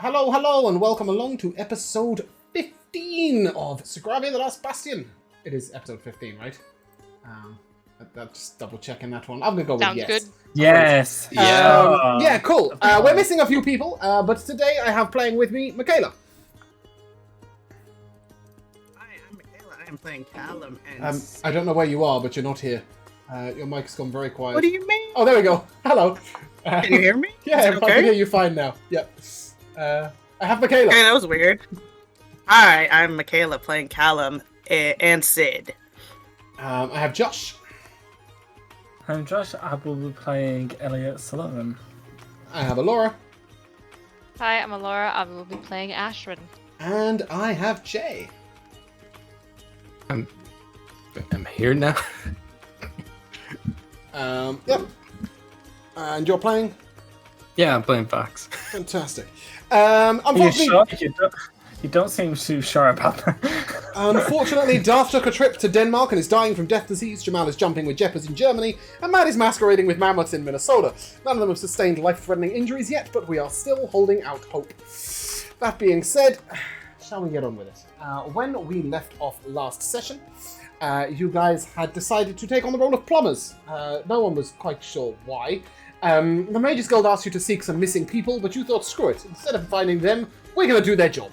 Hello, and welcome along to episode 15 of Sogravia, the Last Bastion. It is episode 15, right? That's double checking that one. I'm gonna go with Sounds yes. good. Yes. Yeah, cool. We're missing a few people, but today I have playing with me Michaela. Hi, I'm Michaela. I am playing Callum and... I don't know where you are, but you're not here. Your mic's gone very quiet. What do you mean? Oh, there we go. Hello. Can you hear me? Yeah, Is it I okay? can hear you fine now. Yep. I have Michaela. Okay, that was weird. Hi, I'm Michaela playing Callum and Sid. I have Josh. I'm Josh. I will be playing Elliot Sullivan. I have Alora. Hi, I'm Alora. I will be playing Ashrin. And I have Jay. I'm here now. Yep. And you're playing? Yeah, I'm playing Fox. Fantastic. Are you Unfortunately, sure? You don't seem too sure about that. unfortunately, Darth took a trip to Denmark and is dying from death disease. Jamal is jumping with Jeppers in Germany, and Matt is masquerading with mammoths in Minnesota. None of them have sustained life-threatening injuries yet, but we are still holding out hope. That being said, shall we get on with it? When we left off last session, you guys had decided to take on the role of plumbers. No one was quite sure why. The Mages Guild asked you to seek some missing people, but you thought, screw it. Instead of finding them, we're going to do their job.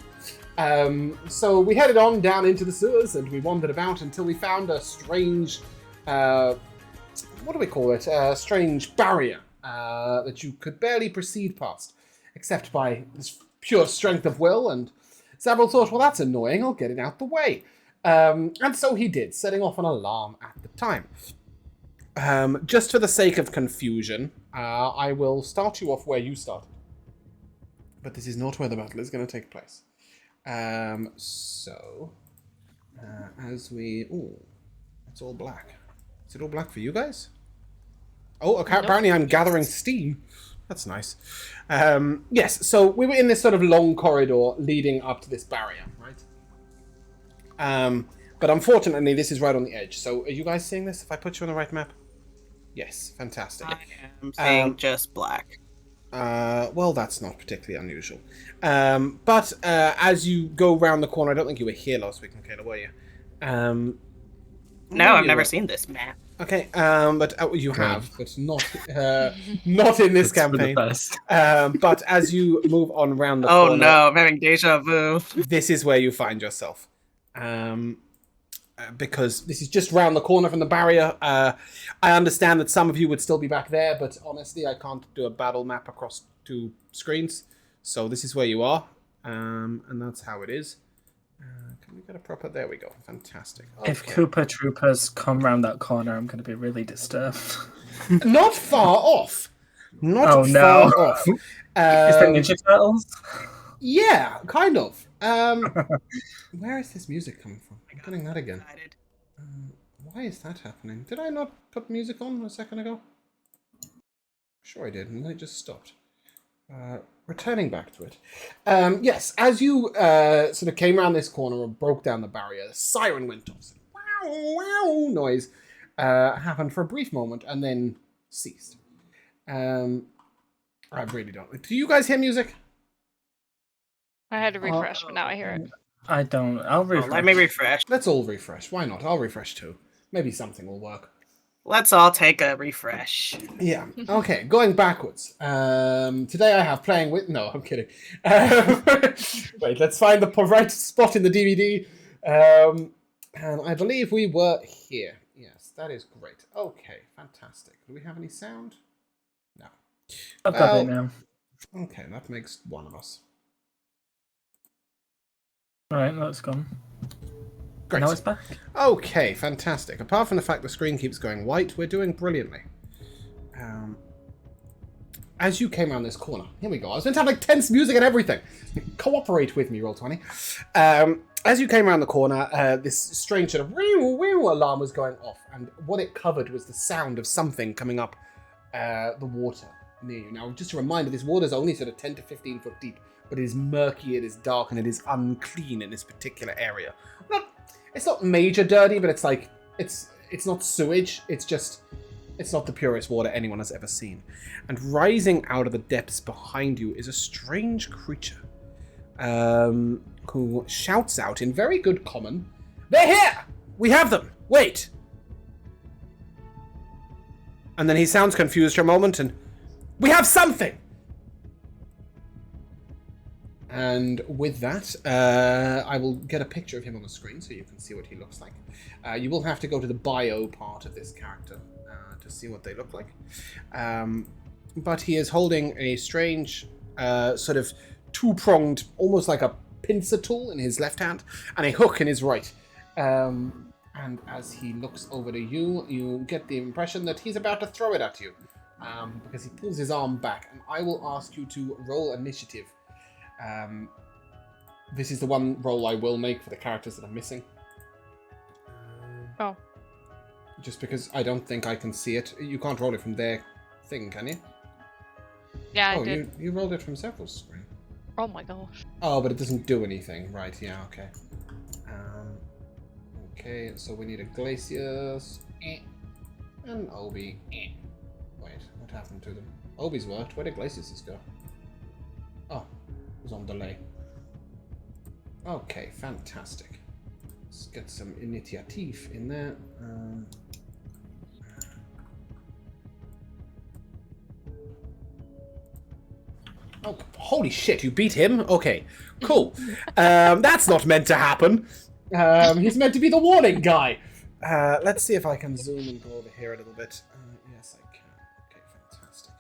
So we headed on down into the sewers, and we wandered about until we found a strange... what do we call it? A strange barrier that you could barely proceed past, except by this pure strength of will, and Zabril thought, well, that's annoying, I'll get it out the way. And so he did, setting off an alarm at the time. Just for the sake of confusion, I will start you off where you started. But this is not where the battle is going to take place. As we... Ooh, it's all black. Is it all black for you guys? Oh, okay, Nope. Apparently I'm gathering steam. That's nice. Yes, so we were in this sort of long corridor leading up to this barrier, right? But unfortunately, this is right on the edge. So are you guys seeing this? If I put you on the right map? Yes, fantastic. I am saying just black. Well, that's not particularly unusual. But as you go round the corner, I don't think you were here last week, Michaela, were you? No, maybe I've you never were. seen this map. Okay, but you have, but not not in this That's for the campaign. best. But as you move on round the Oh corner, no, I'm having deja vu. this is where you find yourself. Because this is just round the corner from the barrier. I understand that some of you would still be back there, but honestly, I can't do a battle map across two screens. So this is where you are, and that's how it is. Can we get a proper... There we go. Fantastic. If Okay. Cooper Troopers come round that corner, I'm going to be really disturbed. Not far off. Not Oh, far no. off. Is that Ninja Turtles? Yeah, kind of. Where is this music coming from? I'm getting that again. Excited. Why is that happening? Did I not put music on a second ago? Sure I did, and then it just stopped. Returning back to it. Yes, as you sort of came around this corner and broke down the barrier, the siren went off. Wow, wow noise happened for a brief moment and then ceased. I really don't. Do you guys hear music? I had to refresh, but now I hear it. I don't. I'll Oh, refresh. let me refresh. Let's all refresh. Why not? I'll refresh too. Maybe something will work. Let's all take a refresh. Yeah. Okay. Going backwards. Today I have playing with... No, I'm kidding. Wait, let's find the right spot in the DVD. And I believe we were here. Yes, that is great. Okay, fantastic. Do we have any sound? No. I've got it now. Okay, that makes one of us. Alright, that's gone. Great. Now it's back. Okay, fantastic. Apart from the fact the screen keeps going white, we're doing brilliantly. As you came around this corner, here we go. I was meant to have like tense music and everything. Cooperate with me, Roll20. As you came around the corner, this strange sort of wee alarm was going off, and what it covered was the sound of something coming up the water near you. Now, just a reminder, this water is only sort of 10 to 15 foot deep, but it is murky, it is dark, and it is unclean in this particular area. It's not major dirty, but it's like, it's not sewage, it's not the purest water anyone has ever seen. And rising out of the depths behind you is a strange creature. who shouts out in very good common, "They're here! We have them! Wait!" And then he sounds confused for a moment and, "We have something!" And with that, I will get a picture of him on the screen so you can see what he looks like. You will have to go to the bio part of this character to see what they look like. But he is holding a strange sort of two-pronged, almost like a pincer tool in his left hand, and a hook in his right. And as he looks over to you, you get the impression that he's about to throw it at you. Because he pulls his arm back, and I will ask you to roll initiative. This is the one roll I will make for the characters that I'm missing. Oh. Just because I don't think I can see it. You can't roll it from their thing, can you? Yeah, Oh, I did. you rolled it from several screen. Oh my gosh. Oh, but it doesn't do anything. Right, yeah, okay. Okay, so we need a Glacius. And Obi. Wait, what happened to them? Obi's worked. Where did Glacius go? Oh, it was on delay. Okay, fantastic. Let's get some initiative in there. Oh, holy shit, you beat him? Okay, cool. That's not meant to happen. He's meant to be the warning guy. Let's see if I can zoom and go over here a little bit. Yes, I can. Okay, fantastic.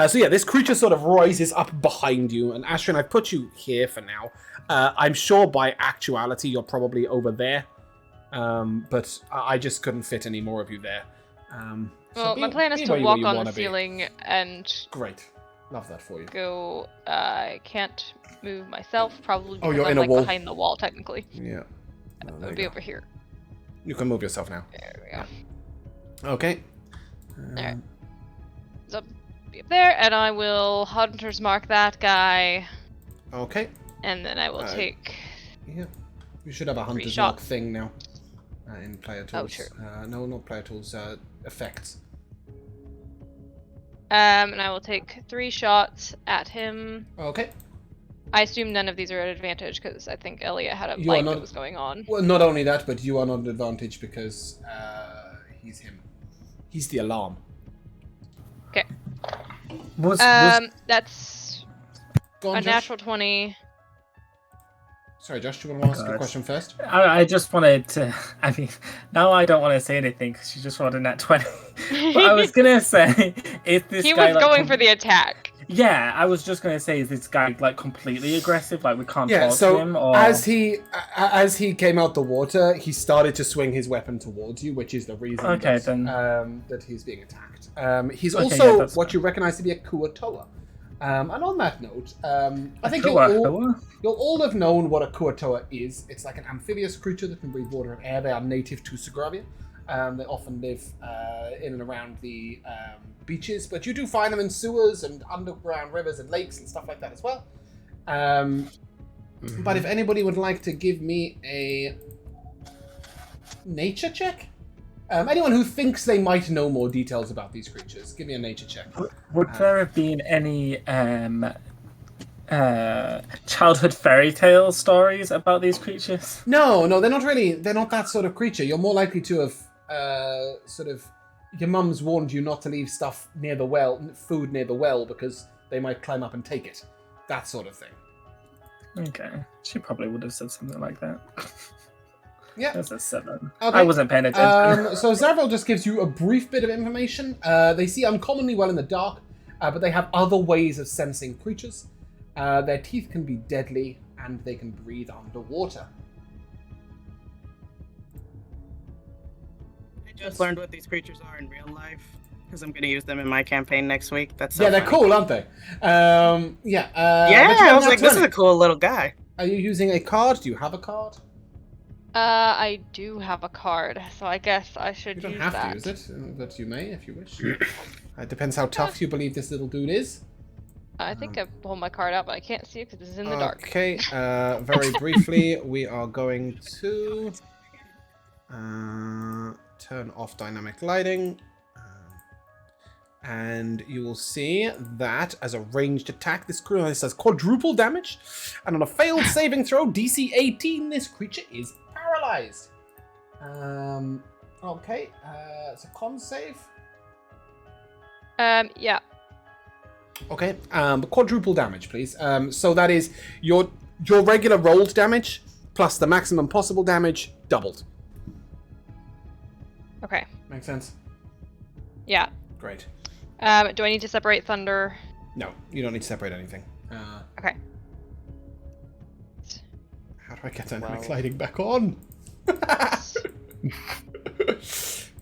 So yeah, this creature sort of rises up behind you, and Astrid, I've put you here for now. I'm sure by actuality you're probably over there, but I just couldn't fit any more of you there. Well, my plan is to walk on the ceiling and... Great. Love that for you. Go, I can't move myself, probably because you're I'm in a like wall. behind the wall, technically. Yeah. Oh, I'll be over here. You can move yourself now. There we go. Okay. Alright. So, be up there, and I will Hunter's Mark that guy. Okay. And then I will take... Yeah. You should have a Hunter's shot. Mark thing now. In player tools. Oh, sure. No, not player tools. Effects. And I will take 3 shots at him. Okay. I assume none of these are at advantage because I think Elliot had a You are light not- that was going on. Well, not only that, but you are not at advantage because he's him. He's the alarm. Okay. Was That's Go on, a Josh. natural 20. Sorry, Josh, do you want to ask a God. question first? I just wanted to. I mean, now I don't want to say anything because you just rolled a nat 20. But I was gonna say, is this He guy was like, going for the attack. Yeah, I was just gonna say, is this guy like completely aggressive? Like we can't Yeah, talk so to him, or as he came out the water, he started to swing his weapon towards you, which is the reason Okay, that, then. that he's being attacked. He's Okay, also yeah, that's what fine. you recognize to be a Kuatoa. And on that note, I think Koa, you'll all have known what a Kuatoa is. It's like an amphibious creature that can breathe water and air. They are native to Sogravia. They often live in and around the beaches, but you do find them in sewers and underground rivers and lakes and stuff like that as well. But if anybody would like to give me a nature check? Anyone who thinks they might know more details about these creatures, give me a nature check. Would there have been any childhood fairy tale stories about these creatures? No, they're not really. They're not that sort of creature. You're more likely to have your mum's warned you not to leave stuff near the well, food near the well, because they might climb up and take it. That sort of thing. Okay, she probably would have said something like that. Yeah. That's a 7. Okay. I wasn't paying attention. So Zavril just gives you a brief bit of information. They see uncommonly well in the dark, but they have other ways of sensing creatures. Their teeth can be deadly, and they can breathe underwater. I just learned what these creatures are in real life because I'm going to use them in my campaign next week. That's so Yeah, they're funny. cool, aren't they? Yeah, but I was like, this is 20. a cool little guy. Are you using a card? Do you have a card? I do have a card, so I guess I should You don't use have that. to use it, but you may if you wish. It depends how tough you believe this little dude is. I think I pulled my card out, but I can't see it because it's in the dark. Okay, very briefly, we are going to turn off dynamic lighting. And you will see that as a ranged attack, this does quadruple damage. And on a failed saving throw, DC 18, this creature is paralyzed. Okay, it's a con save. Yeah. Okay, quadruple damage, please. So that is your regular rolled damage plus the maximum possible damage doubled. Okay. Makes sense? Yeah. Great. Do I need to separate thunder? No, you don't need to separate anything. Okay. How do I get dynamic lighting back on?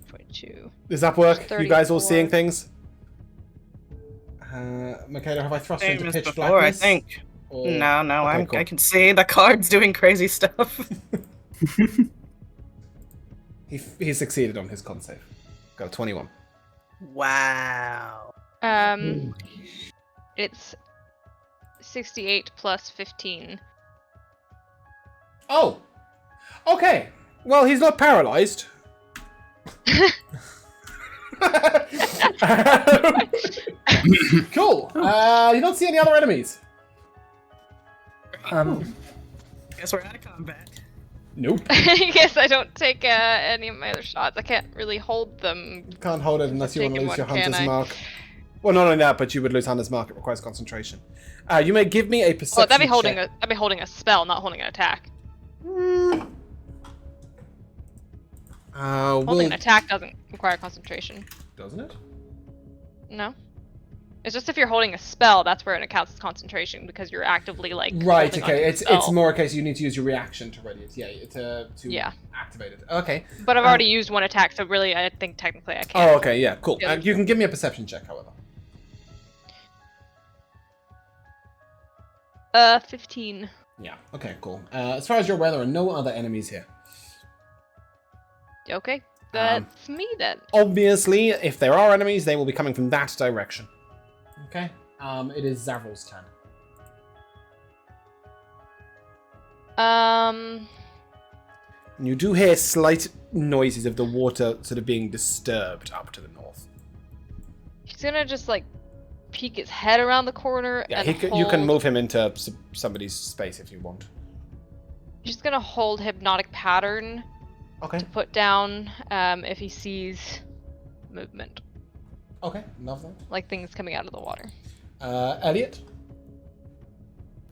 22. Does that work? 34. You guys all seeing things? Michaela, have I thrust you Same into as pitch before, blackness? I think. Or- No, Okay, cool. I can see the cards doing crazy stuff. He succeeded on his con save. Got a 21. Wow. It's 68 plus 15. Oh! Okay. Well, he's not paralyzed. Cool. You don't see any other enemies? Guess we're out of combat. Nope. I guess I don't take any of my other shots. I can't really hold them. Can't hold it unless you want to Taking lose your one, can hunter's I? mark. Well, not only that, but you would lose hunter's mark. It requires concentration. You may give me a perception Oh, that'd be holding check. that'd be holding a spell, not holding an attack. Holding an attack doesn't require concentration. Doesn't it? No. It's just if you're holding a spell, that's where it counts as concentration because you're actively like. Right. holding Okay. onto the It's spell. more a case you need to use your reaction to ready it. Yeah. To Yeah. activate it. Okay. But I've already used one attack, so really, I think technically I can't. Oh. Okay. Yeah. Cool. Yeah. You can give me a perception check, however. 15. Yeah. Okay. Cool. As far as you're aware, there are no other enemies here. Okay, that's me then. Obviously, if there are enemies, they will be coming from that direction. Okay. It is Zavril's turn. You do hear slight noises of the water sort of being disturbed up to the north. He's gonna just like peek his head around the corner Yeah, and you can hold- move him into somebody's space if you want. He's gonna hold hypnotic pattern Okay. to put down if he sees movement, Okay. Love that. like things coming out of the water. Elliot.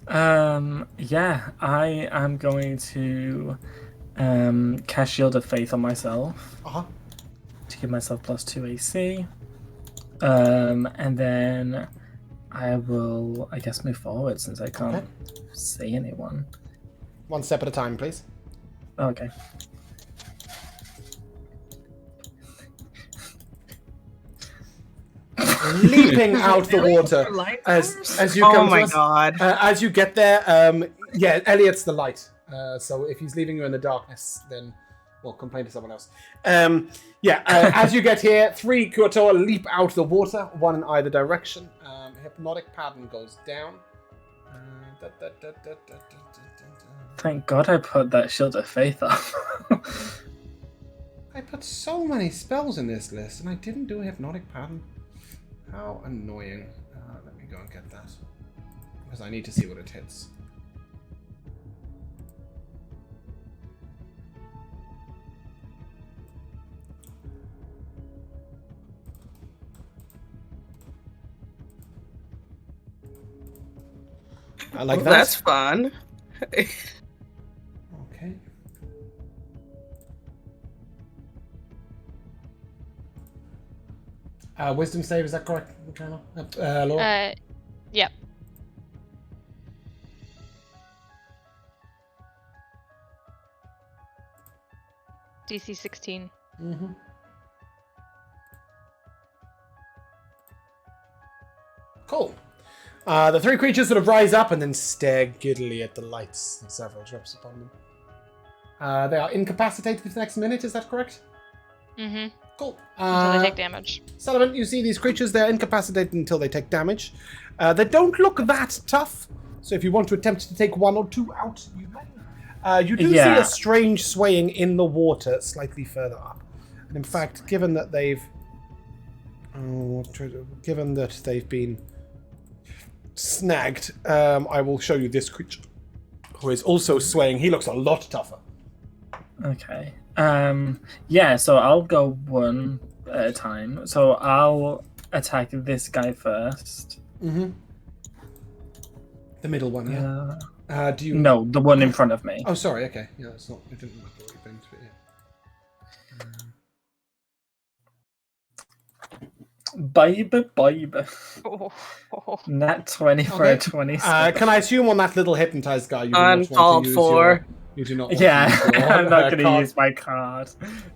Yeah, I am going to cast Shield of Faith on myself to give myself +2 AC. And then I will, I guess, move forward since I can't see anyone. One step at a time, please. Okay. Leaping out the water as you come Oh my to us. god. As you get there, yeah, Elliot's the light. So if he's leaving you in the darkness, then we'll complain to someone else. As you get here, 3 Kuatoa leap out the water, one in either direction. Hypnotic pattern goes down. Thank God I put that Shield of Faith up. I put so many spells in this list, and I didn't do a hypnotic pattern. How annoying. Let me go and get that. Because I need to see what it hits. I like that. That's fun. Okay. Wisdom save, is that correct, Laura? Yep. DC 16. Mm-hmm. Cool. The 3 creatures sort of rise up and then stare giddily at the lights that several drops upon them. They are incapacitated for the next minute, is that correct? Mm-hmm. Cool. Until they take damage. Sullivan, you see these creatures, they're incapacitated until they take damage. They don't look that tough, so if you want to attempt to take 1 or 2 out, you may. You do see a strange swaying in the water slightly further up. And in fact, given that they've Given that they've been snagged, I will show you this creature, who is also swaying. He looks a lot tougher. Okay. Yeah, so I'll go one at a time. So I'll attack this guy first. Mm-hmm. The middle one, yeah. Do you? No, the one in front of me. Oh, sorry. Okay. Yeah, that's not. It didn't matter what you've been to it yet. Baby. Oh. Nat 20 for a 26. Can I assume on that little hypnotized guy you do Uncalled not want to use for. You do not want Yeah, to use your, I'm not going to card. use my card.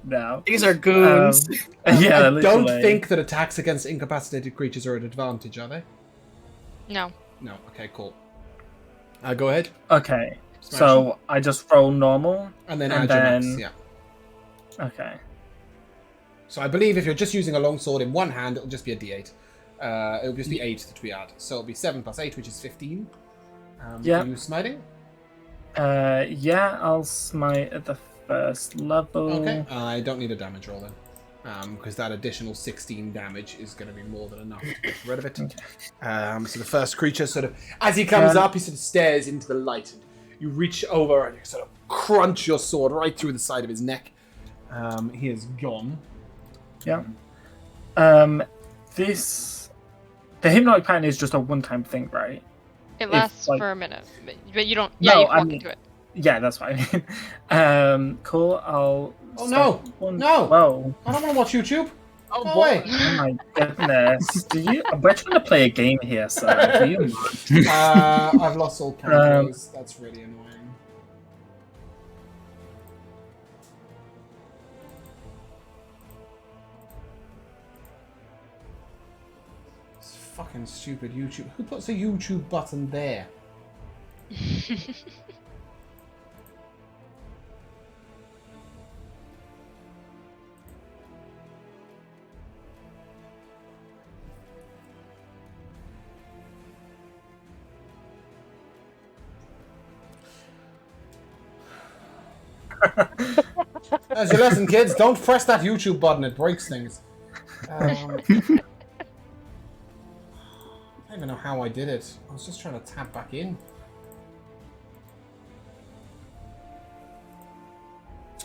No. These are goons. Yeah, I don't literally. think that attacks against incapacitated creatures are an advantage, are they? No. No. Okay, cool. Go ahead. Okay, Smash so him. I just roll normal. And then and add your then- max, yeah. Okay. So I believe if you're just using a longsword in one hand, it'll just be a d8. It'll just be 8 that we add. So it'll be 7 plus 8, which is 15. Yeah. Are you smiting? Yeah, I'll smite at the first level. Okay. I don't need a damage roll then. Because that additional 16 damage is going to be more than enough to get rid of it. Okay. So the first creature sort of, as he comes up, he sort of stares into the light. And you reach over and you sort of crunch your sword right through the side of his neck. He is gone. Yeah. The hypnotic pattern is just a one-time thing, right? It lasts like- for a minute, but you don't. No, Yeah, you can I walk mean- into it. Yeah, that's what I mean. Cool. I'll. Oh, start no! one- No! Whoa! I don't want to watch YouTube. Oh Go boy. away. Oh my goodness! We're trying to play a game here, sir. Do you mind? I've lost all cameras. That's really annoying. It's fucking stupid YouTube. Who puts a YouTube button there? There's your lesson, kids. Don't press that YouTube button. It breaks things. I don't even know how I did it. I was just trying to tap back in.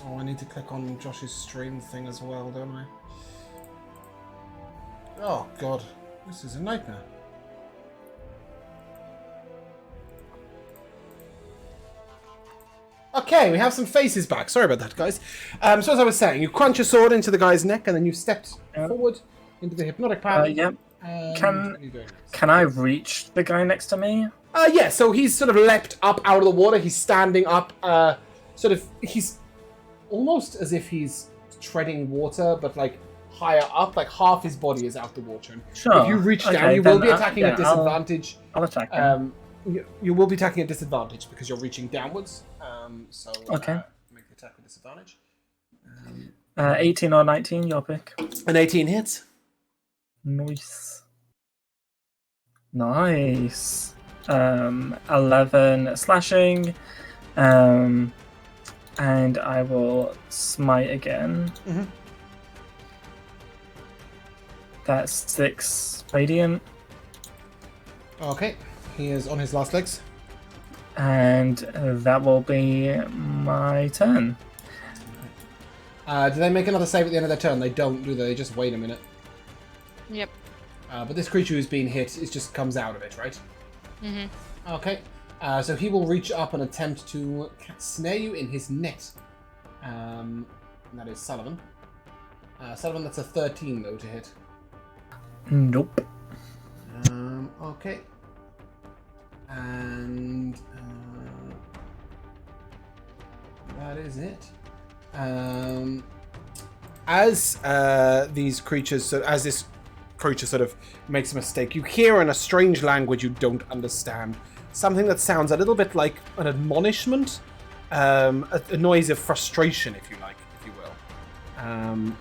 Oh, I need to click on Josh's stream thing as well, don't I? Oh, God. This is a nightmare. Okay, we have some faces back. Sorry about that, guys. So as I was saying, you crunch your sword into the guy's neck, and then you stepped forward into the hypnotic pattern. Yep. And Can- what are you doing next? Can I reach the guy next to me? Yeah, so he's sort of leapt up out of the water. He's standing up, he's almost as if he's treading water, but like higher up, like half his body is out the water. And Sure. if you reach down, Okay, you will then, be attacking at disadvantage. I'll attack him. You will be attacking at disadvantage because you're reaching downwards. Okay. Make the attack with disadvantage. 18 or 19, your pick. An 18 hits. Nice. Nice. 11 slashing. And I will smite again. Mhm. That's 6 radiant. Okay, he is on his last legs. And that will be my turn. Do they make another save at the end of their turn? They don't, do they? They just wait a minute. Yep. But this creature who's been hit, it just comes out of it, right? Mhm. Okay. So he will reach up and attempt to snare you in his net. And that is Sullivan. Sullivan, that's a 13 though to hit. Nope. Okay. And that is it. As these creatures, as this creature sort of makes a mistake, you hear in a strange language you don't understand something that sounds a little bit like an admonishment, a noise of frustration, if you like, if you will.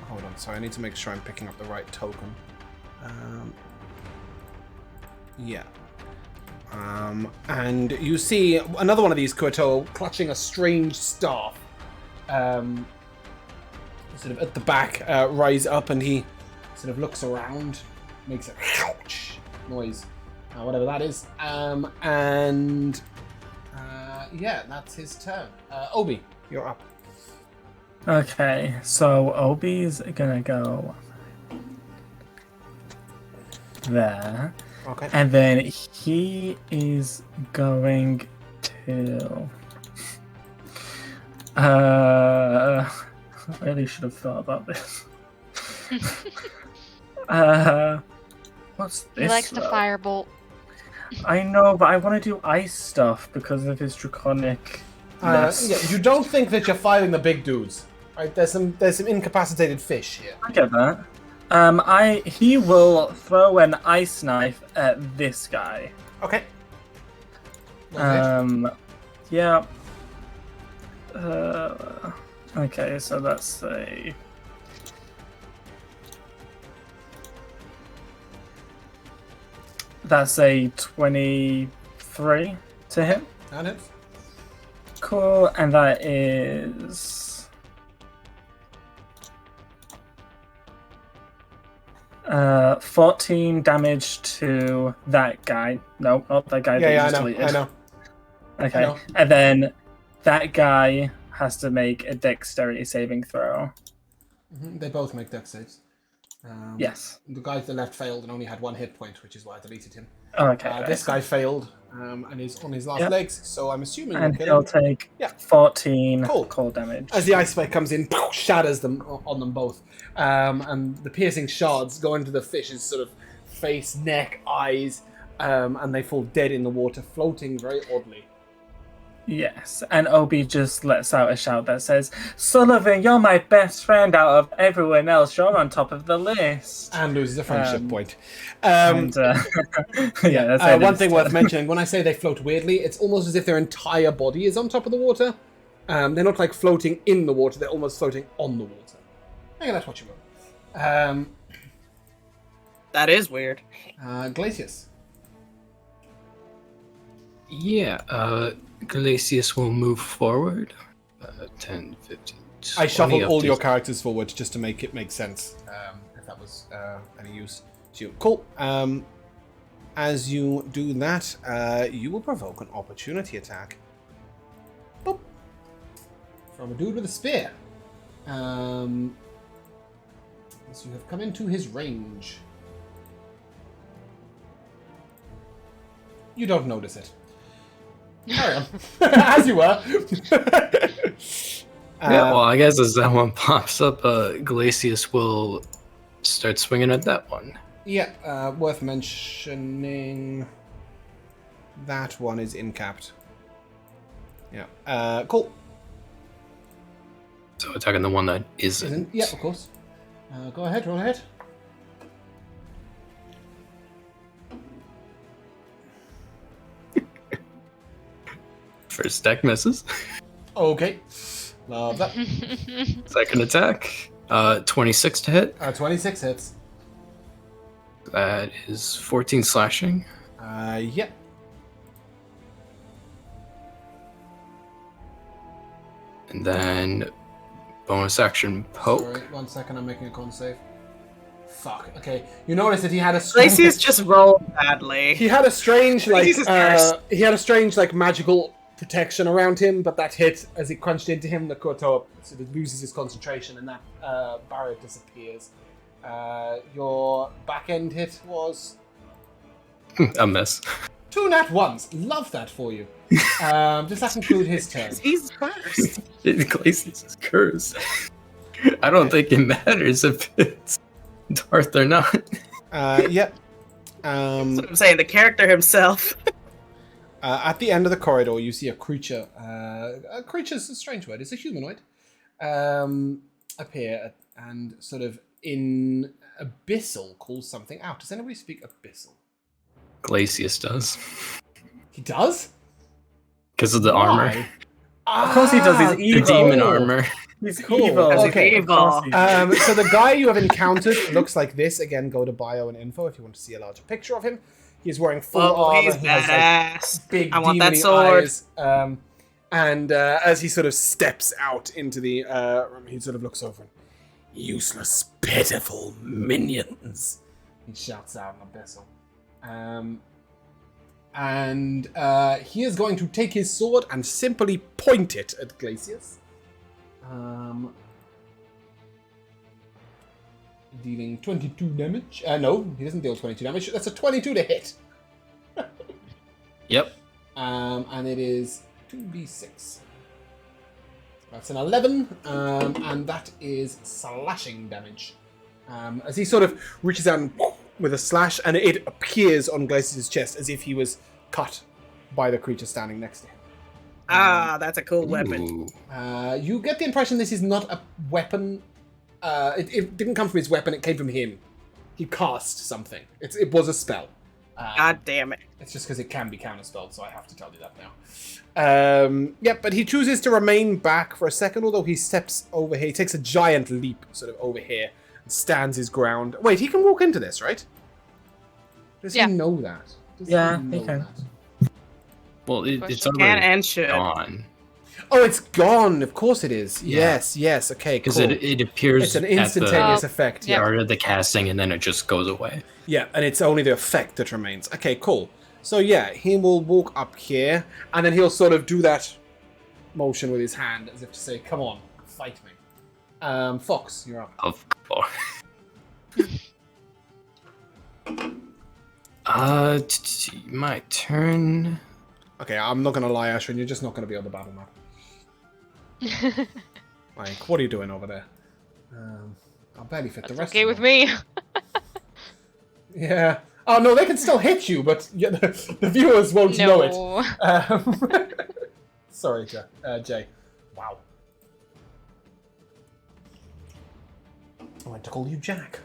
Hold on, sorry, I need to make sure I'm picking up the right token. Yeah. And you see another one of these Kuato clutching a strange staff, sort of at the back, rise up, and he sort of looks around, makes a noise, whatever that is, and yeah, that's his turn. Obi, you're up. Okay, so Obi's gonna go there. Okay. And then he is going to... I really should have thought about this. What's this? He likes the though? firebolt. I know, but I want to do ice stuff because of his draconic. Yeah, you don't think that you're fighting the big dudes, right? There's some incapacitated fish here. I get that. He will throw an ice knife at this guy. Okay. Yeah. Okay, so that's a... That's a 23 to hit. And it. Cool, and that is... 14 damage to that guy. No, not that guy. Yeah, that I you just know. Okay, I know. and then that guy has to make a dexterity saving throw. They both make dex saves. Yes. The guy to the left failed and only had 1 hit point, which is why I deleted him. Okay. This guy failed and is on his last legs, so I'm assuming And we'll he'll take Yeah. 14 Cool. cold damage. As the ice spike comes in, shatters them on them both, and the piercing shards go into the fish's sort of face, neck, eyes, and they fall dead in the water, floating very oddly. Yes, and Obi just lets out a shout that says, "Sullivan, you're my best friend out of everyone else. You're on top of the list." And loses a friendship point. And, yeah, that's it one thing instead. worth mentioning, when I say they float weirdly, it's almost as if their entire body is on top of the water. They're not like floating in the water, they're almost floating on the water. I think that's what you will. That is weird. Glacius. Yeah, Glacius will move forward. 10, 15, 20 I shuffled up all to- your characters forward just to make it make sense, if that was any use to you. Cool. As you do that, you will provoke an opportunity attack. Boop. From a dude with a spear. So you have come into his range. You don't notice it. Carry on. As you were. Yeah, well, I guess as that one pops up, Glacius will start swinging at that one. Yeah, worth mentioning. That one is incapped. Yeah. Cool. So attacking the one that isn't. Yeah, of course. Go ahead, roll ahead. First deck misses. Okay. Love that. Second attack, 26 to hit. 26 hits. That is 14 slashing. Yeah. And then bonus action poke. Sorry, 1 second, I'm making a con save. Fuck, okay. You notice that he had a strange... Glacius just rolled badly. He had a strange, like, Jesus Christ. he had a strange, like, magical protection around him, but that hit, as it crunched into him, the Kotoa sort of loses his concentration and that barrier disappears. Your back end hit was... A miss. 2 nat 1s. Love that for you. Does that include his turn? He's cursed. Glacius is cursed. I don't think it matters if it's Darth or not. Yep. That's what I'm saying. The character himself. At the end of the corridor, you see a creature. A creature's a strange word. It's a humanoid. Appear and sort of in abyssal calls something out. Does anybody speak abyssal? Glacius does. He does? Because of the armor. Of course he does. He's The evil. demon armor. He's Cool. evil. Okay. Of course he is. So the guy you have encountered looks like this. Again, go to bio and info if you want to see a larger picture of him. He's wearing full armor. He's He has, badass. like, big I want that demony sword. eyes. And as he sort of steps out into the room, he sort of looks over. And, Useless, pitiful minions, he shouts out in Abyssal. And he is going to take his sword and simply point it at Glacius. Dealing 22 damage. No, he doesn't deal 22 damage. That's a 22 to hit. Yep. And it is 2d6. That's an 11, and that is slashing damage. As he sort of reaches out and with a slash, and it appears on Glacius' chest as if he was cut by the creature standing next to him. That's a cool weapon. Ooh. You get the impression this is not a weapon. It didn't come from his weapon, it came from him. He cast something. It was a spell. God damn it. It's just because it can be counterspelled, so I have to tell you that now. But he chooses to remain back for a second, although he steps over here. He takes a giant leap sort of over here and stands his ground. Wait, he can walk into this, right? Does he know that? Does He can. that? Well, it's Question. Can already and should. gone. Oh, it's gone. Of course it is. Yeah. Yes. Okay, Because cool. it appears It's an at the instantaneous effect. Yeah. start of the casting, and then it just goes away. Yeah, and it's only the effect that remains. Okay, cool. So yeah, he will walk up here, and then he'll sort of do that motion with his hand, as if to say, "Come on, fight me." Fox, you're up. Of course. My turn. Okay, I'm not gonna lie, Ashwin, you're just not gonna be on the battle map. Like, what are you doing over there? I'll barely fit the That's rest. okay of with them. me. Yeah. Oh no, they can still hit you, but yeah, the viewers won't know it. Sorry, Jay. Wow. I went to call you Jack.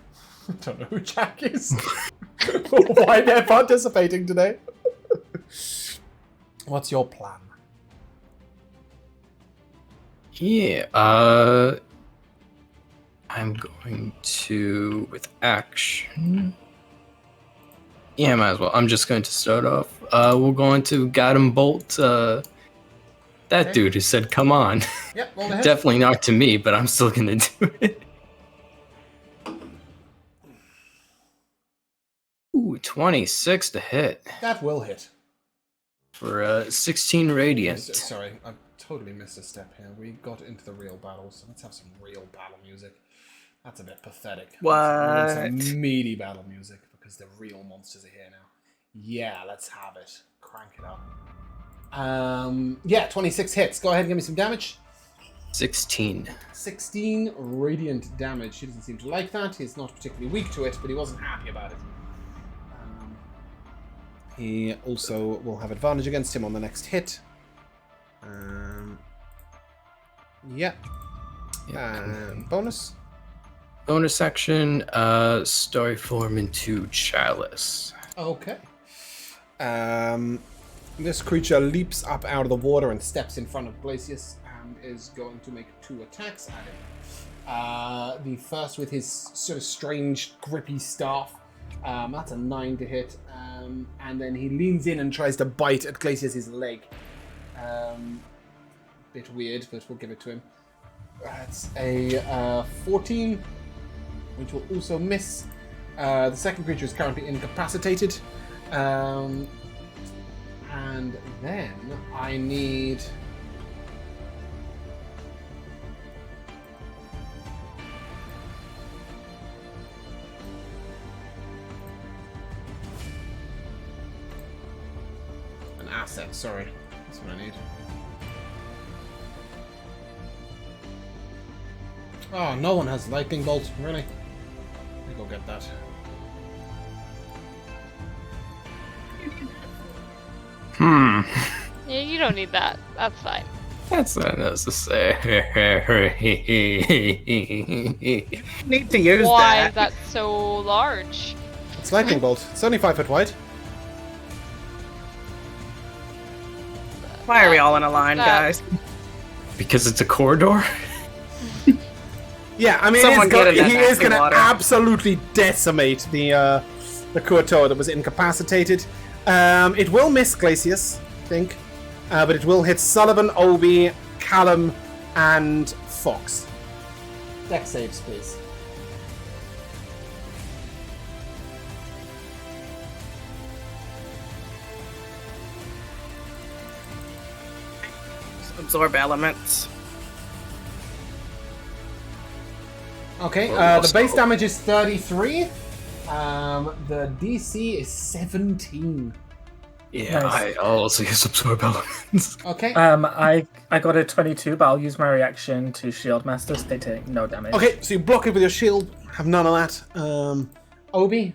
I don't know who Jack is. Why they're participating today. What's your plan? Yeah, I'm going to, with action. Yeah, might as well. I'm just going to start off. We're going to Guiding Bolt. That Okay. dude who said, "Come on." Yep, roll ahead. Definitely not to me, but I'm still gonna do it. Ooh, 26 to hit That will hit. for 16 radiant. Sorry, I totally missed a step here. We got into the real battle, so let's have some real battle music. That's a bit pathetic. What? Let's have some meaty battle music because the real monsters are here now. Yeah, let's have it. Crank it up. Yeah, 26 hits. Go ahead and give me some damage. 16. 16 radiant damage. He doesn't seem to like that. He's not particularly weak to it, but he wasn't happy about it. He also will have advantage against him on the next hit. Yeah. And bonus. Bonus action, story form into Chalice. Okay. This creature leaps up out of the water and steps in front of Glacius and is going to make 2 attacks at him. The first with his sort of strange, grippy staff. That's a 9 to hit. And then he leans in and tries to bite at Glacius' leg. Bit weird, but we'll give it to him. That's a 14, which will also miss. The second creature is currently incapacitated. And then I need... an asset, sorry. That's what I need. Oh, no one has lightning bolt, really? Let me go get that. Yeah, you don't need that. That's fine. That's unnecessary. Need to use Why that. is that so large? It's lightning bolt. It's only 5 foot wide. Why are we all in a line, that- guys? Because it's a corridor? Yeah, I mean, Someone get in that he is nasty going to water. absolutely decimate the Kuato that was incapacitated. It will miss Glacius, I think, but it will hit Sullivan, Obi, Callum, and Fox. Dex saves, please. Absorb elements. Okay, the base damage is 33. The DC is 17. Yeah, Nice. I'll also use absorb elements. Okay. I got a 22, but I'll use my reaction to shield masters. They take no damage. Okay, so you block it with your shield. Have none of that. Obi?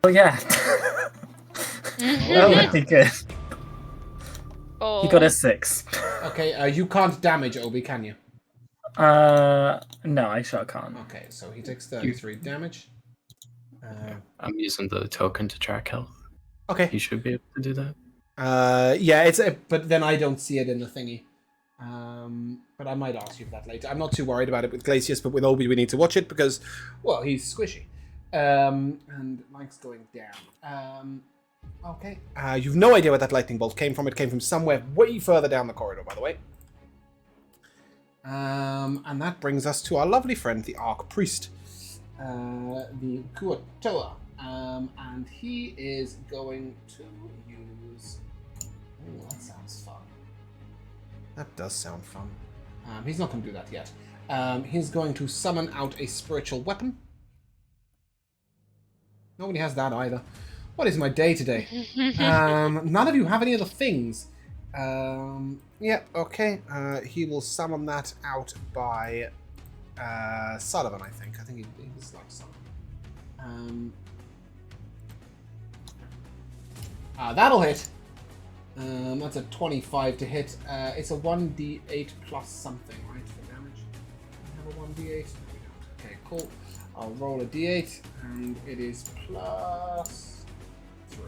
Oh yeah. Oh, really good. Oh. He got a 6. Okay, you can't damage Obi, can you? No, I sure can't. Okay, so he takes 33 damage. I'm using the token to track health. Okay. You should be able to do that. Yeah, but then I don't see it in the thingy. But I might ask you for that later. I'm not too worried about it with Glacius, but with Obi we need to watch it because, well, he's squishy. And Mike's going down. Okay. You've no idea where that lightning bolt came from. It came from somewhere way further down the corridor, by the way. And that brings us to our lovely friend, the Archpriest. The Kuatoa. And he is going to use... Oh, that sounds fun. That does sound fun. He's not going to do that yet. He's going to summon out a spiritual weapon. Nobody has that either. What is my day today? None of you have any of the things. Yeah, okay. He will summon that out by Sullivan, I think. I think he was like Sullivan. That'll hit. That's a 25 to hit. It's a 1d8 plus something, right, for damage? We have a 1d8? No, we don't. Okay, cool. I'll roll a d8, and it is plus 3.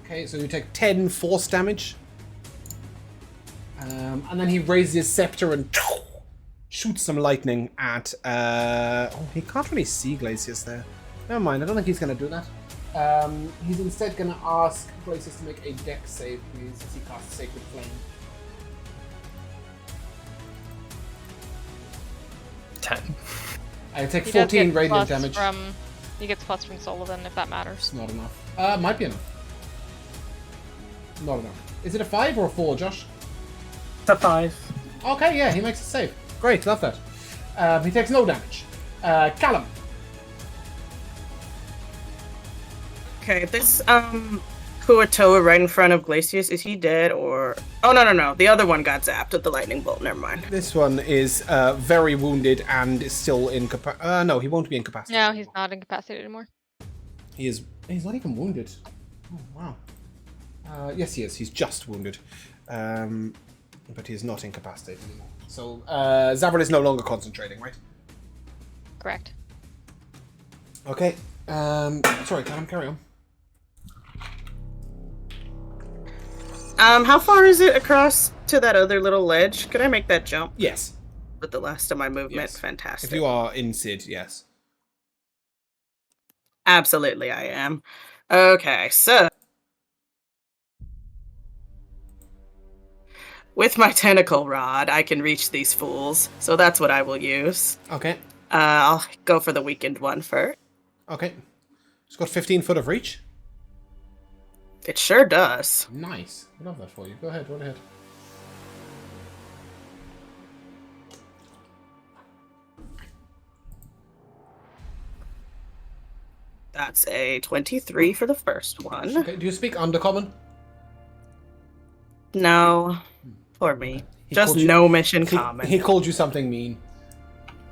Okay, so you take 10 force damage. And then he raises his scepter and shoots some lightning at... oh, he can't really see Glacius there. Never mind, I don't think he's going to do that. He's instead going to ask Glacius to make a dex save, please, as he casts Sacred Flame. 10. I take He does 14 get radiant plus damage. He gets plus from Sullivan, if that matters. It's not enough. Might be enough. Not enough. Is it a 5 or a 4, Josh? It's a 5. Okay, yeah, he makes a save. Great, love that. He takes no damage. Callum. Okay, this Kuatoa right in front of Glacius, is he dead or... Oh, no. The other one got zapped with the lightning bolt. Never mind. This one is very wounded and is still incapacitated. No, he won't be incapacitated. No, he's not incapacitated anymore. He's not even wounded. Oh, wow. Yes, he is. He's just wounded. But he is not incapacitated anymore. So, Zavril is no longer concentrating, right? Correct. Okay. Sorry, Callum, carry on. How far is it across to that other little ledge? Could I make that jump Yes. with the last of my movement? Yes. Fantastic. If you are in Sid, yes. Absolutely, I am. Okay, so... With my tentacle rod, I can reach these fools, so that's what I will use. Okay. I'll go for the weakened one first. Okay. It's got 15 foot of reach. It sure does. Nice. I love that for you. Go ahead, run ahead. That's a 23 for the first one. Okay, do you speak Undercommon? No. For me. He Just called you- no mission common. He called you something mean.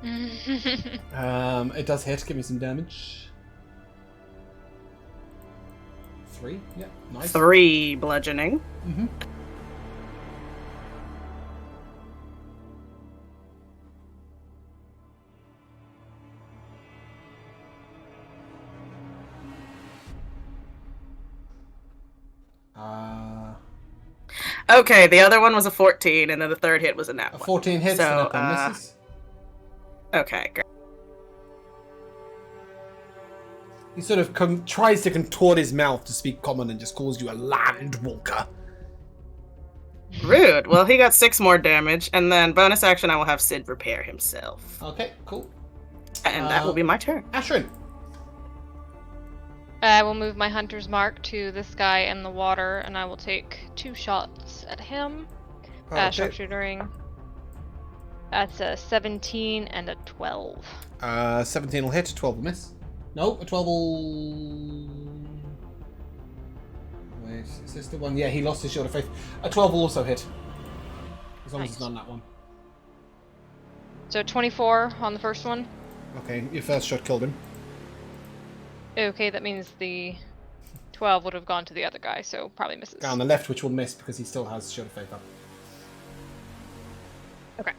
It does hit. Give me some damage. 3. Yeah, nice. 3 bludgeoning. Mm-hmm. Okay, the other one was a 14, and then the third hit was a nat A one. 14 hits, So, and that one misses. Okay, great. He sort of tries to contort his mouth to speak common and just calls you a land walker. Rude. Well, he got 6 more damage, and then bonus action, I will have Sid repair himself. Okay, cool. And that will be my turn. Ashrin. I will move my hunter's mark to this guy in the water, and I will take 2 shots at him. Okay. Sharpshootering. That's a 17 and a 12. 17 will hit, 12 will miss. No, a 12 will... Wait, is this the one? Yeah, he lost his Shield of Faith. A 12 will also hit. As long as it's not that one. So 24 on the first one. Okay, your first shot killed him. Okay, that means the 12 would have gone to the other guy, so probably misses. Guy on the left, which will miss because he still has Shield of Faith up. Okay.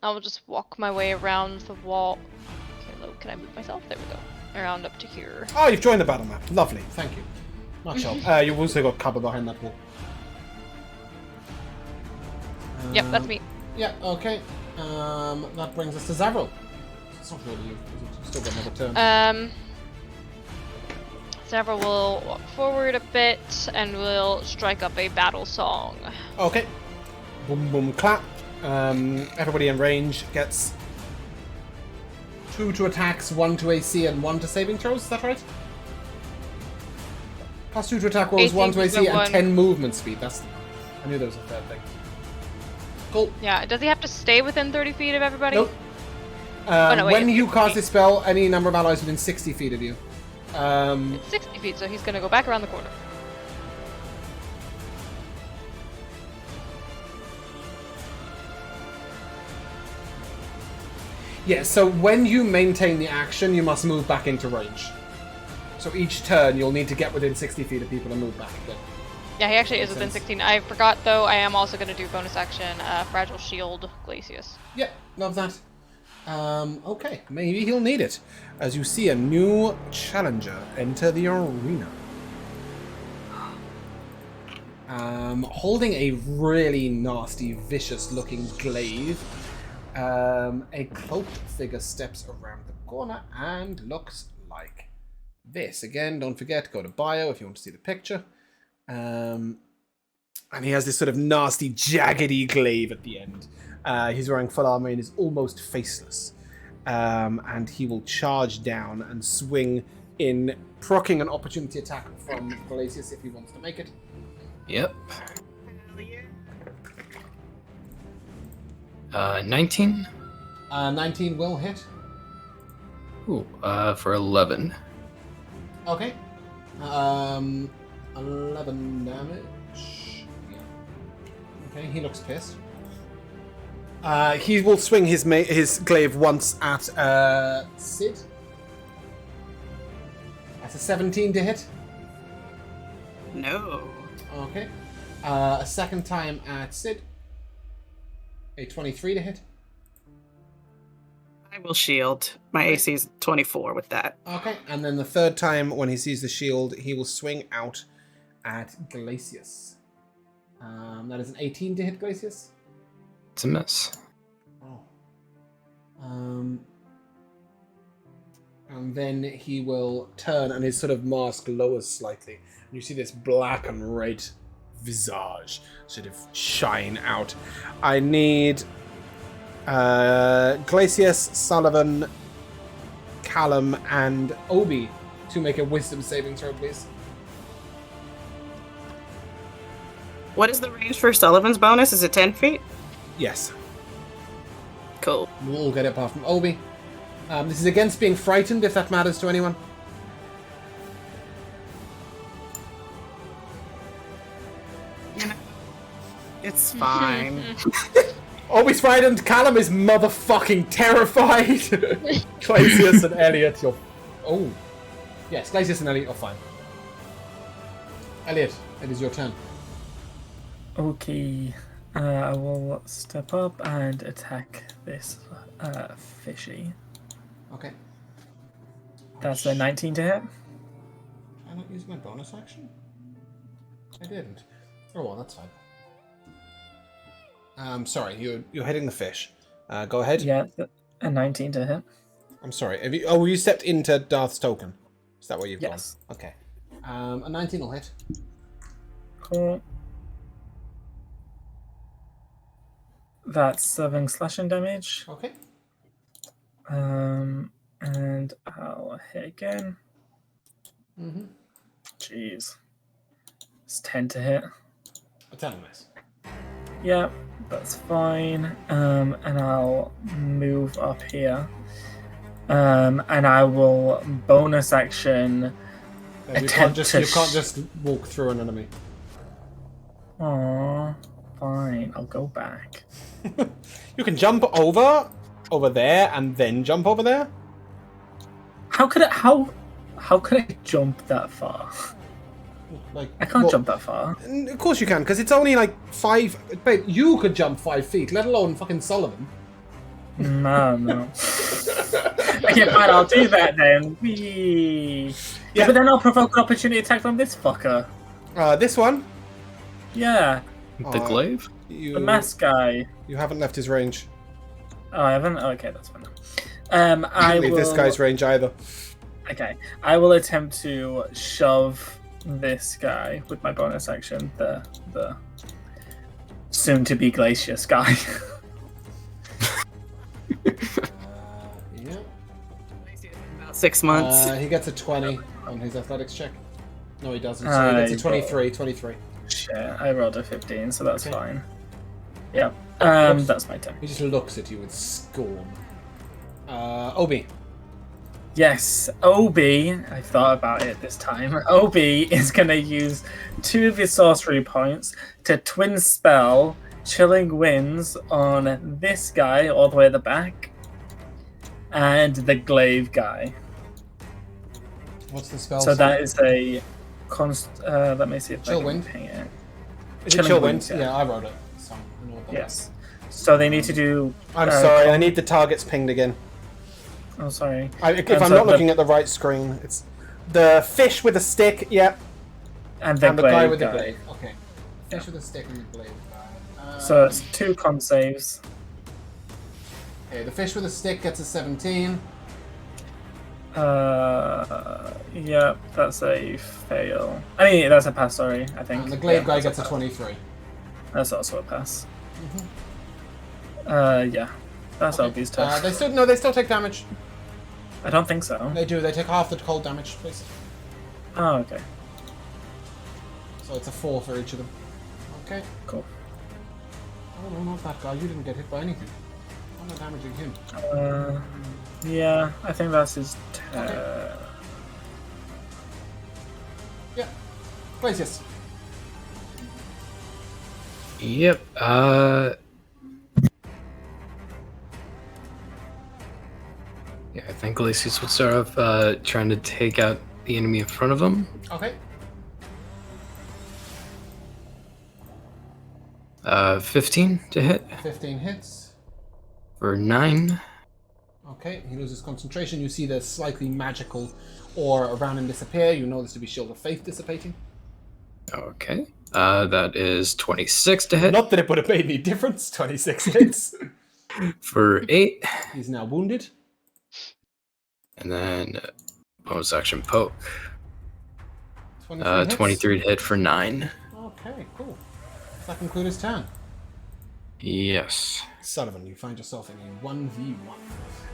I will just walk my way around the wall. Okay, look, can I move myself? There we go. Around up to here. Oh, you've joined the battle map. Lovely, thank you. Much help. You've also got cover behind that wall. Yep, that's me. Yeah, okay. That brings us to Zavril. It's not really you. You've still got another turn. Several will walk forward a bit and will strike up a battle song. Okay. Boom, boom, clap. Everybody in range gets 2 to attacks, 1 to AC, and 1 to saving throws. Is that right? Plus 2 to attack rolls, 1 to AC, and 10 movement speed. That's. I knew there was a third thing. Cool. Yeah, does he have to stay within 30 feet of everybody? Nope. No, wait, when it's you 60 cast feet. this spell, any number of allies within 60 feet of you. It's 60 feet, so he's gonna go back around the corner. Yeah, so when you maintain the action, you must move back into range. So each turn, you'll need to get within 60 feet of people and move back again. Yeah, he actually is Makes within sense. 16. I forgot, though, I am also gonna do bonus action, Fragile Shield Glacius. Yep, love that. Okay, maybe he'll need it. As you see a new challenger enter the arena. Holding a really nasty, vicious-looking glaive, a cloaked figure steps around the corner and looks like this. Again, don't forget, go to bio if you want to see the picture. And he has this sort of nasty, jaggedy glaive at the end. He's wearing full armor and is almost faceless. And he will charge down and swing in, proccing an opportunity attack from Glacius if he wants to make it. Yep. 19? 19 will hit. Ooh, for 11. Okay. 11 damage. Yeah. Okay, he looks pissed. He will swing his glaive once at Sid. That's a 17 to hit. No. Okay. A second time at Sid. A 23 to hit. I will shield. My AC is 24 with that. Okay. And then the third time when he sees the shield, he will swing out at Glacius. That is an 18 to hit Glacius. It's a miss. Oh. And then he will turn and his sort of mask lowers slightly. And you see this black and red visage sort of shine out. I need Glacius, Sullivan, Callum, and Obi to make a wisdom saving throw, please. What is the range for Sullivan's bonus? Is it 10 feet? Yes. Cool. We'll all get it apart from Obi. This is against being frightened, if that matters to anyone. It's fine. Obi's frightened, Callum is motherfucking terrified. Glacius and Elliot, you're... Oh. Yes, Glacius and Elliot are fine. Elliot, it is your turn. Okay, I will step up and attack this fishy. Okay. That's a 19 to hit. Did I not use my bonus action? I didn't. Oh well, that's fine. Sorry, you're hitting the fish. Go ahead. Yeah, a 19 to hit. I'm sorry. Have you? Oh, you stepped into Darth's token. Is that where you've Yes. gone? Okay. A 19 will hit. Cool. That's 7 slashing damage. Okay. And I'll hit again. Mm-hmm. Jeez. It's 10 to hit. A 10 miss. Yeah, that's fine. And I'll move up here. And I will bonus action. You can't just walk through an enemy. Aww, fine. I'll go back. You can jump over there and then jump over there. How could I jump that far? Like I can't jump that far. Of course you can, because it's only like 5. Babe, you could jump 5 feet, let alone fucking Sullivan. No. Okay, fine. I'll do that then. Whee. Yeah, but then I'll provoke an opportunity attack from this fucker. This one. Yeah. The glaive? The mask guy. You haven't left his range. Oh, I haven't? Okay, that's fine. I leave will... this guy's range either. Okay. I will attempt to shove this guy with my bonus action, the soon-to-be Glacius guy. Yeah. About 6 months. He gets a 20 on his athletics check. No, he doesn't. So he gets a 23. Shit, I rolled a 15, so that's fine. Yeah. That's my turn. He just looks at you with scorn. Obi. Yes, Obi, I thought about it this time. Obi is going to use 2 of his sorcery points to twin spell Chilling Winds on this guy all the way at the back and the glaive guy. What's the spell? So that is a let me see if Chill I can Wind? ping it. Is it Chill Wind? Yeah, I wrote it. So I know what that Yes. So they need to do... I'm sorry, I need the targets pinged again. Oh, sorry. If I'm not looking at the right screen, it's the fish with a stick, yep. And the guy glaive with the guy. glaive. Okay. Fish with a stick and the glaive guy. So it's 2 con saves. Okay, the fish with a stick gets a 17. Yeah, that's a fail. I mean, that's a pass, sorry, I think. And the glaive guy that's gets a 23. That's also a pass. Yeah. That's Obi's turn. They still take damage. I don't think so. They do. They take half the cold damage, please. Oh, okay. So it's a 4 for each of them. Okay. Cool. Oh no, not that guy. You didn't get hit by anything. I'm not damaging him. Yeah, I think that's his turn. Okay. Yeah. Glacius. Yep. Yeah, I think Glacius would start off trying to take out the enemy in front of him. Okay. 15 to hit 15 hits. for 9. Okay, he loses concentration. You see the slightly magical aura around him disappear. You know this to be Shield of Faith dissipating. Okay. That is 26 to hit Not that it would have made any difference. 26 hits. for 8. He's now wounded. And then bonus action poke. 23 hits. 23 to hit for 9. Okay, cool. Does that conclude his turn? Yes. Sullivan, you find yourself in a 1v1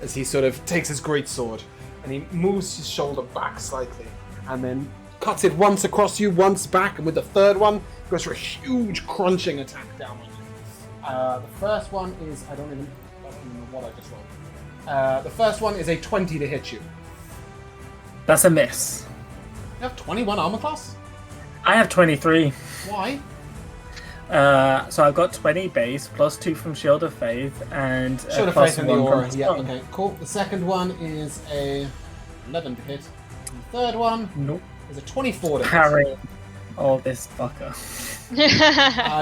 as he sort of takes his greatsword and he moves his shoulder back slightly and then cuts it once across you, once back, and with the third one goes for a huge crunching attack down on you. The first one is I don't even know what I just rolled. The first one is a 20 to hit you. That's a miss. You have 21 armor class? I have 23. Why? So I've got 20 base, plus 2 from Shield of Faith, and Shield of plus Faith and the 1 aura. from Yeah, Stone. okay, cool. The second one is a 11 to hit. And the third one Nope. is a 24 to hit. Parry all this fucker.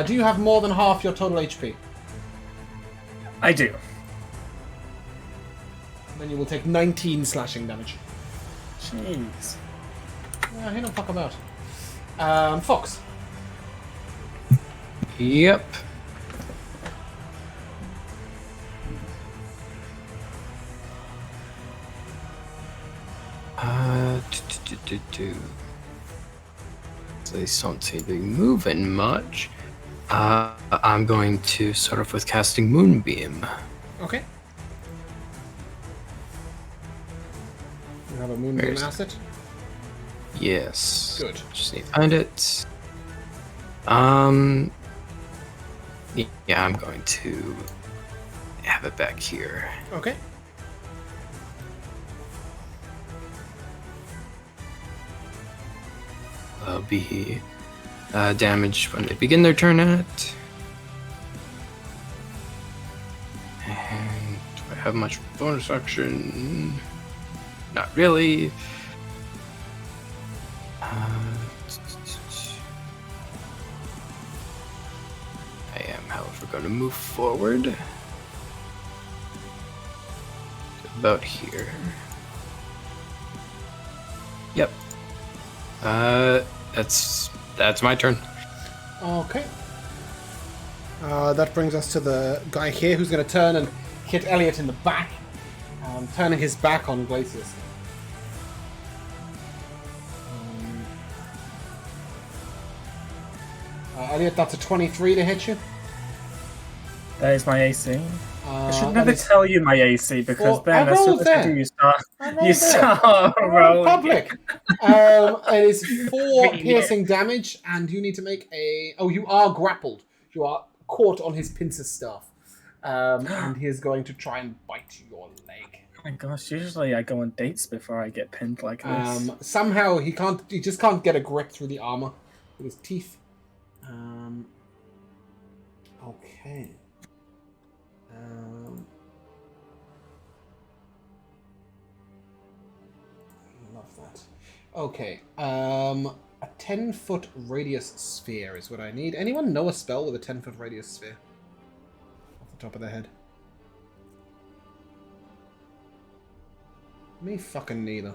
Do you have more than half your total HP? I do. Then you will take 19 slashing damage. Jeez. Yeah, he don't fuck about. Fox. Yep. They don't seem to be moving much. I'm going to start off with casting Moonbeam. Okay. You have a Where moonbeam is it? asset? Yes. Good. Just need to find it. Yeah, I'm going to have it back here. Okay. Will be damaged when they begin their turn at. And do I have much bonus action? Not really. I am, however, going to move forward to about here. Yep. That's my turn. Okay. That brings us to the guy here who's going to turn and hit Elliot in the back, turning his back on Glacius. Elliot, that's a 23 to hit you. That is my AC. I should that never is- tell you my AC because Well, Ben, I as soon rolled as I do, there. you start I rolled you there. start We're in rolling. public. It is 4 Yeah. piercing damage, and you need to make a. Oh, you are grappled. You are caught on his pincer staff, and he is going to try and bite your leg. Oh my gosh! Usually I go on dates before I get pinned like this. Somehow he can't. He just can't get a grip through the armor with his teeth. Okay. Love that. Okay. A 10-foot radius sphere is what I need. Anyone know a spell with a 10-foot radius sphere? Off the top of their head. Me fucking neither.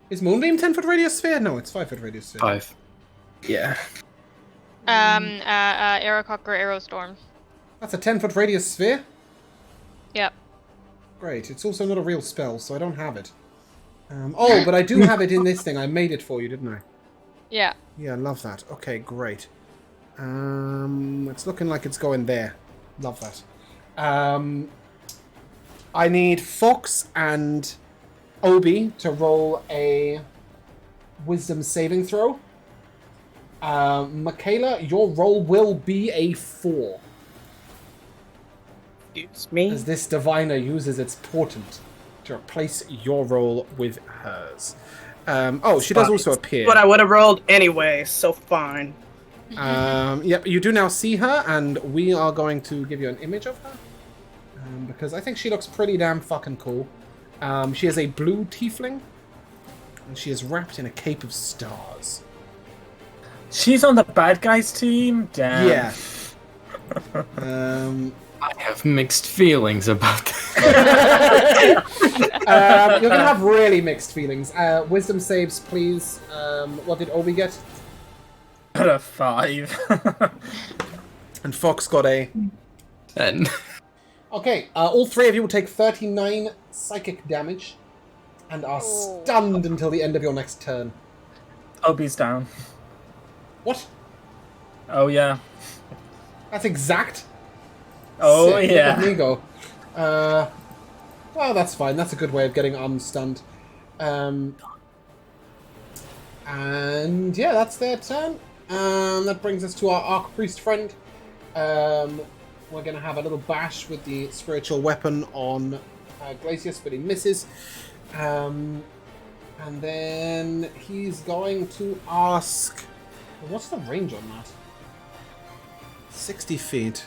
Is Moonbeam 10-foot radius sphere? No, it's 5-foot radius sphere. 5. Yeah. Aerocock or Aerostorm. That's a 10-foot radius sphere? Yep. Great. It's also not a real spell, so I don't have it. Oh, but I do have it in this thing. I made it for you, didn't I? Yeah. Yeah, love that. Okay, great. It's looking like it's going there. Love that. I need Fox and Obi to roll a wisdom saving throw. Michaela, your roll will be a 4. Excuse me. As this diviner uses its portent to replace your roll with hers. She does also appear. But I would have rolled anyway, so fine. Yep, you do now see her, and we are going to give you an image of her. Because I think she looks pretty damn fucking cool. She is a blue tiefling, and she is wrapped in a cape of stars. She's on the bad guys team. Damn. Yeah. I have mixed feelings about that. You're gonna have really mixed feelings. Wisdom saves, please. What did Obi get? Got a 5. And Fox got a... 10. Okay, all 3 of you will take 39 psychic damage and are stunned until the end of your next turn. Obi's down. What? Oh yeah. That's exact? Oh Sick. yeah. Look at me go. Well, that's fine. That's a good way of getting unstunned. And yeah, that's their turn. That brings us to our Archpriest friend. We're going to have a little bash with the spiritual weapon on Glacius, but he misses. And then he's going to ask... What's the range on that? 60 feet.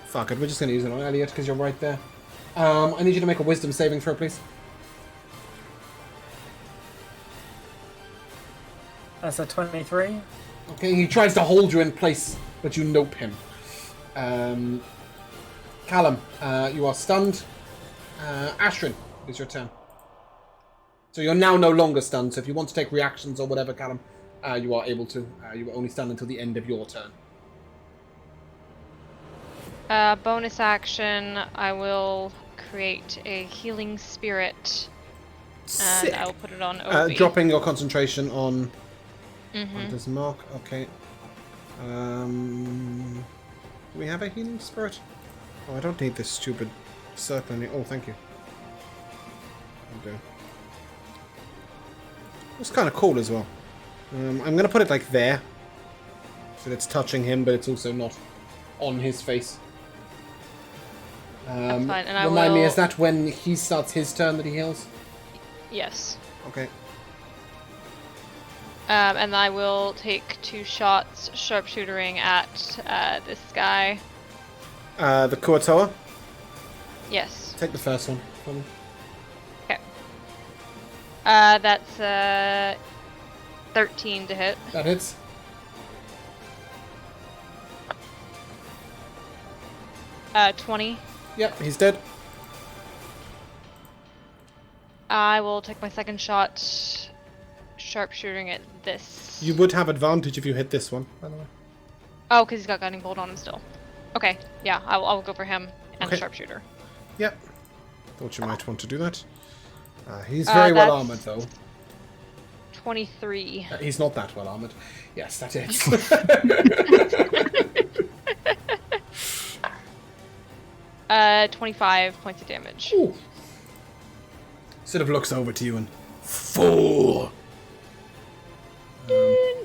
Fuck it, we're just going to use it on Elliot because you're right there. I need you to make a wisdom saving throw, please. That's a 23. Okay, he tries to hold you in place, but you nope him. Callum, you are stunned. Ashrin, it's your turn. So you're now no longer stunned, so if you want to take reactions or whatever, Callum, you are able to. You are only stunned until the end of your turn. Bonus action, I will create a healing spirit Sick. And I'll put it on OB. Dropping your concentration on Mm-hmm. Hunter's Mark. Okay. Do we have a healing spirit? Oh, I don't need this stupid circle any. Oh, thank you. I do. It's kind of cool as well. I'm going to put it like there. So that it's touching him, but it's also not on his face. That's fine. And Remind me, is that when he starts his turn that he heals? Yes. Okay. And I will take 2 shots sharpshootering at this guy. The Kuatoa? Yes. Take the first one for me. Okay. That's 13 to hit. That hits. Uh, 20. Yep, he's dead. I will take my second shot sharpshooting at this. You would have advantage if you hit this one, by the way. Oh, because he's got guiding bolt on him still. Okay, yeah, I'll go for him and Okay. sharpshooter. Yep. Thought you might want to do that. He's very well that's- armored, though. 23. He's not that well armored. Yes, that is. 25 points of damage. Ooh. Sort of looks over to you and... Fool!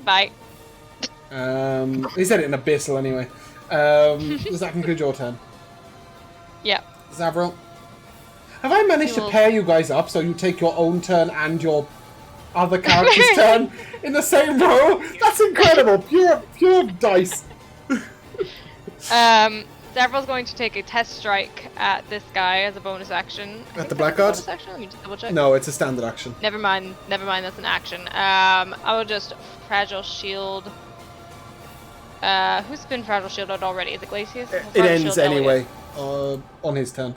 Bye. He said it in Abyssal anyway. Does that conclude your turn? Yeah. Zavril? Have I managed to You'll- pair you guys up so you take your own turn and your other character's turn in the same row? That's incredible! Pure dice. Zavril's going to take a test strike at this guy as a bonus action. I think the that's a Blackguard? bonus action? Let me just double check. No, it's a standard action. Never mind, that's an action. I will just fragile shield. Who's been fragile shielded already? Is it Glacius? It Fragile ends shield anyway, on his turn.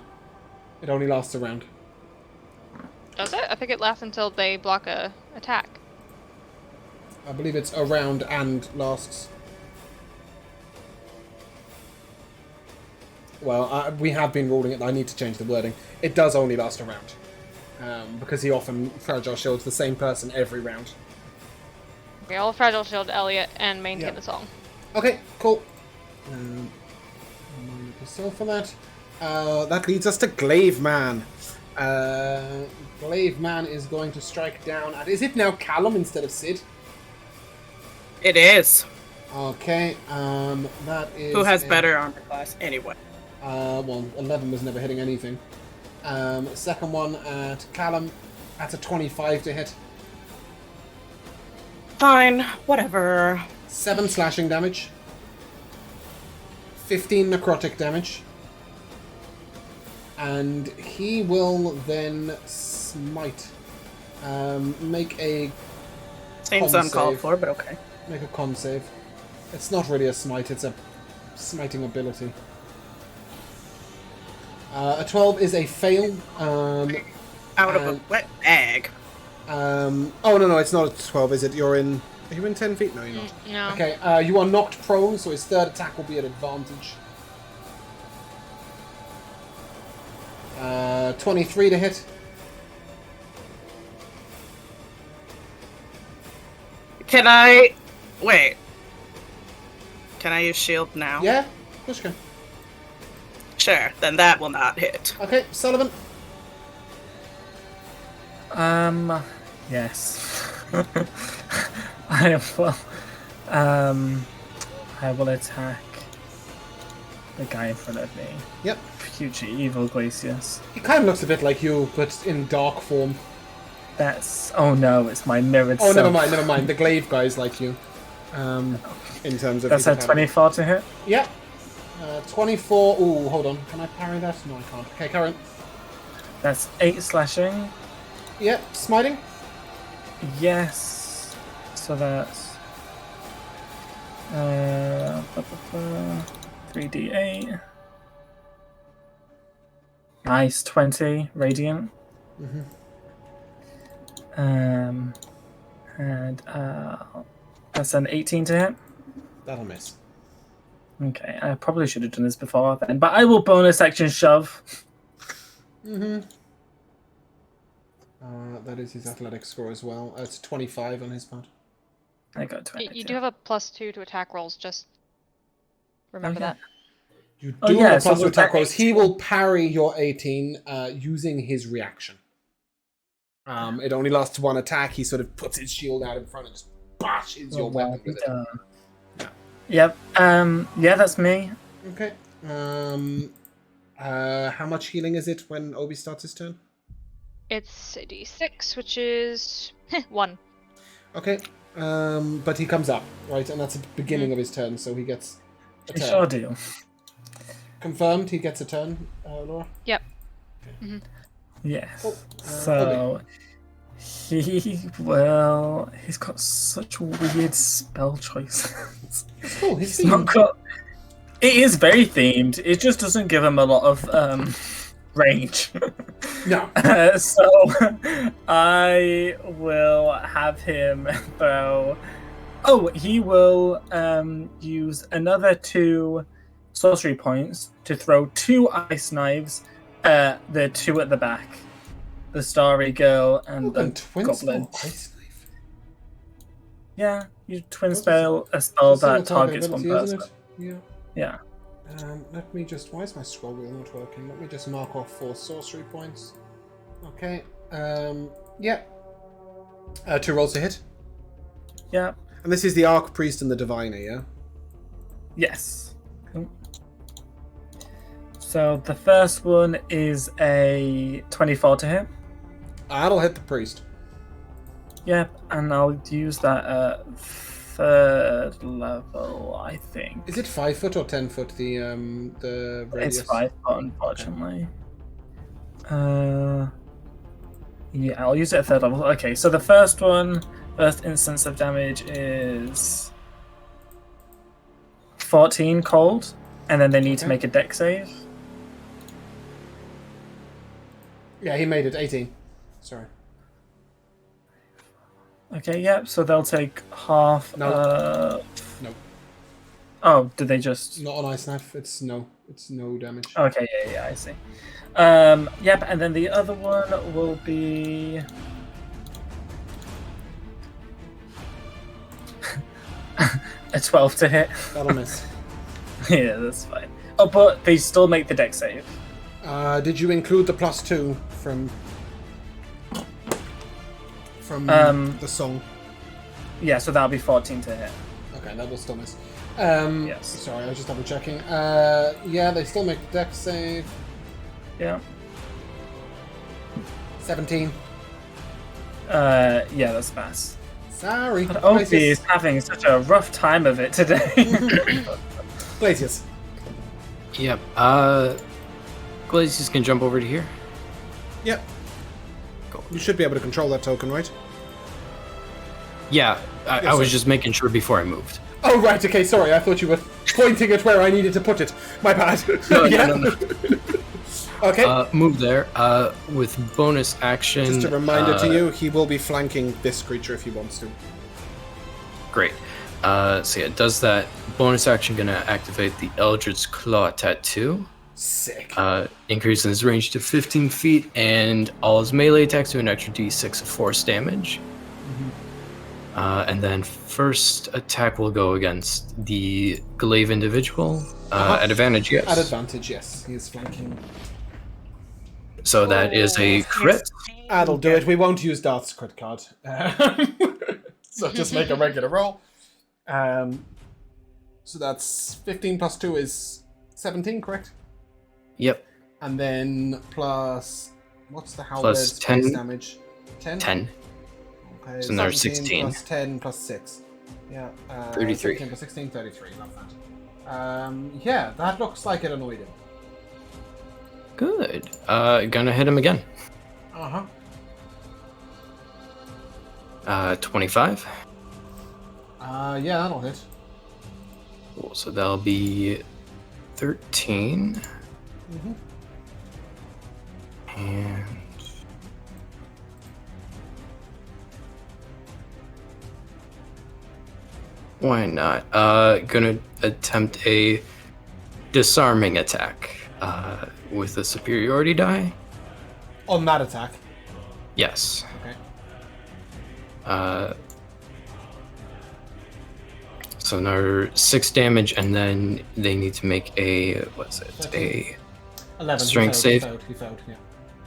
It only lasts a round. Elliot. Does it? I think it lasts until they block a attack. I believe it's a round and lasts. Well, we have been ruling it. I need to change the wording. It does only last a round. Because he often fragile shields the same person every round. Okay, I'll fragile shield Elliot and maintain Yep. the song. Okay, cool. Remind yourself for that. That leads us to Glaive Man. Glaive Man is going to strike down at... Is it now Callum instead of Sid? It is. Okay, that is... Who has better armor class anyway? Well, 11 was never hitting anything. Second one at Callum. That's a 25 to hit. Fine, whatever. 7 slashing damage. 15 necrotic damage. And he will then smite. Make a Seems Con uncalled save. for, but okay. Make a con save. It's not really a smite, it's a smiting ability. A 12 is a fail. Out of a wet bag. Oh, no, it's not a 12, is it? Are you in 10 feet? No, you're not. No. Okay, you are knocked prone, so his third attack will be at advantage. 23 to hit. Can I... Wait. Can I use shield now? Yeah? Push can. Sure, then that will not hit. Okay, Sullivan. Yes. I will attack the guy in front of me. Yep. Future evil Glacius. He kind of looks a bit like you, but in dark form. That's... Oh no, it's my mirrored Oh, self. never mind. The glaive guy's like you. In terms of... That's a 24 to hit? Yep. 24... Ooh, hold on. Can I parry that? No, I can't. Okay, Karen. That's 8 slashing. Yep, smiting. Yes. So that's... 3d8. Nice, 20 radiant. Mm-hmm. And that's an 18 to hit. That'll miss. Okay, I probably should have done this before then, but I will bonus action shove. Mm-hmm. That is his athletic score as well. It's 25 on his part. I got 20. You do have a +2 to attack rolls, just remember Okay. that. You do Oh, yeah, have a so plus 2 with attack that rolls. He will parry your 18 using his reaction. It only lasts one attack. He sort of puts his shield out in front and just bashes your weapon with it. Yep. Yeah, that's me. Okay. How much healing is it when Obi starts his turn? It's a d6, which is 1. Okay. But he comes up, right? And that's the beginning of his turn, so he gets a You turn. sure do. Confirmed, he gets a turn, Laura? Yep. Yes. Cool. So he's got such weird spell choices. Cool, he's He's not got. It is very themed. It just doesn't give him a lot of range. No. So I will have him throw. Oh, he will use another 2 sorcery points to throw 2 ice knives. The 2 at the back, the Starry Girl and the twin Goblin. spell ice knife. Yeah, you twin spell a spell It's a that single targets one ability, isn't person. it? Yeah. Let me just. Why is my scroll wheel not working? Let me just mark off 4 sorcery points. Okay. Yeah. 2 rolls to hit. Yeah. And this is the Archpriest and the Diviner, yeah? Yes. Cool. So the first one is a 24 to hit. That'll hit the priest. Yep, and I'll use that at 3rd level, I think. Is it 5 foot or 10 foot? The radius. It's 5 foot, unfortunately. Yeah, I'll use it at 3rd level. Okay, so the first instance of damage is 14 cold, and then they need to make a dex save. Yeah, he made it 18. Sorry. Okay, yep, so they'll take half. No. No. Oh, did they just. Not on ice knife. It's no damage. Okay, yeah, I see. Yep, and then the other one will be. A 12 to hit. That'll miss. Yeah, that's fine. Oh, but they still make the dex save. Did you include the +2 from the song? Yeah, so that'll be 14 to hit. Okay, that will still miss. Yes. Sorry, I was just double checking. Yeah, they still make the dex save. Yeah. 17. Yeah, that's pass. Sorry. But Opie is having such a rough time of it today. Glacius. Yep. Glacius can jump over to here. Yep. Cool. You should be able to control that token, right? Yeah, I was just making sure before I moved. Oh, right, okay, sorry. I thought you were pointing at where I needed to put it. My bad. No. Okay. Move there. With bonus action. Just a reminder to you, he will be flanking this creature if he wants to. Great. So yeah, it does that. Bonus action gonna activate the Eldritch Claw Tattoo. Sick. Increasing his range to 15 feet, and all his melee attacks do an extra d6 of force damage. And then first attack will go against the glaive individual. At advantage, yes. At advantage, yes. He is flanking. So that is a crit. That'll do it. We won't use Darth's crit card. So just make a regular roll. So that's 15 plus 2 is 17, correct? Yep. And then plus... What's the halberd's Plus 10. base damage? 10? 10. Okay, So now 17 16. plus 10 plus 6. Yeah. 33. 17 plus 16, 33. Love that. Yeah, that looks like it annoyed him. Good. Gonna hit him again. Uh-huh. 25. Yeah, that'll hit. Cool. So that'll be 13. Mm-hmm. And why not? Gonna attempt a disarming attack with a superiority die. On that attack. Yes. Okay. So another 6 damage, and then they need to make a 11. Strength save. He failed, yeah.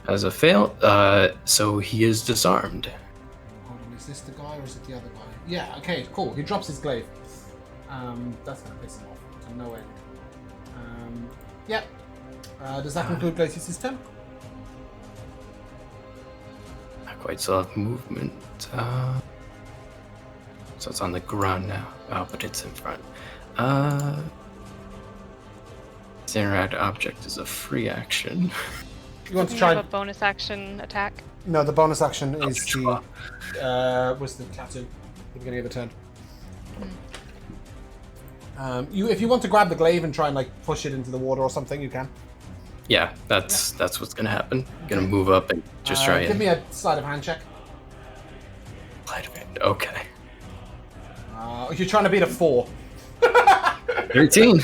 As a fail. So he is disarmed. Hold on, is this the guy or is it the other guy? Yeah, okay, cool. He drops his glaive. That's gonna piss him off to no end. Yeah. Does that conclude Glacius' turn? Not quite still have movement. So it's on the ground now. Oh, but it's in front. This interact object is a free action. You want to You try? have a bonus action attack. No, the bonus action is which the one? was the tattoo at the beginning of the turn. If you want to grab the glaive and try and like push it into the water or something, you can. Yeah, that's what's gonna happen. Gonna move up and just try Give and me a sleight of hand check. sleight of hand. Okay. You're trying to beat a 4. 13.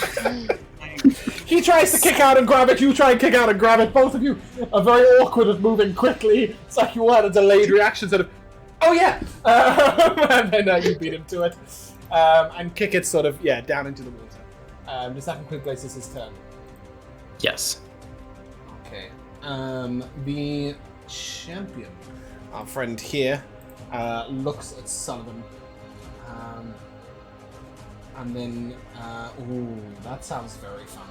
He tries to kick out and grab it. You try and kick out and grab it. Both of you are very awkward at moving quickly. It's like you all had a delayed reaction, sort of. Oh yeah, and then you beat him to it, and kick it sort of down into the water. Does that conclude Glacius' turn? Yes. Okay. The champion, our friend here, looks at Sullivan, and then, ooh, that sounds very fun.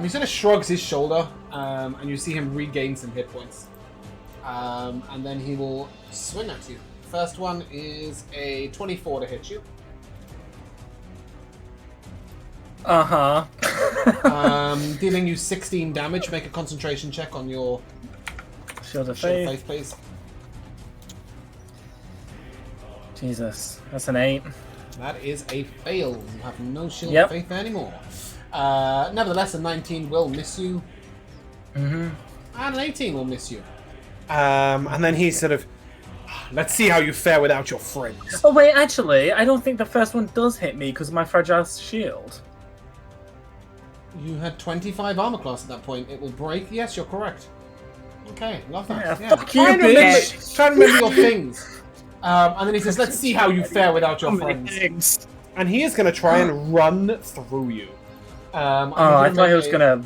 He sort of shrugs his shoulder, and you see him regain some hit points, and then he will swing at you. First one is a 24 to hit you. Dealing you 16 damage. Make a concentration check on your Shield of Shield of Faith. Faith, please. Jesus, that's an 8. That is a fail. You have no Shield Yep. of Faith anymore. Nevertheless, a 19 will miss you. Mm-hmm. And an 18 will miss you. And then he sort of... Let's see how you fare without your friends. Oh wait, actually, I don't think the first one does hit me because of my fragile shield. You had 25 armor class at that point. It will break. Yes, you're correct. Okay, love that. Yeah, fuck you, Try and bitch. try and remember your things. And then he says, let's see how you fare without your friends. And he is going to try and run through you. I thought he was gonna.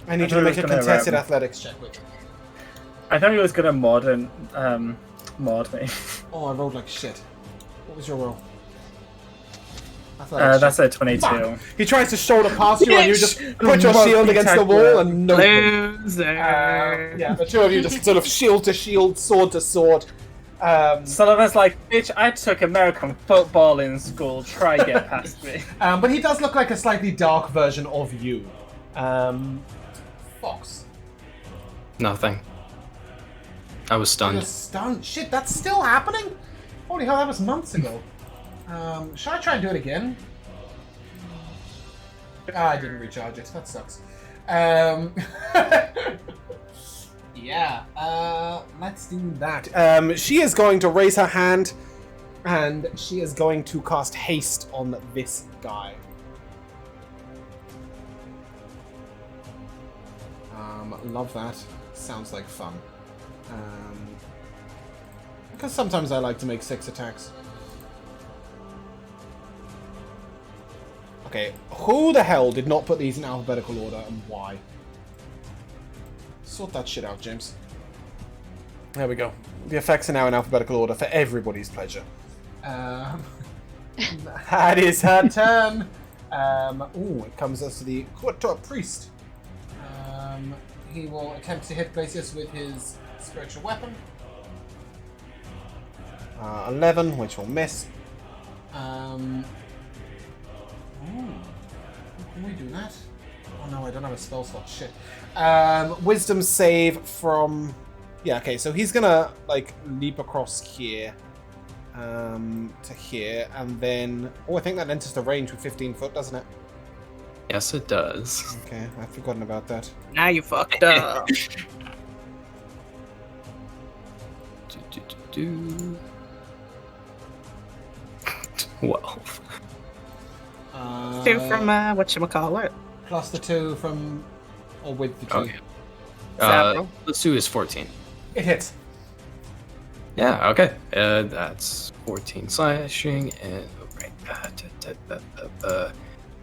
I need you to make a contested athletics check with. I thought he was gonna mod me. Oh, I rolled like shit. What was your roll? Athletics That's check. a 22. Fuck. He tries to shoulder past you, and you just put your shield against the wall, and no. Loser. Yeah, the two of you just sort of shield to shield, sword to sword. Sullivan's like, bitch, I took American football in school. Try get past me. But he does look like a slightly dark version of you. Fox. Nothing. I was You're stunned. stunned. Shit, that's still happening? Holy hell, that was months ago. Should I try and do it again? I didn't recharge it. That sucks. Yeah, let's do that. She is going to raise her hand, and she is going to cast haste on this guy. Love that. Sounds like fun. Because sometimes I like to make 6 attacks. Okay, who the hell did not put these in alphabetical order, and why? Sort that shit out, James. There we go. The effects are now in alphabetical order for everybody's pleasure. That is her turn. Ooh, it comes us to the priest. He will attempt to hit Glacius with his spiritual weapon. 11, which will miss. Ooh. Can we do that? Oh no, I don't have a spell slot. Shit. Wisdom save from... Yeah, okay, so he's gonna, like, leap across here. To here, and then... Oh, I think that enters the range with 15 foot, doesn't it? Yes, it does. Okay, I've forgotten about that. Now you fucked up. 12. 2 from, whatchamacallit? Plus the 2 from... Or with the 2. Okay. Several. Let's do is 14. It hits. Yeah, okay. That's 14 slashing and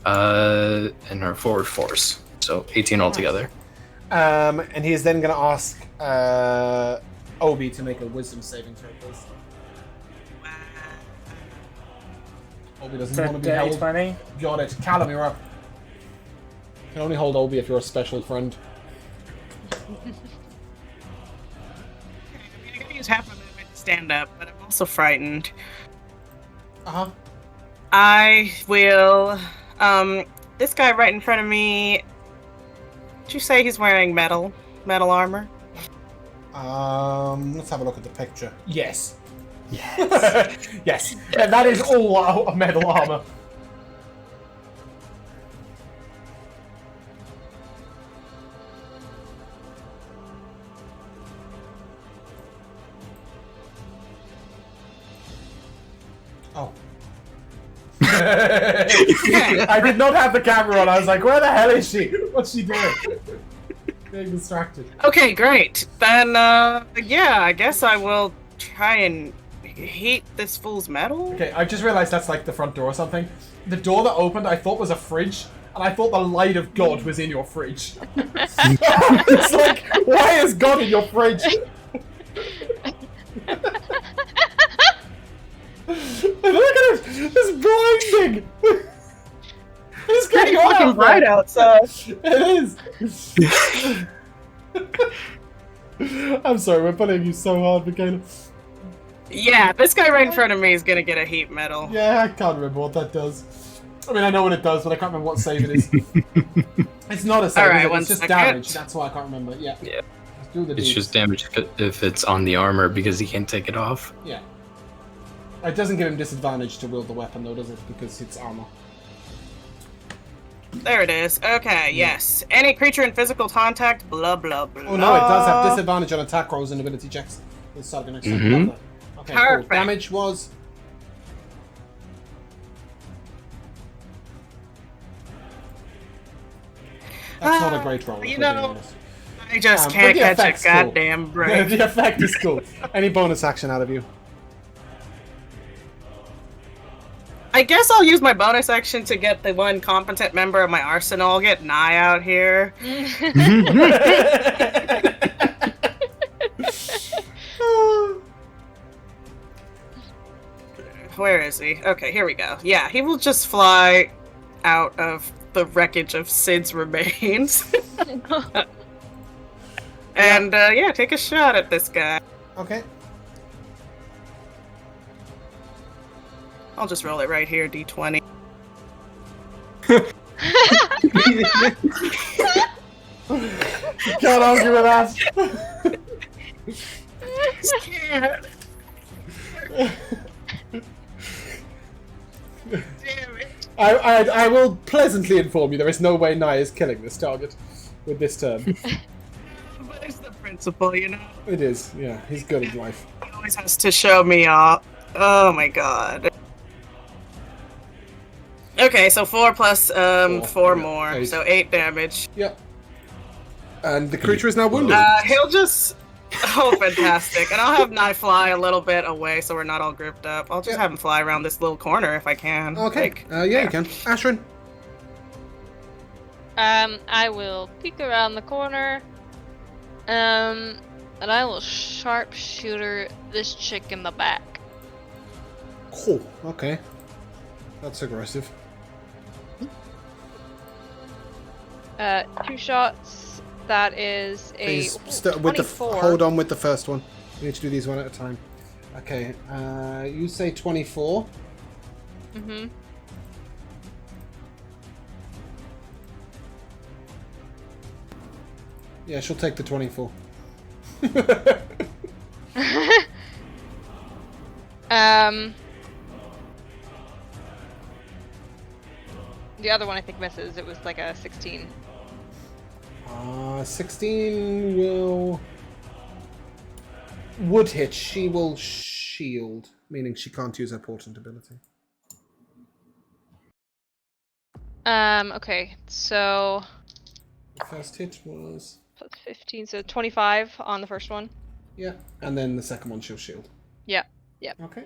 and her forward force. So 18 altogether. And he is then going to ask Obi to make a wisdom saving throw, please. Obi doesn't want to be held. 20. Got it. Callum, you're up. You can only hold Obi if you're a special friend. I'm gonna use half my movement to stand up, but I'm also frightened. Uh-huh. I will, this guy right in front of me, did you say he's wearing metal armor? Let's have a look at the picture. Yes. Yes. Yes. Yeah, that is all metal armor. Oh. I did not have the camera on. I was like, where the hell is she? What's she doing? Being distracted. Okay, great. Then, yeah, I guess I will try and heat this fool's metal. Okay, I just realized that's like the front door or something. The door that opened, I thought was a fridge, and I thought the light of God was in your fridge. It's like, why is God in your fridge? Look at it! It's blinding! It's getting Fucking bright outside. It is! I'm sorry, we're bullying you so hard, Michaela. Yeah, this guy right in front of me is gonna get a heat metal. Yeah, I can't remember what that does. I mean, I know what it does, but I can't remember what save it is. It's not a save, Alright, it's just damage. That's why I can't remember. Yeah. Yeah. Let's do the It's deeds. just damage if it's on the armor because he can't take it off. Yeah. It doesn't give him disadvantage to wield the weapon, though, does it? Because it's armor. There it is. Okay, yes. Any creature in physical contact, blah, blah, blah. Oh no, it does have disadvantage on attack rolls and ability checks. It's sort of an extra. Mhm. Okay, Perfect. cool. Damage was. That's not a great roll. you if we're being know, honest. I just But can't the catch a effect's cool. goddamn break. The effect is cool. Any bonus action out of you? I guess I'll use my bonus action to get the one competent member of my arsenal. Get Nye out here. Where is he? Okay, here we go. Yeah, he will just fly out of the wreckage of Sid's remains. And, yeah, take a shot at this guy. Okay. I'll just roll it right here, D20. Can't argue with that. Just can't. Damn it. I will pleasantly inform you there is no way Nye is killing this target with this turn. But it's the principle, you know? It is, yeah. He's good at life. He always has to show me off. Oh my god. Okay, so 4 plus 4 yeah, more, 8. so 8 damage. Yep. And the creature is now wounded. He'll just... Oh, fantastic. And I'll have Nye fly a little bit away so we're not all grouped up. I'll just have him fly around this little corner if I can. Okay. Yeah, you can. Ashrin. I will peek around the corner. And I will sharpshooter this chick in the back. Cool. Okay. That's aggressive. 2 shots. That is a Please, with 24. hold on with the first one. We need to do these one at a time. Okay. You say 24. Mm-hmm. Yeah, she'll take the 24. The other one I think misses. It was like a 16. 16 would hit. She will shield, meaning she can't use her portent ability. Okay, so The first hit was... plus 15, so 25 on the first one. Yeah, and then the second one she'll shield. Yeah. Okay.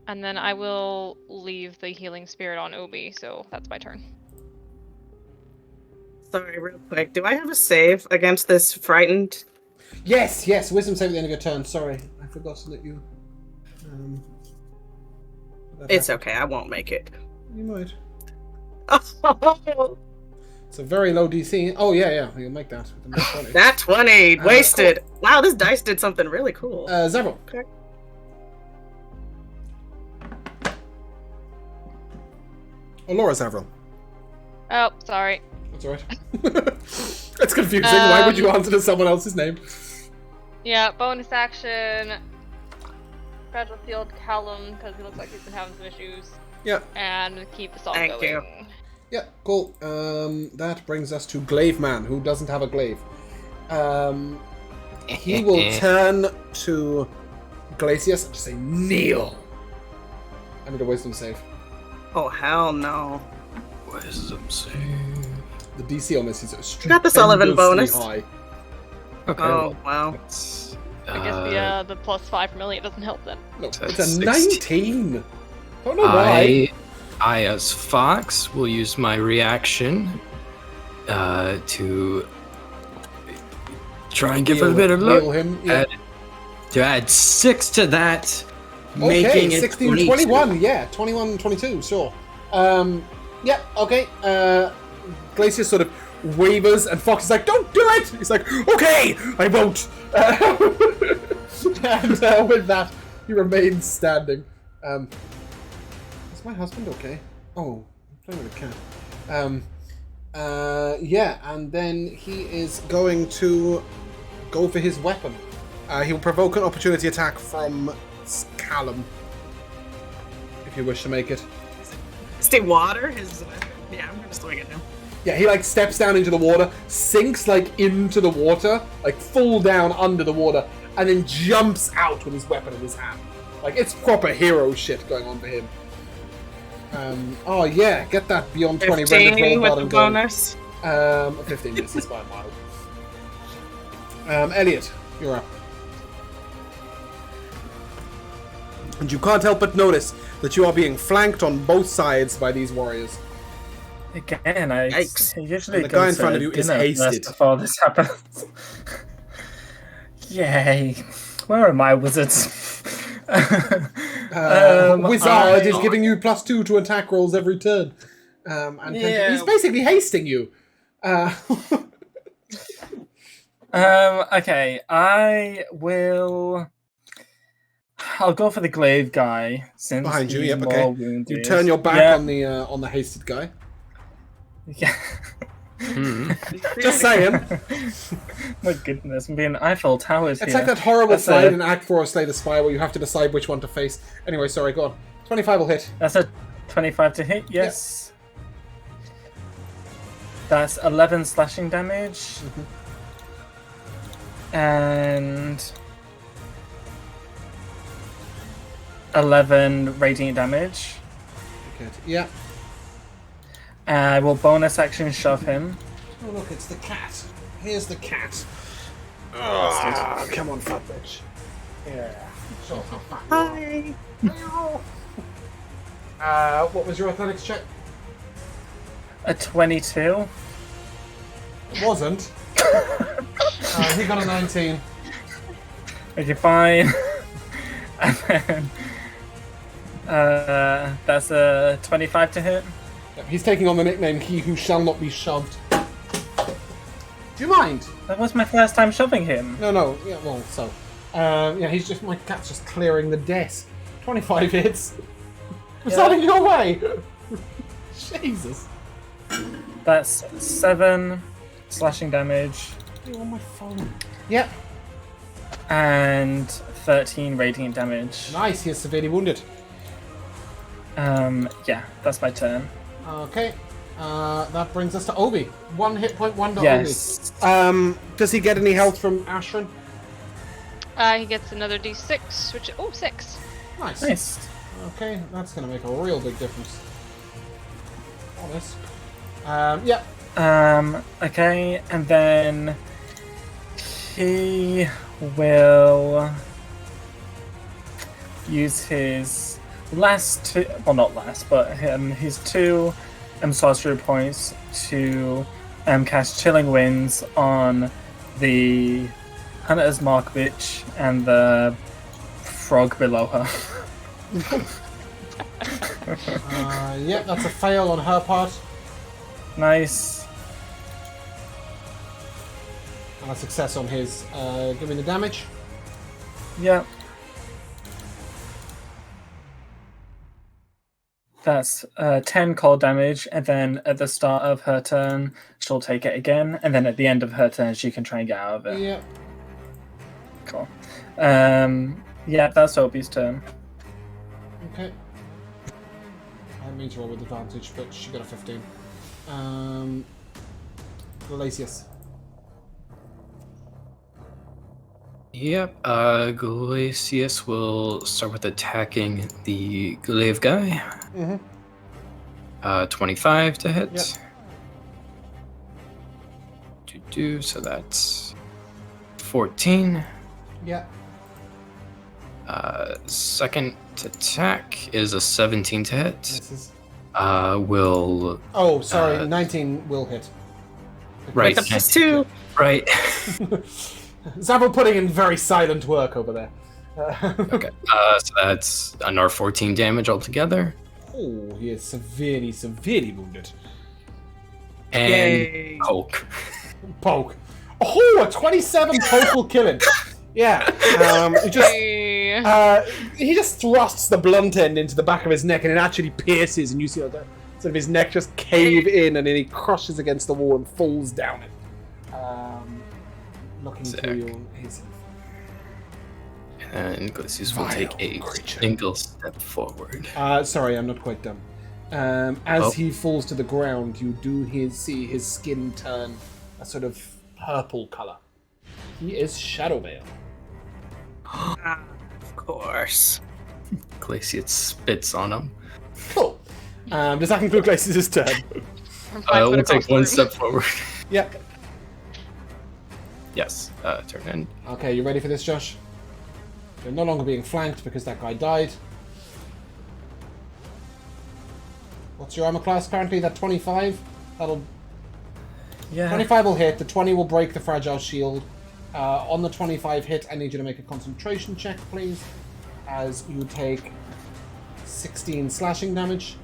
And then I will leave the healing spirit on Obi, so that's my turn. Sorry, real quick. Do I have a save against this frightened? Yes. Wisdom save at the end of your turn. Sorry, I forgot to let you. It's okay. I won't make it. You might. It's a very low DC. Oh yeah, you'll make that. With the net 20. That 20 wasted. Cool. Wow, this dice did something really cool. Zevral. Okay. Oh, Laura Zevral. Oh, sorry. That's alright. It's confusing. Why would you answer to someone else's name? Yeah, bonus action. Fragile Field Callum, because he looks like he's been having some issues. Yeah. And keep the song Thank going. you. Yeah, cool. That brings us to Glaive Man, who doesn't have a glaive. He will turn to Glacius and just say, kneel! I need a wisdom save. Oh, hell no. Wisdom save. The DC on this is got the Sullivan bonus. high. Okay. Oh, wow. I guess the +5 from Elliot doesn't help then. No, So it's a 16. 19! Don't know why. I, as Fox, will use my reaction to try and give it a bit of Heal look. him. Yeah. To add 6 to that, Okay, making it 16, 22. 21, yeah, 21, 22, sure. Yeah, okay, Glacius sort of wavers, and Fox is like, don't do it! He's like, okay, I won't! And with that, he remains standing. Is my husband okay? Oh, I'm playing with a cat. Yeah, and then he is going to go for his weapon. He will provoke an opportunity attack from Callum, if you wish to make it. Stay water? Yeah, I'm gonna swing at him. Yeah, he like steps down into the water, sinks like into the water, like full down under the water, and then jumps out with his weapon in his hand. Like, it's proper hero shit going on for him. Oh yeah, get that beyond 20 rendered 15 roll with the going. bonus. 15 misses by a mile. Elliot, you're up. And you can't help but notice that you are being flanked on both sides by these warriors. Again, I Yikes. usually And the go guy in to front of you is dinner hasted. first before this happens. Yay! Where are my wizards? Wizard is giving you +2 to attack rolls every turn. And Yeah. he's basically hasting you. Okay, I'll go for the glaive guy since Behind you, he's yep, more okay. wounded. You turn your back Yeah. on the hasted guy. Yeah. Just saying. My goodness, I'm being Eiffel Towers It's here. like that horrible That's fight a- in Act 4 of Slay the Spy where you have to decide which one to face. Anyway, sorry, go on. 25 will hit. That's a 25 to hit, yes. That's 11 slashing damage. And 11 radiant damage. Good. Yeah. I will bonus action shove him. Oh, look, it's the cat. Here's the cat. Oh, come on, fat bitch. Yeah. Show off how fat you are. What was your athletics check? A 22. It wasn't. He got a 19. Okay, fine. And then that's a 25 to hit. Yep, he's taking on the nickname He Who Shall Not Be Shoved. Do you mind? That was my first time shoving him. No. Yeah, well, so. Yeah, my cat's just clearing the desk. 25 hits. Was that in your way? Jesus. That's 7 slashing damage You're on my phone. Yep. and 13 radiant damage. Nice, he is severely wounded. Yeah, that's my turn. Okay. That brings us to Obi. 1 hit point, 1 to Yes. Obi. Does he get any health from Ashran? He gets another d6, which 6. Nice. Nice. Okay, that's going to make a real big difference. Honest. Yeah. Okay, and then He will use his last two, well, not last, but his two sorcery points to cast Chilling Winds on the Hunter's Mark bitch and the frog below her. Yep, that's a fail on her part. Nice. And a success on his. Give me the damage. Yep. That's 10 cold damage, and then at the start of her turn, she'll take it again, and then at the end of her turn, she can try and get out of it. Yep. Cool. Yeah, that's Opie's turn. Okay. I didn't mean to roll with advantage, but she got a 15. Glacius. Yep, Glacius will start with attacking the glaive guy. Mm-hmm. 25 to hit. Yep. So that's 14. Yep. Second attack is a 17 to hit. Misses. Will... Oh, sorry, 19 will hit. Right. With the +2. Right. Zabel putting in very silent work over there. Okay. So that's another 14 damage altogether. Oh, he is severely, severely wounded. And Yay. poke. Poke. Oh, a 27 poke will kill him. Yeah. He just thrusts the blunt end into the back of his neck, and it actually pierces, and you see the sort of his neck just cave in, and then he crushes against the wall and falls down it. Looking through his. And Glacius will take a single step forward. Sorry, I'm not quite done. As he falls to the ground, you do see his skin turn a sort of purple color. He is Shadowveil. Of course. Glacius spits on him. Cool. Does that conclude Glacius' turn? We'll take one step forward. Yep. Yes, turn in. Okay, you ready for this, Josh? You're no longer being flanked because that guy died. What's your armor class currently? That 25? That'll... Yeah. 25 will hit, the 20 will break the fragile shield. On the 25 hit, I need you to make a concentration check, please. As you take 16 slashing damage.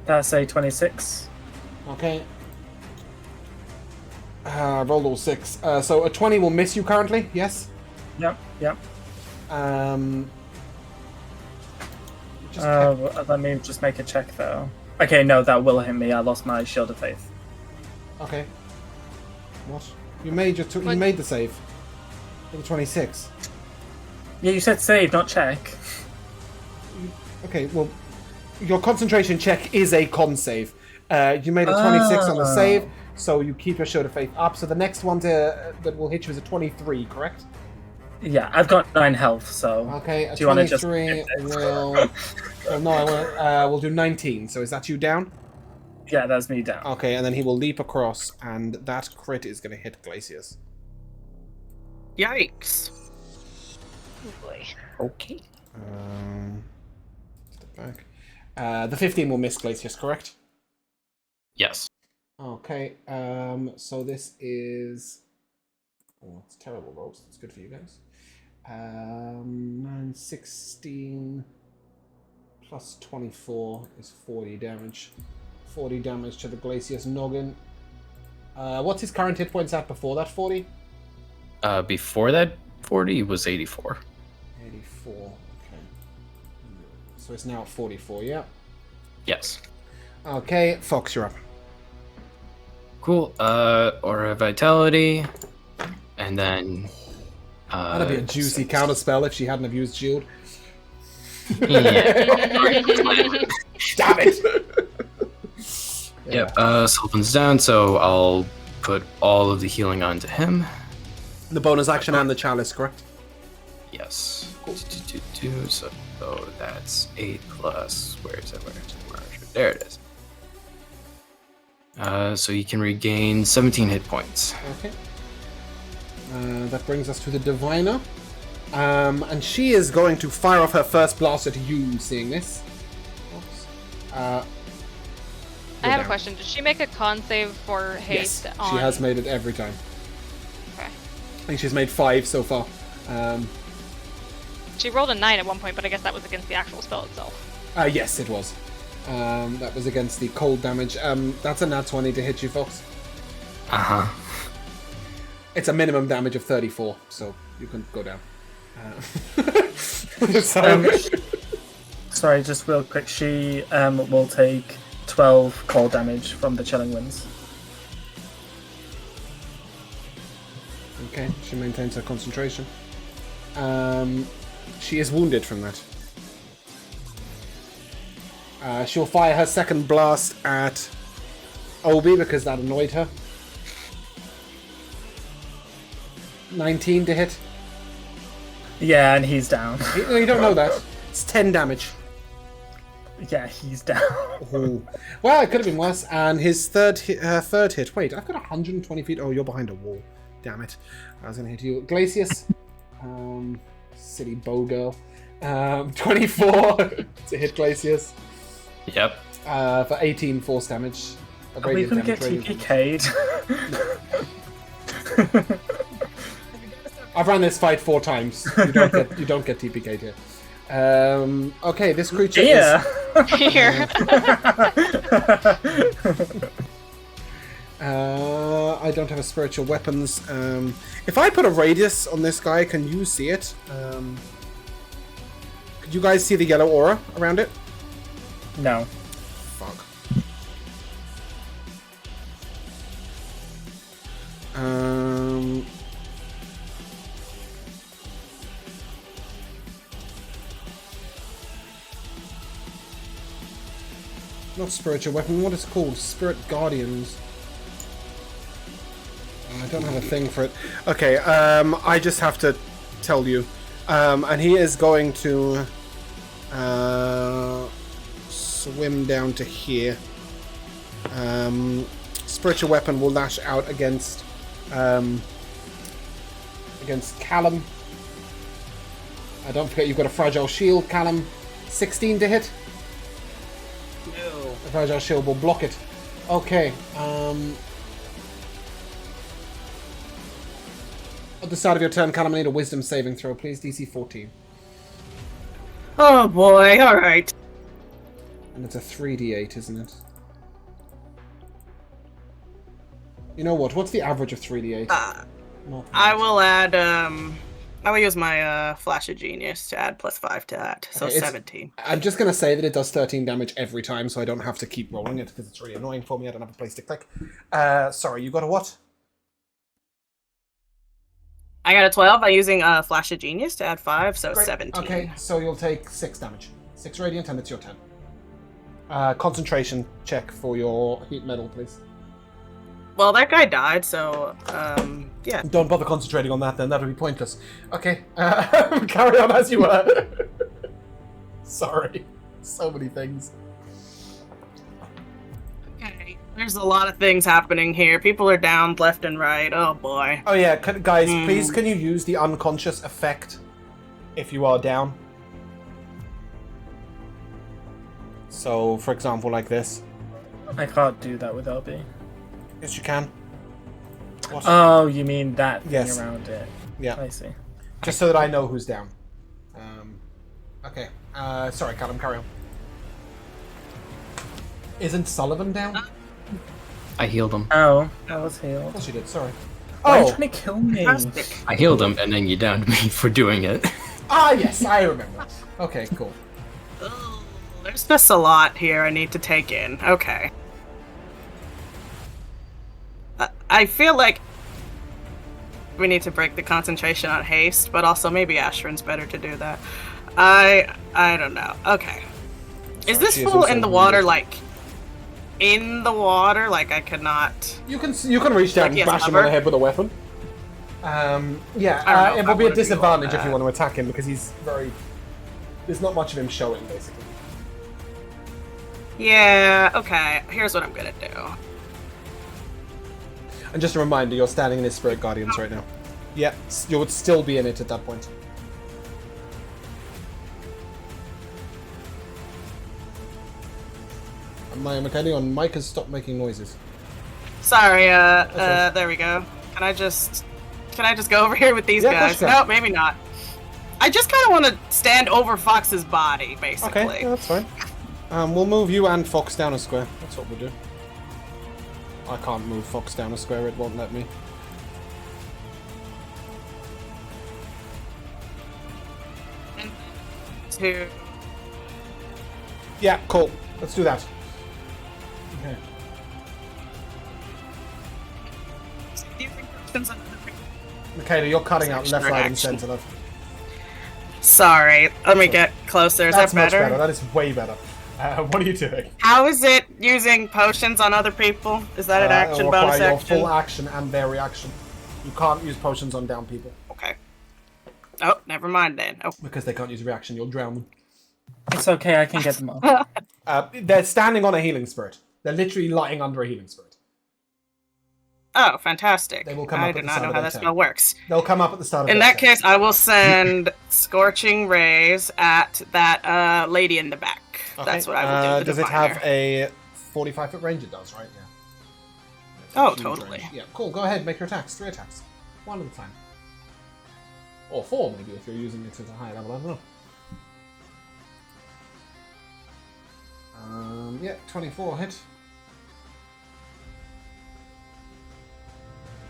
That's a 26. Okay. Rolled all 6. So a 20 will miss you currently, yes? Yep. Let me just make a check though. Okay, no, that will hit me. I lost my Shield of Faith. Okay. What? You made your you made the save. For the 26. Yeah, you said save, not check. Okay, well, your concentration check is a con save. You made a 26 on the save, so you keep your Shield of Faith up. So the next one that will hit you is a 23, correct? Yeah, I've got 9 health, so. Okay, a do you want to just 23 will. Well, no, I want. We'll do 19. So is that you down? Yeah, that's me down. Okay, and then he will leap across, and that crit is going to hit Glacius. Yikes. Oh boy. Okay. Step back. The 15 will miss Glacius, correct? Yes. Okay, so this is... Oh, it's terrible rolls. It's good for you guys. 9, 16 plus 24 is 40 damage. 40 damage to the Glacius noggin. What's his current hit points at before that 40? Before that 40 was 84. 84, okay. So it's now at 44, yeah? Yes. Okay, Fox, you're up. Cool. Aura of Vitality. And then... That'd be a juicy counterspell if she hadn't have used shield. Yeah. Damn it! Yep, Sullivan's down, so I'll put all of the healing onto him. The bonus action and the chalice, correct? Yes. Cool. So that's 8 plus... Where is it? There it is. So you can regain 17 hit points. Okay. That brings us to the Diviner. And she is going to fire off her first blast at you, seeing this. Oops. I have a question. Did she make a con save for haste? Yes, on... she has made it every time. Okay. I think she's made 5 so far. She rolled a 9 at one point, but I guess that was against the actual spell itself. Yes, it was. That was against the cold damage. That's a nat 20 to hit you, folks. Uh-huh. It's a minimum damage of 34, so you can go down. Sorry, just real quick. She will take 12 cold damage from the chilling winds. Okay, she maintains her concentration. She is wounded from that. She'll fire her second blast at Obi because that annoyed her. 19 to hit. Yeah, and he's down. You don't know that. It's 10 damage. Yeah, he's down. Ooh. Well, it could have been worse. And his third hit. Wait, I've got 120 feet. Oh, you're behind a wall. Damn it. I was going to hit you. Glacius. Silly bow girl. 24 to hit Glacius. Yep. For 18 force damage. Are we going to get TPK'd? I've run this fight 4 times. You don't get TPK'd here. Okay, this creature Here. I don't have a spiritual weapons. If I put a radius on this guy, can you see it? Could you guys see the yellow aura around it? No. Fuck. Not spiritual weapon, what is it called? Spirit Guardians. I don't have a thing for it. Okay, I just have to tell you. And he is going to swim down to here. Spiritual weapon will lash out against Callum. Don't forget you've got a fragile shield, Callum. 16 to hit. No. The fragile shield will block it. Okay. At the start of your turn, Callum, I need a wisdom saving throw, please. DC 14. Oh boy, alright. And it's a 3d8, isn't it? You know what? What's the average of 3d8? I will add, I will use my Flash of Genius to add +5 to that, so Okay, 17. I'm just going to say that it does 13 damage every time, so I don't have to keep rolling it, because it's really annoying for me. I don't have a place to click. Sorry, you got a what? I got a 12 by using Flash of Genius to add 5, so Great. 17. Okay, so you'll take 6 damage. 6 radiant, and it's your turn. Concentration check for your heat metal, please. Well, that guy died, so, yeah. Don't bother concentrating on that then, that would be pointless. Okay, carry on as you were. Sorry, so many things. Okay, there's a lot of things happening here. People are down left and right, oh boy. Oh yeah, guys, please can you use the unconscious effect if you are down? So, for example, like this. I can't do that with LB. Yes, you can. What? Oh, you mean that thing Yes. around it? Yeah. I see. Just so that I know who's down. Okay. Sorry, Callum, carry on. Isn't Sullivan down? I healed him. Oh, I was Of healed. course you did, sorry. Why are you Oh! trying to kill me? Fantastic. I healed him, and then you downed me for doing it. Ah, yes, I remember. Okay, cool. Ugh, there's just a lot here I need to take in. Okay. I feel like we need to break the concentration on haste, but also maybe Ashrin's better to do that. I don't know. Okay. Is Sorry, this she is fool also in the water, wounded. like, in the water? Like, I could not... You can reach down Like he and has bash him cover? on the head with a weapon. I don't know It if will I be a wanna do all disadvantage if you that. want to attack him because he's very... There's not much of him showing, basically. Yeah, okay. Here's what I'm gonna do. And just a reminder, you're standing in his Spirit Guardians right now. Yeah, you would still be in it at that point. My Michaeli on mic has stopped making noises. Sorry, there we go. Can I just go over here with these guys? No, maybe not. I just kind of want to stand over Fox's body, basically. Okay, yeah, that's fine. We'll move you and Fox down a square. That's what we'll do. I can't move Fox down a square, it won't let me. Two. Yeah, cool. Let's do that. Okay. Michaela, you're cutting out left, right, and centre, love. Sorry, let me get closer. Is that better? That's much better. That is way better. What are you doing? How is it using potions on other people? Is that an action bonus your action? full action and their reaction. You can't use potions on down people. Okay. Oh, never mind then. Oh. Because they can't use reaction, you'll drown them. It's okay, I can get them off. They're standing on a healing spirit. They're literally lying under a healing spirit. Oh, fantastic. They will come I up do at the not start know of how their that turn. spell works. They'll come up at the start of In their that turn. case, I will send Scorching Rays at that lady in the back. Okay. That's what I will do. Does it have a 45-foot range? It does, right? Yeah. Oh, Huge totally. range. Yeah, cool. Go ahead, make your attacks. 3 attacks. 1 at a time. Or 4, maybe, if you're using it at a high level. I don't know. Yeah, 24 hit.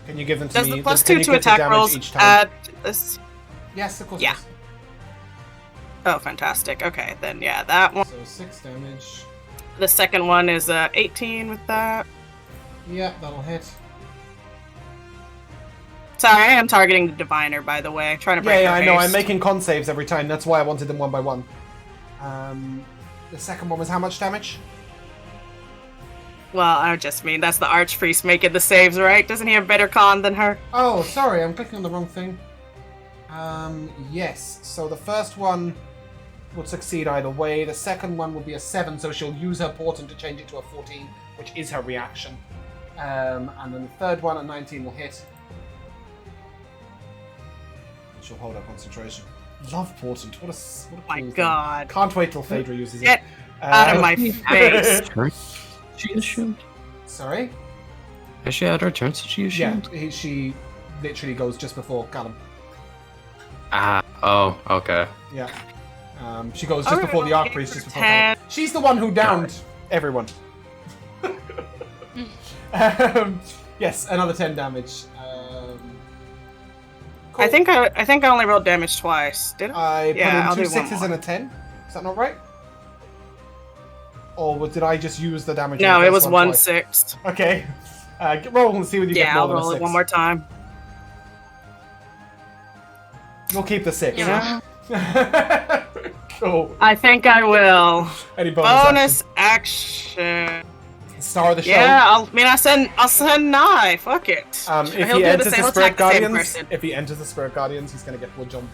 Can you give them to Does me? the plus can 2 you to give the attack damage rolls each time? add this? Yes, of course. Yeah. Yes. Oh, fantastic. Okay, then yeah, that one. So 6 damage. The second one is 18 with that. Yeah, that'll hit. Sorry, I am targeting the Diviner, by the way. Trying to break Yeah, her I know. I'm haste. making con saves every time. That's why I wanted them one by one. The second one was how much damage? Well, I just mean that's the Archpriest making the saves, right? Doesn't he have better con than her? Oh, sorry, I'm clicking on the wrong thing. Yes. So the first one would succeed either way. The second one will be a 7, so she'll use her portent to change it to a 14, which is her reaction. And then the third one, a 19, will hit. She'll hold her concentration. Love portent. What a cool My thing. God. Can't wait till Phaedra uses it. Get out of my face. She use shield? Sorry? Has she had her turn since she used Yeah, shield? she literally goes just before Callum. Ah, oh, okay. Yeah. She goes just before the Archpriest, just before 10. Callum. She's the one who downed everyone. Yes, another 10 damage. Cool. I think I only rolled damage twice. Did I? I Yeah, I'll put in do 2 one 6s more. and a 10. Is that not right? Or did I just use the damage? No, on the it first was one 1 twice? 6. Okay. Roll and see what you get. Yeah, I'll on a roll it 6. one more time. We'll keep the 6. Yeah. Cool. I think I will. Any bonus Bonus action. Star of the show. Yeah, I'll send Nye. Fuck it. If He'll he do enters the same the attack Spirit the same Guardians, person. if he enters the Spirit Guardians, he's gonna get wood jumped.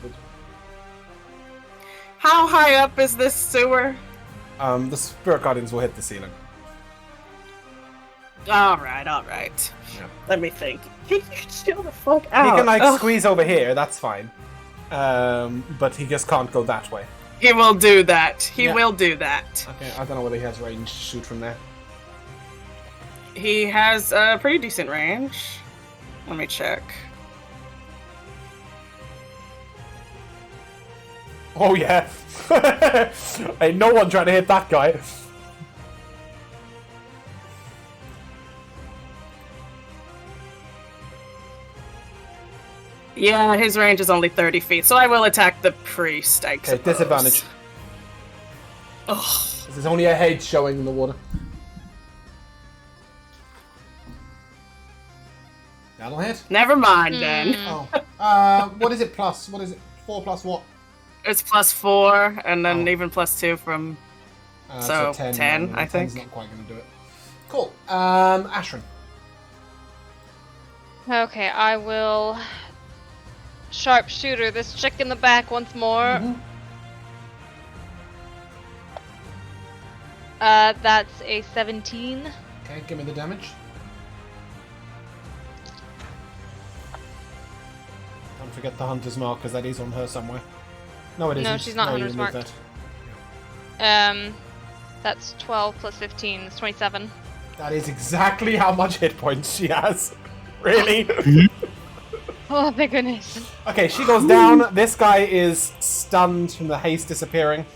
How high up is this sewer? The Spirit Guardians will hit the ceiling. Alright. Yeah. Let me think. He can chill the fuck out. He can like Ugh. squeeze over here. That's fine. But he just can't go that way. He will do that. He Yeah. will do that. Okay, I don't know whether he has range to shoot from there. He has a pretty decent range. Let me check. Oh yeah. Ain't no one trying to hit that guy. Yeah, his range is only 30 feet, so I will attack the priest, I Okay, suppose. disadvantage. Ugh. There's only a head showing in the water. That'll hit. Never mind then. Oh. What is it plus? What is it? 4 plus what? It's +4, and then Oh. even +2 from. So, 10, I 10's think. not quite going to do it. Cool. Ashrin. Okay, I will sharpshooter this chick in the back once more. Mm-hmm. That's a 17. Okay, give me the damage. Don't forget the hunter's mark, because that is on her somewhere. No, it isn't. No, she's not you hunter's removed marked. that. That's 12 plus 15. That's 27. That is exactly how much hit points she has. Really? Oh, my goodness. Okay, she goes down. This guy is stunned from the haste disappearing.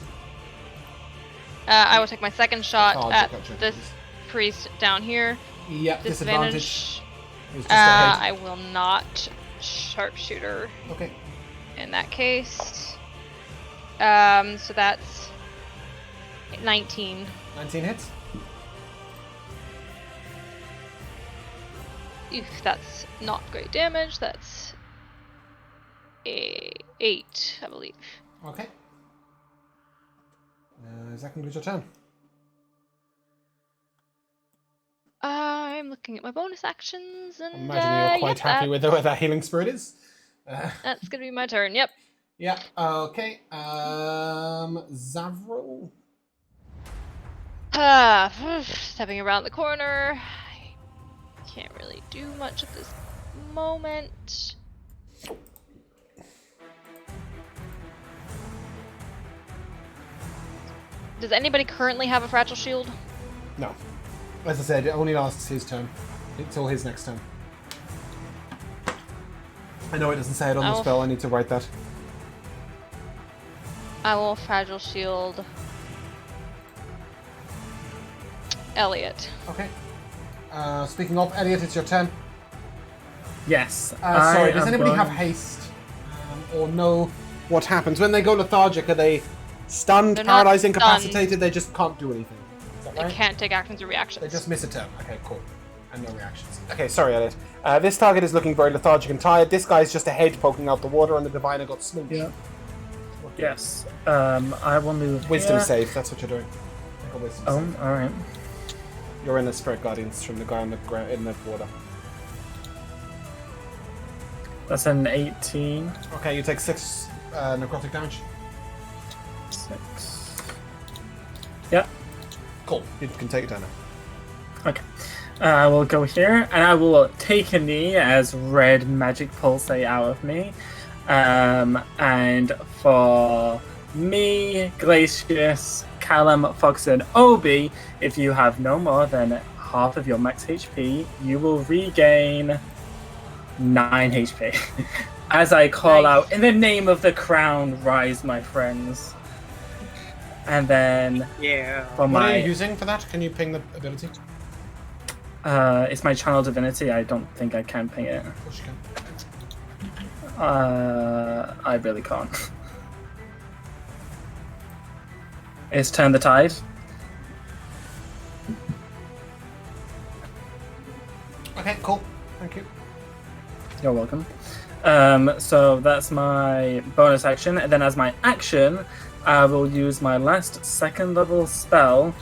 I will take my second shot Oh, at gotcha. this priest down here. Yep, disadvantage. It's just I will not sharpshooter Okay. in that case. So that's 19. 19 hits. Oof, that's not great damage. That's a 8, I believe. Okay. Does that conclude your turn? I'm looking at my bonus actions, and I imagine you're quite happy with where that healing spirit is. That's gonna be my turn. Yep. Yeah. Okay. Zavril. Stepping around the corner. I can't really do much at this moment. Does anybody currently have a fragile shield? No. As I said, it only lasts his turn. Until his next turn. I know it doesn't say it on the spell. I need to write that. I will fragile shield Elliot. Okay. Speaking of, Elliot, it's your turn. Yes. Sorry, does anybody have haste? Or know what happens? When they go lethargic, are they stunned, They're not paralyzed, stunned. incapacitated? They just can't do anything. Is that They right? can't take actions or reactions. They just miss a turn. Okay, cool. And no reactions. Okay, sorry, Elliot. This target is looking very lethargic and tired. This guy's just a head poking out the water, and the diviner got smooched. Yeah. Yes. I will move. Wisdom here. save. That's what you're doing. Make a wisdom save. All right. You're in the spirit guardians from the guy in the water. That's an 18. Okay, you take 6 necrotic damage. 6. Yeah. Cool. You can take it down now. Okay. I will go here, and I will take a knee as red magic pulsate out of me. And for me, Glacius, Callum, Fox, and Obi, if you have no more than half of your max HP, you will regain 9 HP. As I call out, in the name of the crown, rise, my friends. And then for What are my... you using for that? Can you ping the ability? it's my channel divinity. I don't think I can ping it. Of course you can. I really can't. It's Turn the Tide. Okay, cool. Thank you. You're welcome. So that's my bonus action, and then as my action, I will use my last second level spell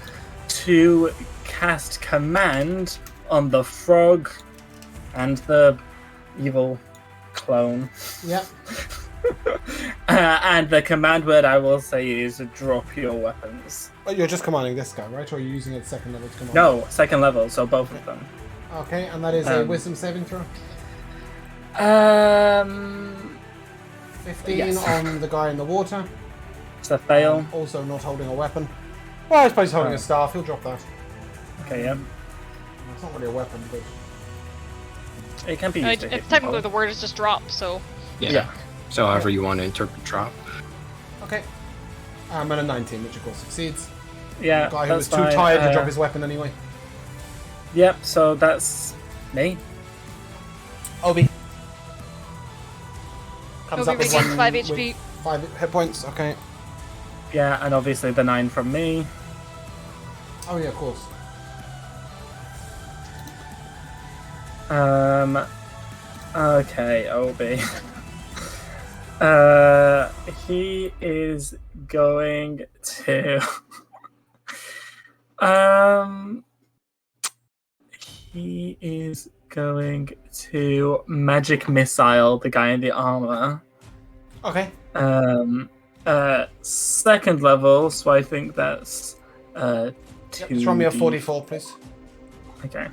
to cast Command on the frog and the evil clone. Yeah. And the command word I will say is drop your weapons. But you're just commanding this guy, right? Or are you using it second level to command? No, second level, so both of them. Okay, and that is a wisdom saving throw? 15 yes. on the guy in the water. It's a fail. Also not holding a weapon. Well, I suppose he's holding a staff. He'll drop that. Okay, yeah. It's not really a weapon, but... It can be used to hit Technically, people. the word is just drop, so. Yeah. So however you want to interpret drop. Okay. And a 19, which of course succeeds. Yeah, The guy who was that's too fine. tired to drop his weapon anyway. Yep, so that's me. Obi. Comes Obi up with regains 1 5 with HP. 5 hit points, okay. Yeah, and obviously the 9 from me. Oh yeah, of course. Okay, Obi. He is going to... He is going to magic missile the guy in the armor. Okay. Second level, so I think that's 2. Just run me a 44, please. Okay.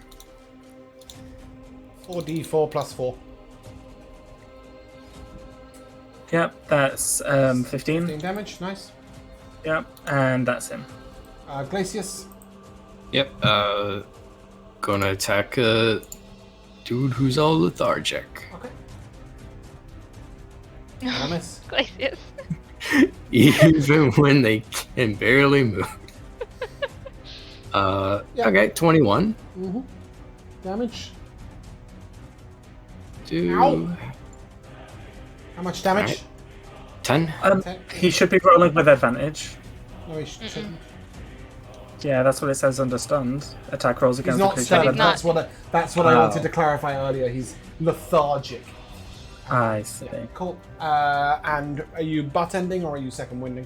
4d4 plus 4. Yep, that's 15. 15 damage, nice. Yep, and that's him. Glacius. Yep. Gonna attack a dude who's all lethargic. Okay. I miss. Glacius. Even when they can barely move. Yeah. Okay, 21. Mm-hmm. Damage. Do How much damage? Alright. 10. Okay. He should be rolling with advantage. No, he shouldn't. Yeah, that's what it says under stunned. Attack rolls He's against not the creature. stunned. not. That's what I Oh. wanted to clarify earlier. He's lethargic. I see. Cool. And are you butt ending or are you second winding?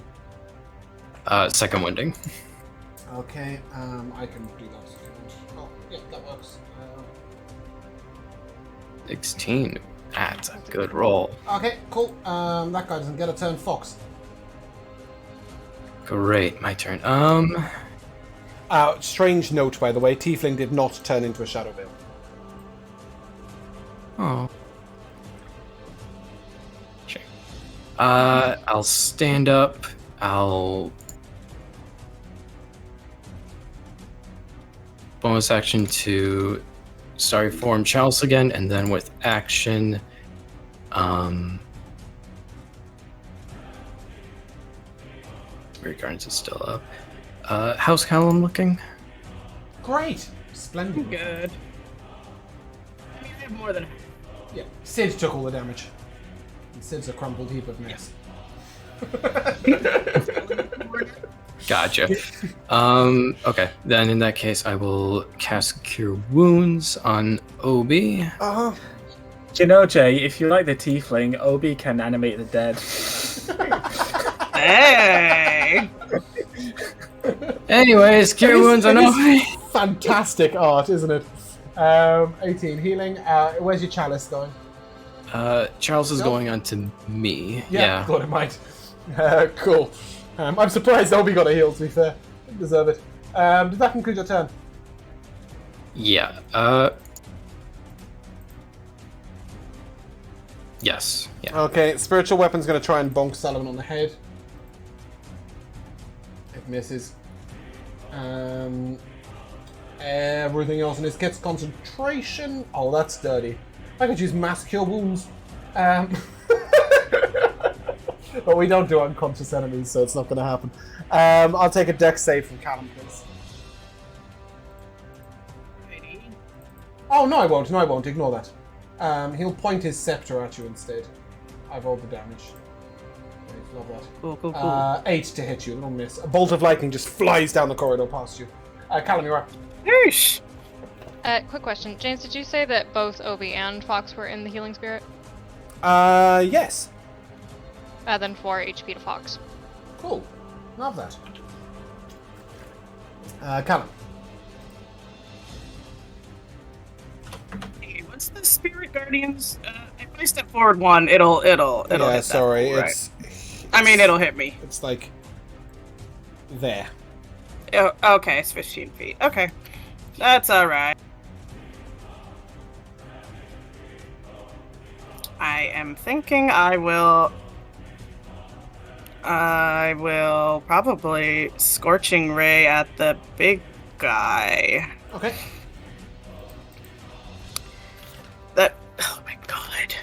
Second winding. Okay. I can do that. Oh, yeah, that works. 16. That's a good roll. Okay, cool. That guy doesn't get a turn. Fox. Great, my turn. Strange note, by the way. Tiefling did not turn into a Shadow Veil. Oh. Sure. I'll stand up. I'll bonus action to Starry Form Chalice again, and then with action, Spirit Guardians is still up. How's Callum looking? Great. Splendid. Good. I mean, I have more than. Yeah. Sid took all the damage. And Sid's a crumpled heap of mess. Gotcha. Okay. Then in that case, I will cast Cure Wounds on Obi. Uh-huh. You know, Jay, if you like the tiefling, Obi can animate the dead. Hey! Anyways, Cure Wounds on Obi. Fantastic art, isn't it? 18 healing. Where's your chalice going? Charles is Nope. going on to me. I thought it might. Cool. I'm surprised Obi got a heal, to be fair. Didn't deserve it. Did that conclude your turn? Yeah. Yes. Yeah. Okay, Spiritual Weapon's going to try and bonk Sullivan on the head. It misses. Everything else in his kit's concentration. Oh, that's dirty. I could use Mass Cure Wounds. But we don't do unconscious enemies, so it's not going to happen. I'll take a dex save from Callum, please. Oh, no, I won't. No, I won't. Ignore that. He'll point his scepter at you instead. I've rolled the damage. Great, love that. Cool. 8 to hit you. Little miss. A bolt of lightning just flies down the corridor past you. Callum, you're up. Yeesh. Quick question. James, did you say that both Obi and Fox were in the healing spirit? Yes. Then 4 HP to Fox. Cool. Love that. Callum. Hey, what's the Spirit Guardians? If I step forward one, it'll hit that sorry. pole, right? It's I mean, it'll hit me. It's like there. Oh, okay, it's 15 feet. Okay. That's alright. I am thinking I will probably Scorching Ray at the big guy. Okay. Oh my god.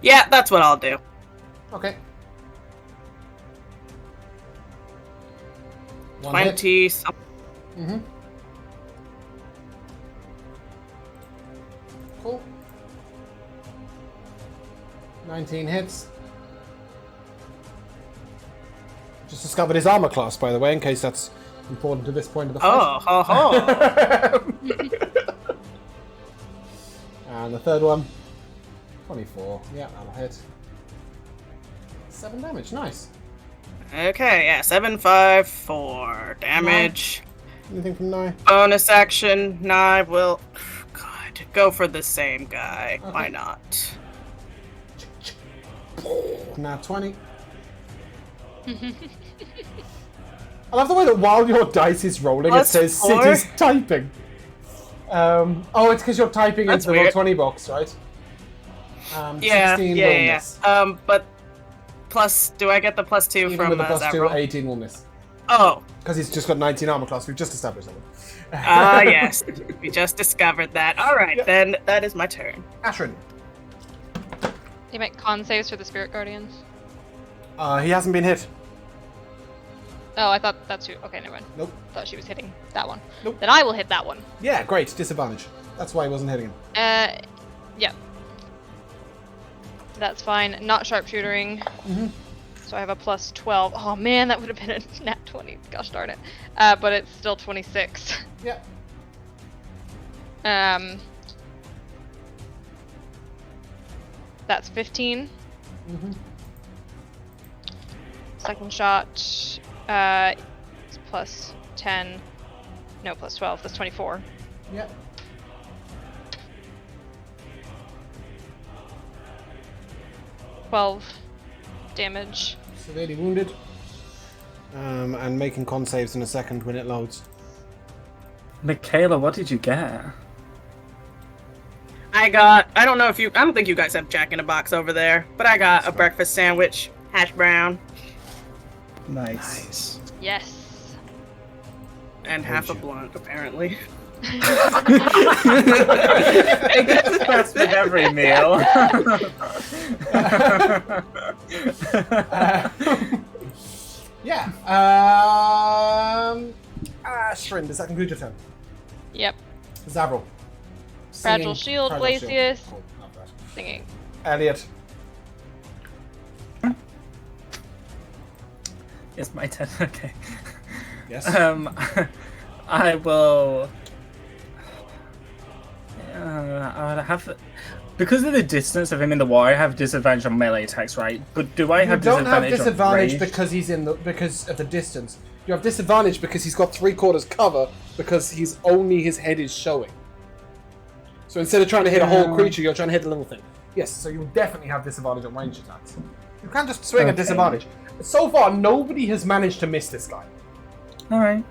Yeah, that's what I'll do. Okay. 1 hit. 20 something. Mm-hmm. Cool. 19 hits. Just discovered his armor class, by the way, in case that's important to this point of the fight. Oh, ho, ho. And the third one, 24. Yeah, that'll hit. 7 damage, nice. Okay, yeah, 7, 5, 4 damage. Anything from Nye? Bonus action, I will. God, go for the same guy. Okay. Why not? Now 20. I love the way that while your dice is rolling, Plus it says 4? City's typing. Oh, it's because you're typing That's into the weird. Roll20 box, right? Yeah, 16 yeah, will yeah. miss. But plus, do I get the +2 Even from with the +2, Zavril? 18 will miss. Oh, Because he's just got 19 armor class. We've just established that. yes. We just discovered that. Alright, Yep. then that is my turn. Ashrin. You make con saves for the spirit guardians. He hasn't been hit. Oh, I thought that's who. Okay, never mind. Nope. Thought she was hitting that one. Nope. Then I will hit that one. Yeah, great. Disadvantage. That's why he wasn't hitting him. Yeah. That's fine. Not sharpshootering. Mm-hmm. So I have a +12. Oh man, that would have been a nat 20. Gosh darn it. But it's still 26. Yeah. That's 15. Mm-hmm. Second shot, it's +10. No, +12. That's 24. Yeah. $12 damage. Severely wounded. And making con saves in a second when it loads. Michaela, what did you get? I don't know if you, I don't think you guys have Jack in a Box over there, but I got a breakfast sandwich, hash brown, Nice. Yes. and half a blunt, apparently. I guess that's with every meal. Yeah. Ashrin, does that conclude your turn? Yep. Zavril. Fragile shield, Glacius. Cool. Not bad. Singing. Elliot. It's my turn. Okay. Yes. I will. I would have, because of the distance of him in the war. I have disadvantage on melee attacks, right? But do I You have don't have disadvantage on ranged? because of the distance. You have disadvantage because he's got 3/4 cover because his head is showing. So instead of trying to hit a whole creature, you're trying to hit a little thing. Yes, so you definitely have disadvantage on ranged attacks. You can't just swing at disadvantage. So far, nobody has managed to miss this guy. All right.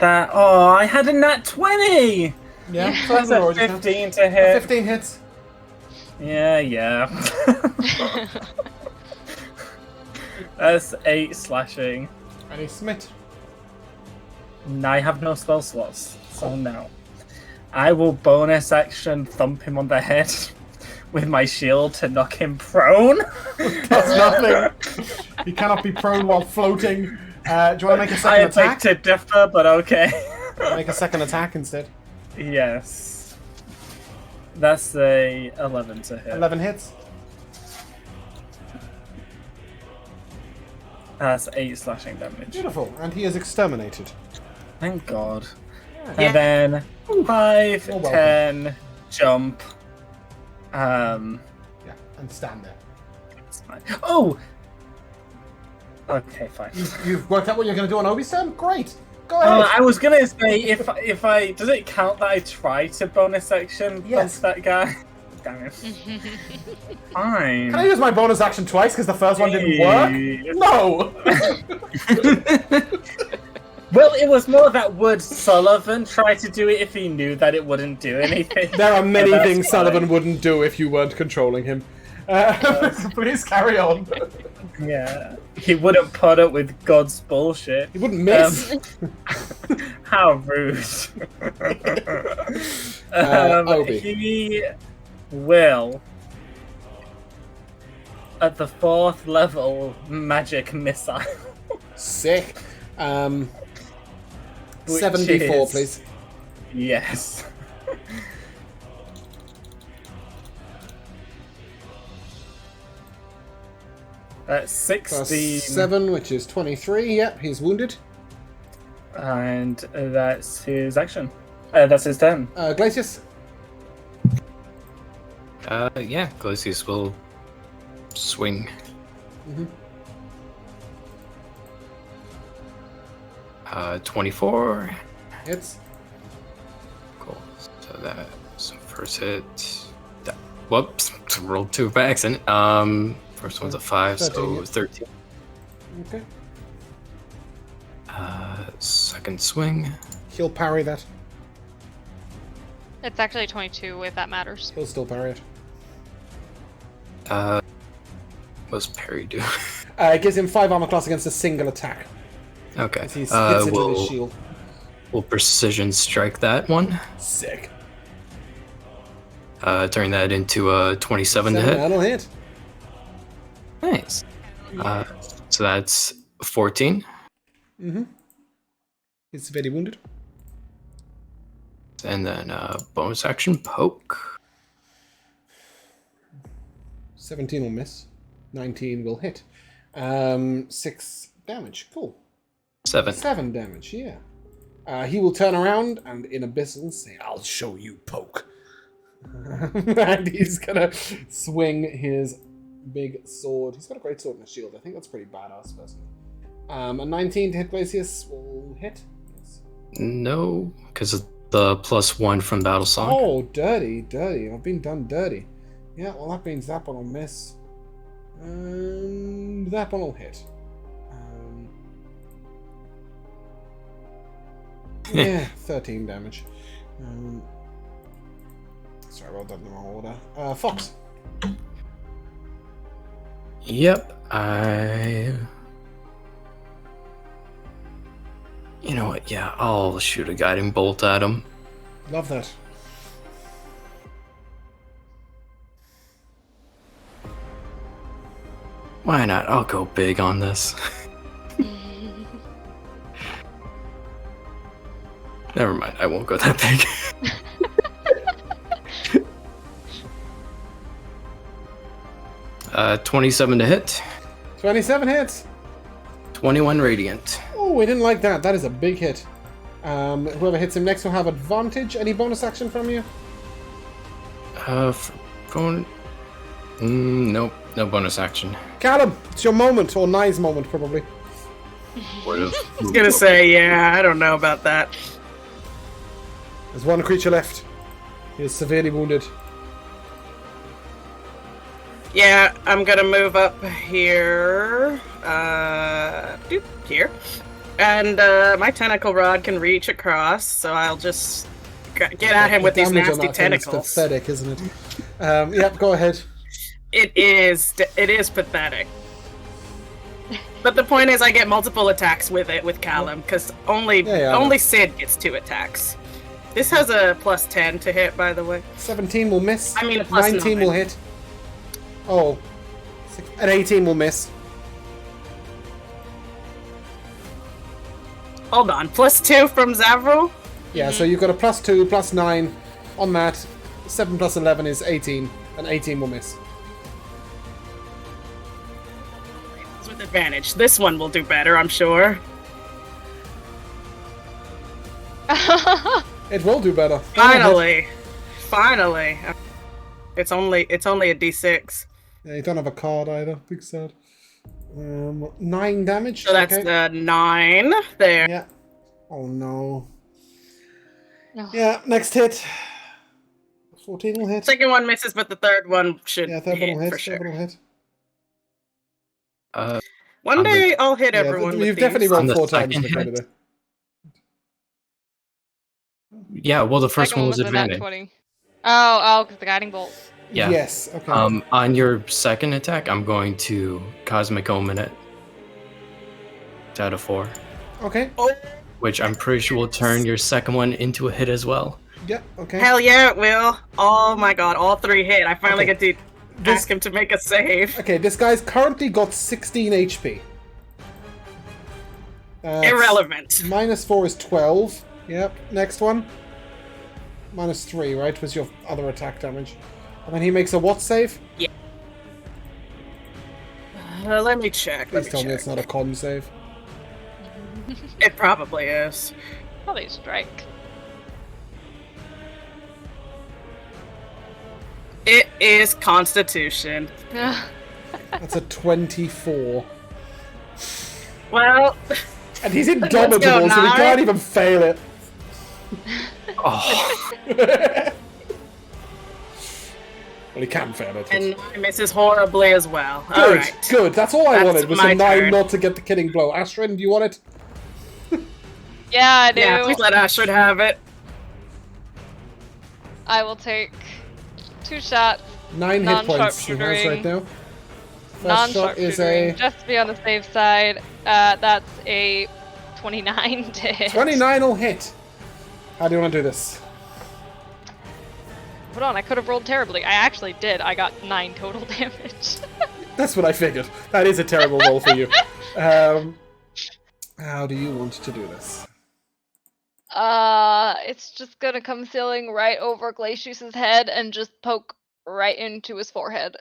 I had a nat 20. Yeah, so That's a 15 to hit. 15 hits. Yeah. That's 8 slashing. And he's smit. And I have no spell slots, so no. I will bonus action thump him on the head with my shield to knock him prone. Does nothing. He cannot be prone while floating. Do you want to make a second I attack? beg to differ, but okay. Make a second attack instead. Yes. That's a 11 to hit. 11 hits. That's 8 slashing damage. Beautiful. And he is exterminated. Thank God. Yeah. And then 5, You're welcome. 10, jump. Yeah, and stand there. It's fine. Oh! Okay, fine. You've worked out what you're going to do on Obi's turn? Great. Go ahead. I was gonna say, if I does it count that I try to bonus action Yes. punch that guy? Damn it. Fine. Can I use my bonus action twice because the first one didn't work? No! Well, it was more that would Sullivan try to do it if he knew that it wouldn't do anything. There are many That's things fine. Sullivan wouldn't do if you weren't controlling him. Please carry on. Yeah. He wouldn't put up with God's bullshit. He wouldn't miss. How rude. Obi. He will, at the 4th level, magic missile. Sick. Which 7d4, is- please. Yes. That's Plus 16. 7, which is 23. Yep, he's wounded. And that's his action. That's his turn. Glacius. Yeah, Glacius will swing. Mm-hmm. 24. Hits. Cool. So first hit. Whoops, rolled 2 by accident. First one's a 5, 13, so yeah. 13. Okay. Second swing. He'll parry that. It's actually 22 if that matters. He'll still parry it. What's parry do? It gives him 5 armor class against a single attack. Okay. As he hits into his shield. We'll precision strike that one. Sick. Turn that into a 27 to hit. That'll hit. Nice. So that's 14. Mm-hmm. He's severely wounded. And then bonus action poke. 17 will miss. 19 will hit. 6 damage. Cool. 7. 7 damage, yeah. He will turn around and in Abyssal say, I'll show you poke. And he's gonna swing his big sword. He's got a great sword and a shield. I think that's pretty badass, personally. A 19 to hit Glacius will hit. Yes. No, because of the +1 from Battle Song. Oh, dirty. I've been done dirty. Yeah, well, that means that one will miss. That one will hit. Yeah, 13 damage. Sorry, I rolled that in the wrong order. Fox. Yep, You know what, yeah, I'll shoot a guiding bolt at him. Love that. Why not? I'll go big on this. Never mind, I won't go that big. 27 to hit. 27 hits. 21 radiant. Oh, we didn't like that. That is a big hit. Whoever hits him next will have advantage. Any bonus action from you? Nope, no bonus action. Callum, it's your moment, or Nye's moment, probably. I was gonna say, yeah, I don't know about that. There's one creature left. He is severely wounded. Yeah, I'm gonna move up here. Here. And my tentacle rod can reach across, so I'll just get at him with these nasty tentacles. It's pathetic, isn't it? Yep, go ahead. It is pathetic. But the point is, I get multiple attacks with it with Callum, because only Sid gets 2 attacks. This has a +10 to hit, by the way. 17 will miss. I mean, a 19 will hit. Oh. An 18 will miss. Hold on, +2 from Zavril? Yeah, so you've got a +2, +9 on that. 7 + 11 is 18, and 18 will miss. With advantage. This one will do better, I'm sure. It will do better. Finally. It's only a D6. Yeah, you don't have a card either. Big sad. 9 damage. So that's okay. the 9 there. Yeah. Oh no. No. Yeah, next hit. 14 will hit. Second one misses, but the third one should Yeah, third one will hit hit. for sure. Third one will hit. One day I'll hit everyone with You've these. definitely rolled On the 4 times in second the hit? predator. Yeah, well, the first Second one was a nat advantage. 20. Oh, because the guiding bolt. Yeah. Yes, okay. On your second attack, I'm going to Cosmic Omen it. It's out of 4. Okay. Which I'm pretty sure will turn your second one into a hit as well. Yeah, okay. Hell yeah, it will. Oh my god, all 3 hit. I finally Okay. get to ask him to make a save. Okay, this guy's currently got 16 HP. Irrelevant. -4 is 12. Yep, next one. -3, right, was your other attack damage. And then he makes a what save? Yeah. Let me check. Please tell me it's not a con save. It probably is. Probably strike. It is Constitution. That's a 24. Well, And he's indomitable, so he Nye. can't even fail it. Oh, Well, he can fail it. and I misses horribly as well. Good, Alright. good. That's all I That's wanted, was my for Nye turn. not to get the killing blow. Astrid, do you want it? Yeah, I do. Yeah, please let Ashford have it. I will take 2 shots. 9 hit points he has right now. First shot is a... just to be on the safe side. That's a 29 to hit. 29 will hit. How do you want to do this? Hold on, I could have rolled terribly. I actually did. I got 9 total damage. That's what I figured. That is a terrible roll for you. How do you want to do this? It's just gonna come sailing right over Glacius's head and just poke right into his forehead.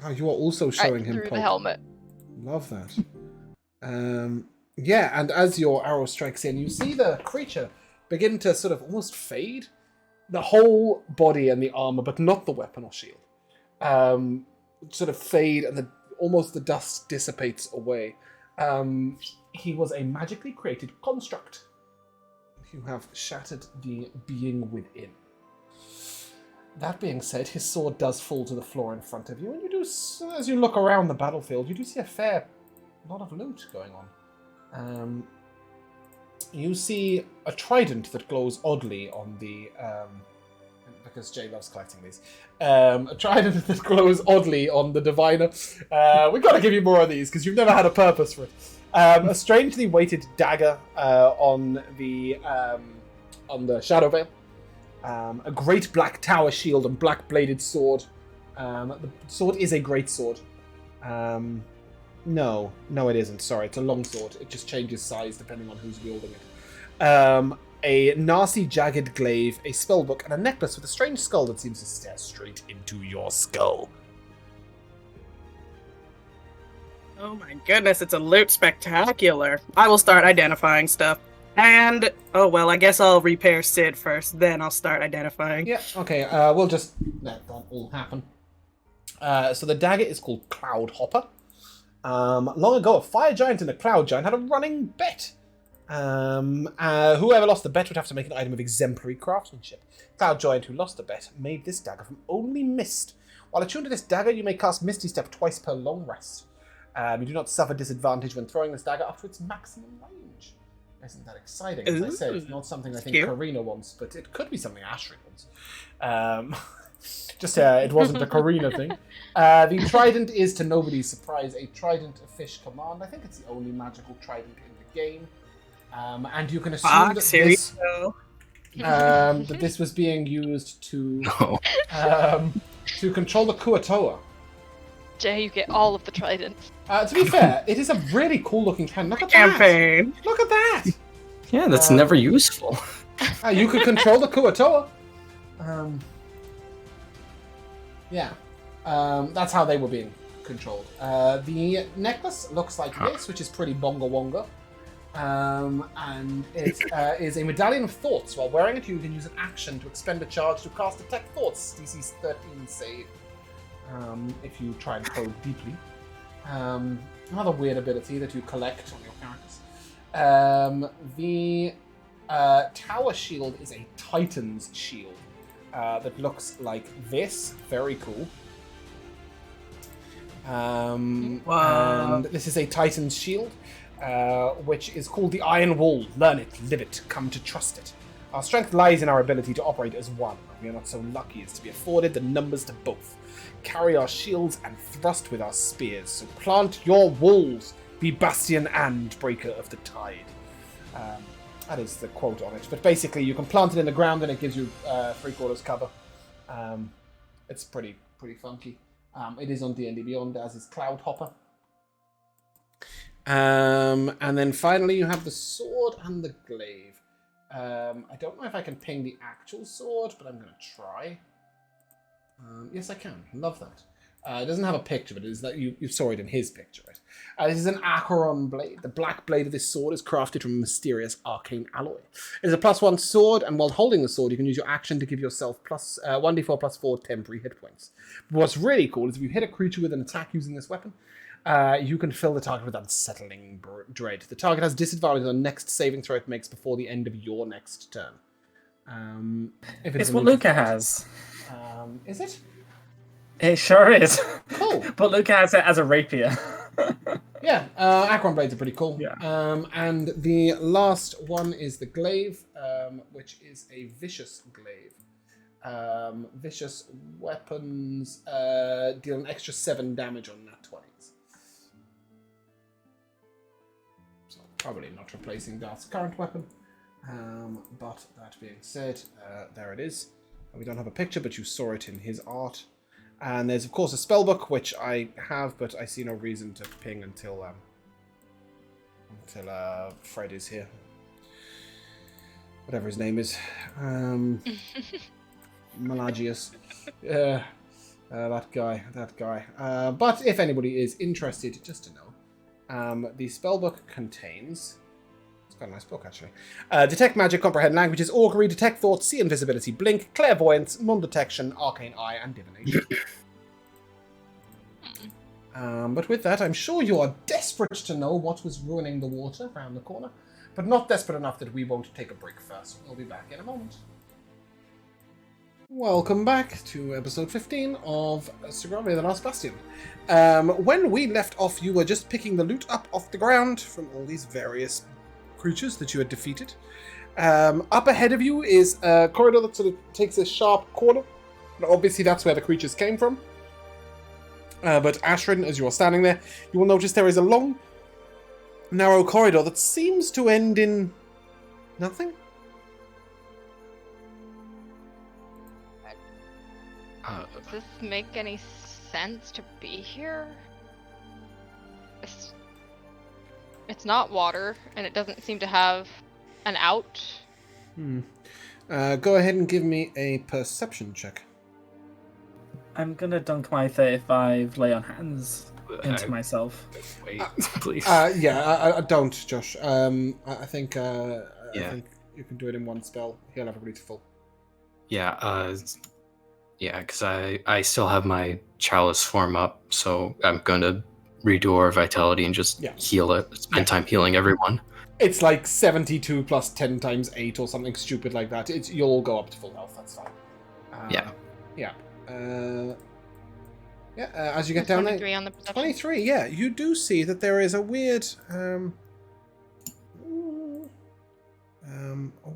Oh, you are also showing right him through poke. the helmet. Love that. Yeah, and as your arrow strikes in, you see the creature begin to sort of almost fade. The whole body and the armor, but not the weapon or shield. Sort of fade, and almost the dust dissipates away. He was a magically created construct. You have shattered the being within. That being said, his sword does fall to the floor in front of you, and you do, as you look around the battlefield, you do see a fair lot of loot going on. You see a trident that glows oddly on the... because Jay loves collecting these. A trident that glows oddly on the diviner. We've got to give you more of these, because you've never had a purpose for it. A strangely weighted dagger on the shadow veil. A great black tower shield and black bladed sword. The sword is a great sword. No, it isn't. Sorry, it's a long sword. It just changes size depending on who's wielding it. A nasty jagged glaive, a spellbook, and a necklace with a strange skull that seems to stare straight into your skull. Oh my goodness, it's a loot spectacular. I will start identifying stuff. And, oh well, I guess I'll repair Sid first, then I'll start identifying. Yeah, okay, we'll just let that all happen. So the dagger is called Cloud Hopper. Long ago, a fire giant and a cloud giant had a running bet. Whoever lost the bet would have to make an item of exemplary craftsmanship. Cloud giant who lost the bet made this dagger from only mist. While attuned to this dagger, you may cast Misty Step twice per long rest. You do not suffer disadvantage when throwing this dagger up to its maximum range. Isn't that exciting? As I said, it's not something I think Karina wants, but it could be something Ashrid wants. It wasn't a Karina thing. The trident is, to nobody's surprise, a trident of fish command. I think it's the only magical trident in the game. And you can assume that this was being used to control the Kuatoa. Jay, you get all of the tridents. To be fair, it is a really cool-looking trident. Look at Campaign. that! Look at that! Yeah, that's never useful. You could control the Kuatoa. That's how they were being controlled. The necklace looks like this, which is pretty bonga-wonga. And it is a medallion of thoughts. While wearing it, you can use an action to expend a charge to cast Detect Thoughts. DC 13 save. If you try and probe deeply. Another weird ability that you collect on your characters. The tower shield is a Titan's shield that looks like this. Very cool. And this is a Titan's shield, which is called the Iron Wall. Learn it, live it, come to trust it. Our strength lies in our ability to operate as one. We are not so lucky as to be afforded the numbers to both. Carry our shields and thrust with our spears. So plant your walls, be Bastion and Breaker of the Tide. That is the quote on it. But basically, you can plant it in the ground and it gives you 3/4 cover. It's pretty funky. It is on D&D Beyond, as is Cloud Hopper. And then finally, you have the sword and the glaive. I don't know if I can ping the actual sword, but I'm going to try. Yes, I can. Love that. It doesn't have a picture, but it is that you saw it in his picture. Right? This is an Acheron blade. The black blade of this sword is crafted from a mysterious arcane alloy. It is a +1 sword, and while holding the sword, you can use your action to give yourself 1d4 +4 temporary hit points. But what's really cool is if you hit a creature with an attack using this weapon, you can fill the target with unsettling dread. The target has disadvantage on the next saving throw it makes before the end of your next turn. It's what Luca has. Is it? It sure is. Cool. But Luca has it as a rapier. Yeah, Acheron blades are pretty cool. Yeah. And the last one is the glaive, which is a vicious glaive. Vicious weapons deal an extra 7 damage on nat 20s. So probably not replacing Darth's current weapon. But that being said, there it is. We don't have a picture, but you saw it in his art. And there's, of course, a spellbook, which I have, but I see no reason to ping until Fred is here. Whatever his name is. Malagius. That guy. But if anybody is interested, just to know, the spellbook contains... It's got a nice book, actually. Detect magic, comprehend languages, augury, detect thoughts, see invisibility, blink, clairvoyance, non-detection, arcane eye, and divination. But with that, I'm sure you are desperate to know what was ruining the water around the corner, but not desperate enough that we won't take a break first. We'll be back in a moment. Welcome back to episode 15 of Sogravia, the Last Bastion. When we left off, you were just picking the loot up off the ground from all these various creatures that you had defeated. Up ahead of you is a corridor that sort of takes a sharp corner. And obviously that's where the creatures came from. But Ashrin, as you are standing there, you will notice there is a long, narrow corridor that seems to end in nothing. Does this make any sense to be here? It's not water, and it doesn't seem to have an out. Go ahead and give me a perception check. I'm gonna dunk my 35 lay on hands into myself. Wait, please. I don't, Josh. I think I Yeah. think you can do it in one spell. He'll have everybody to full. Yeah, because I still have my chalice form up, so I'm going to redo our vitality and just heal it. Spend time healing everyone. It's like 72 plus 10 times 8 or something stupid like that. You'll all go up to full health, that's fine. As you get down 23 there... on the perception. 23, yeah. You do see that there is a weird... a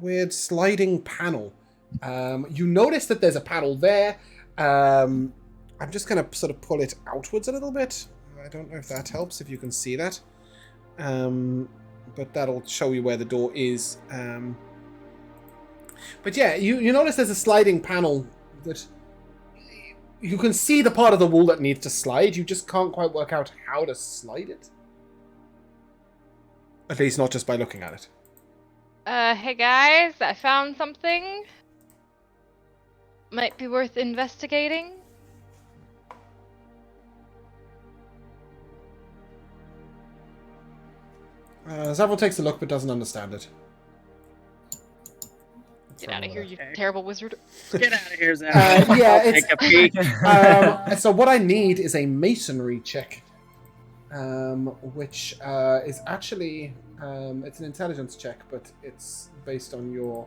weird sliding panel. You notice that there's a panel there. I'm just going to sort of pull it outwards a little bit. I don't know if that helps, if you can see that. But that'll show you where the door is. But yeah, you notice there's a sliding panel that... You can see the part of the wall that needs to slide. You just can't quite work out how to slide it. At least not just by looking at it. Hey guys, I found something. Might be worth investigating. Zavril takes a look but doesn't understand it. Get out of here, you terrible wizard. Get out of here, Zach. Take a peek. So what I need is a masonry check. Which is actually... it's an intelligence check, but it's based on your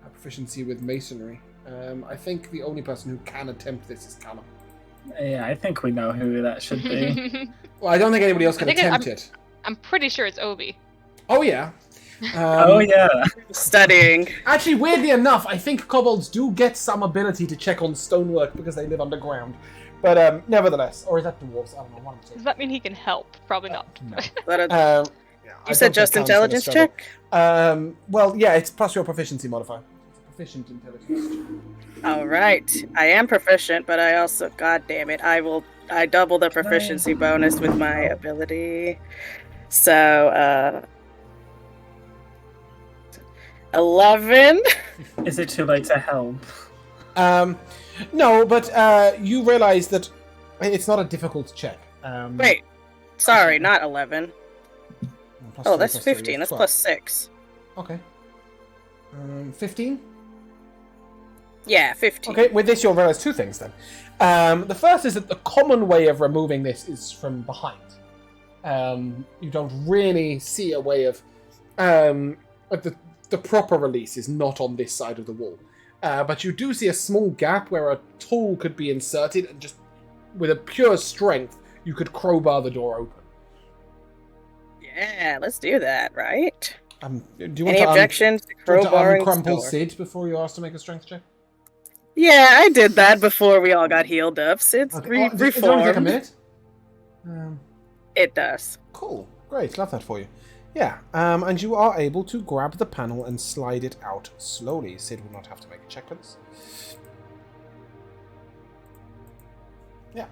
proficiency with masonry. I think the only person who can attempt this is Callum. Yeah, I think we know who that should be. Well, I don't think anybody else can attempt it. I'm pretty sure it's Obi. Oh, yeah. Oh, yeah. Studying. Actually, weirdly enough, I think kobolds do get some ability to check on stonework because they live underground. But nevertheless, or is that dwarves? I don't know. One of the two. Does that mean he can help? Probably not. No. You said just intelligence check? Well, yeah, it's plus your proficiency modifier. It's a proficient intelligence check. Alright. I am proficient, but I also, god damn it, I double the proficiency bonus with my ability. So, 11? Is it too late to help? No, but you realize that it's not a difficult check. Wait. Sorry, not 11. Plus Oh, three, that's plus three, 15. That's 12. plus 6. Okay. 15? Yeah, 15. Okay, with this you'll realize two things then. The first is that the common way of removing this is from behind. You don't really see a way of... the proper release is not on this side of the wall. But you do see a small gap where a tool could be inserted, and just with a pure strength, you could crowbar the door open. Yeah, let's do that, right? Do you want Any to objections to crowbarring uncrumple door? Sid before you ask to make a strength check? Yeah, I did that before we all got healed up. So it's Okay. It only take a reformed. minute. It does. Cool. Great. Love that for you. Yeah. And you are able to grab the panel and slide it out slowly. Sid will not have to make a check for this. Yeah.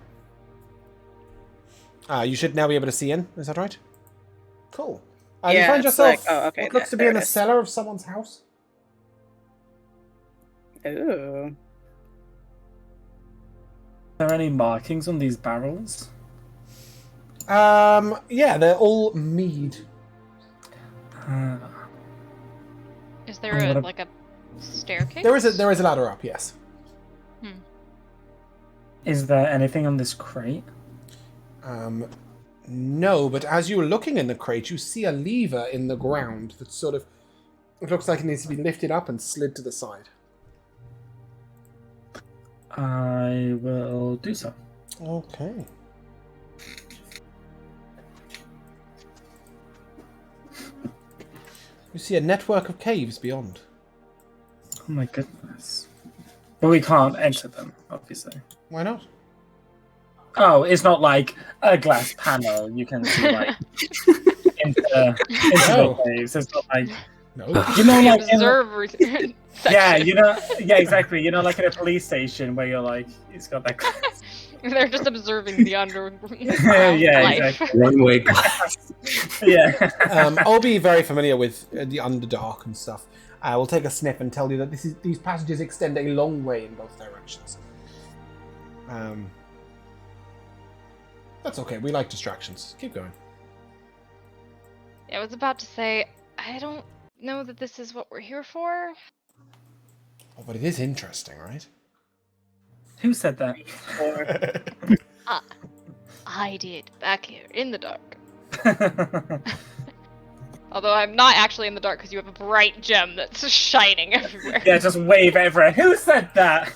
You should now be able to see in. Is that right? Cool. You Yeah, find it's yourself like- oh, okay, what looks to be there in it the is. cellar of someone's house. Ooh. Are there any markings on these barrels? Yeah, they're all mead. Is there I'm gonna- like a staircase? There is a ladder up, yes. Is there anything on this crate? No, but as you were looking in the crate, you see a lever in the ground that sort of... It looks like it needs to be lifted up and slid to the side. I will do so. Okay. You see a network of caves beyond. Oh my goodness. But we can't enter them, obviously. Why not? Oh, it's not like a glass panel you can see like into the caves. It's not like No. you know, like observer section. yeah, yeah, exactly. You know, like in a police station where you're like, it's got that. Glass. They're just observing the underground Yeah, life. exactly. One-way glass. Yeah. I'll be very familiar with the Underdark and stuff. I will take a sniff and tell you that these passages extend a long way in both directions. That's okay. We like distractions. Keep going. I was about to say, I don't know that this is what we're here for. Oh, but it is interesting, right? Who said that? I did, back here, in the dark. Although I'm not actually in the dark because you have a bright gem that's shining everywhere. Yeah, just wave everywhere. Who said that?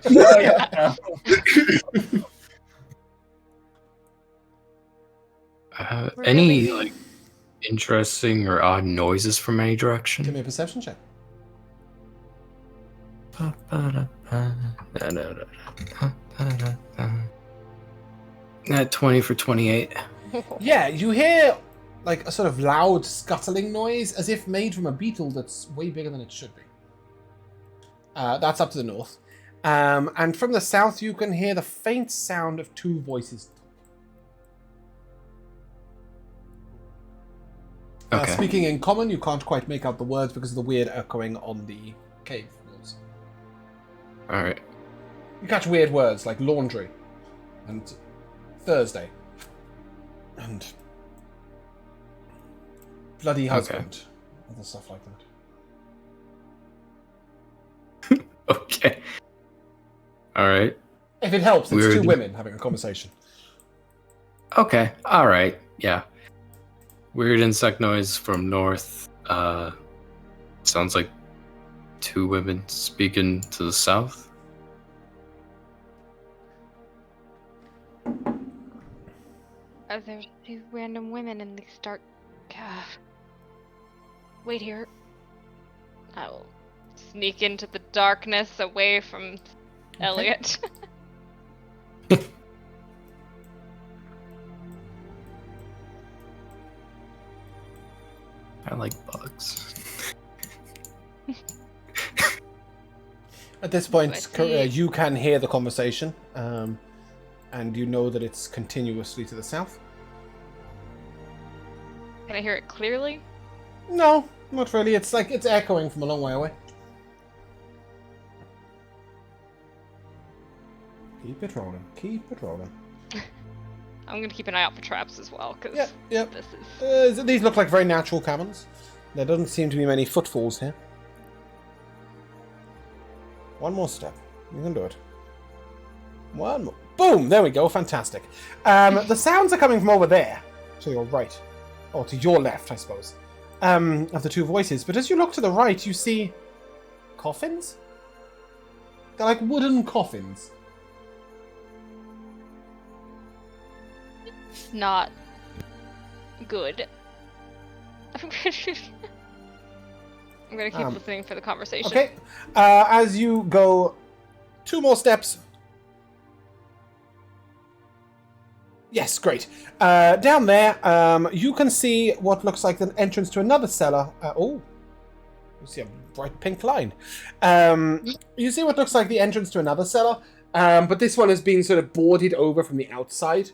Oh, yeah. Any like interesting or odd noises from any direction? Give me a perception check. 20 for 28. Yeah, you hear like a sort of loud scuttling noise as if made from a beetle that's way bigger than it should be. That's up to the north. And from the south you can hear the faint sound of two voices. Okay. Speaking in common, you can't quite make out the words because of the weird echoing on the cave walls. Alright. You catch weird words like laundry and Thursday and bloody husband. Other stuff like that. Okay. Alright. If it helps, it's Weird. two women having a conversation. Okay. Alright. Yeah. Weird insect noise from north. Sounds like two women speaking to the south. Are there two random women in this dark cave? Wait here. I will sneak into the darkness away from Elliot. I like bugs. At this point, I see. you can hear the conversation, and you know that it's continuously to the south. Can I hear it clearly? No, not really. It's like it's echoing from a long way away. Keep it rolling. Keep it rolling. I'm gonna keep an eye out for traps as well, because Yep. this is... These look like very natural caverns. There doesn't seem to be many footfalls here. One more step. You can do it. One more. Boom! There we go. Fantastic. The sounds are coming from over there. To your right. Or to your left, I suppose. Of the two voices. But as you look to the right, you see... coffins? They're like wooden coffins. not good. I'm gonna keep listening for the conversation. Okay. As you go 2 more steps. Yes, great. Down there, you can see what looks like an entrance to another cellar. You see a bright pink line. You see what looks like the entrance to another cellar, but this one has been sort of boarded over from the outside.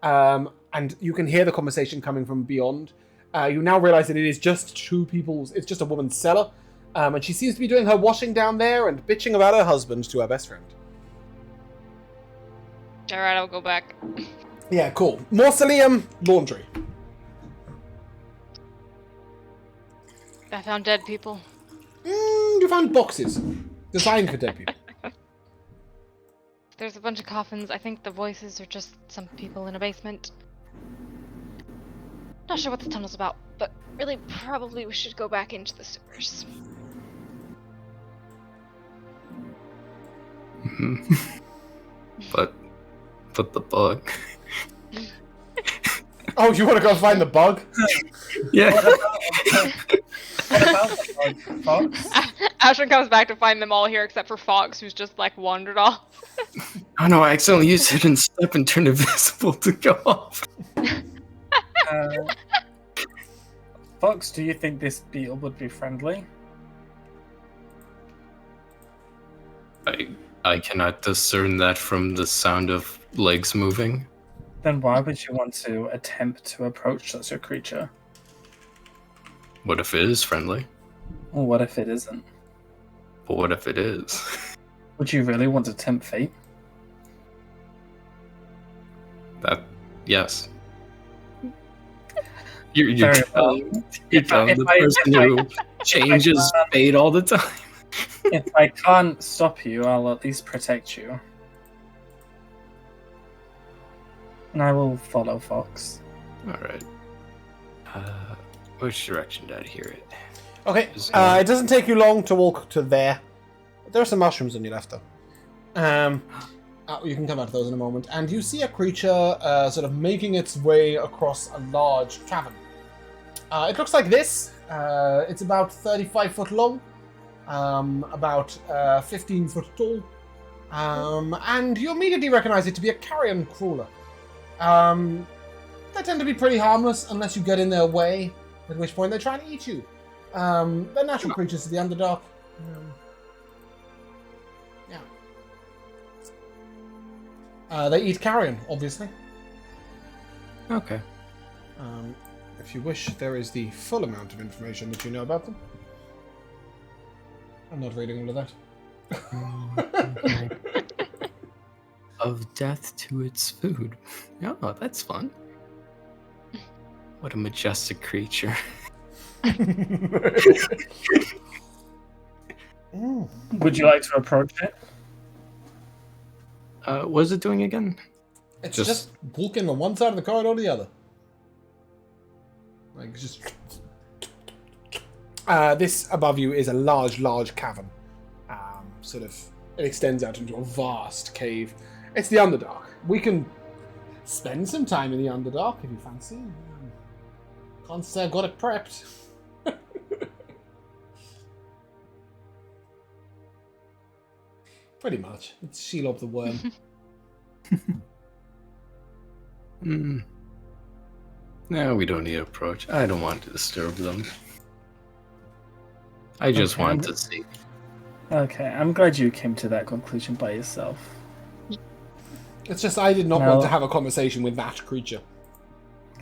And you can hear the conversation coming from beyond. You now realize that it is just it's just a woman's cellar. And she seems to be doing her washing down there and bitching about her husband to her best friend. Alright, I'll go back. Yeah, cool. Mausoleum, laundry. I found dead people. You found boxes designed for dead people. There's a bunch of coffins. I think the voices are just some people in a basement. Not sure what the tunnel's about, but really probably we should go back into the sewers. But the bug. Oh, you want to go find the bug? Yeah. What about the bug, Fox? Ashton comes back to find them all here except for Fox, who's just like wandered off. Oh no, I accidentally used hidden step and turned invisible to go off. Fox, do you think this beetle would be friendly? I cannot discern that from the sound of legs moving. Then why would you want to attempt to approach such a creature? What if it is friendly? Or what if it isn't? But what if it is? Would you really want to tempt fate? Yes. You're Very well. telling the person who changes fate all the time. If I can't stop you, I'll at least protect you. And I will follow Fox. Alright. Which direction did I hear it? Okay, it doesn't take you long to walk to there. There are some mushrooms on your left, though. You can come out of those in a moment. And you see a creature sort of making its way across a large cavern. It looks like this. It's about 35 foot long, about 15 foot tall. And you immediately recognize it to be a carrion crawler. They tend to be pretty harmless unless you get in their way, at which point they try and eat you. They're natural creatures of the Underdark. They eat carrion, obviously. Okay. If you wish, there is the full amount of information that you know about them. I'm not reading all of that. Of death to its food. Oh, that's fun. What a majestic creature. Would you like to approach it? What is it doing again? It's just walking on one side of the corridor to the other. Like, just... this above you is a large cavern. It extends out into a vast cave. It's the Underdark. We can spend some time in the Underdark if you fancy. Can't say I've got it prepped. Pretty much. It's Shelob the Worm. No, we don't need to approach. I don't want to disturb them. I just want to see. Okay, I'm glad you came to that conclusion by yourself. It's just I did not want to have a conversation with that creature.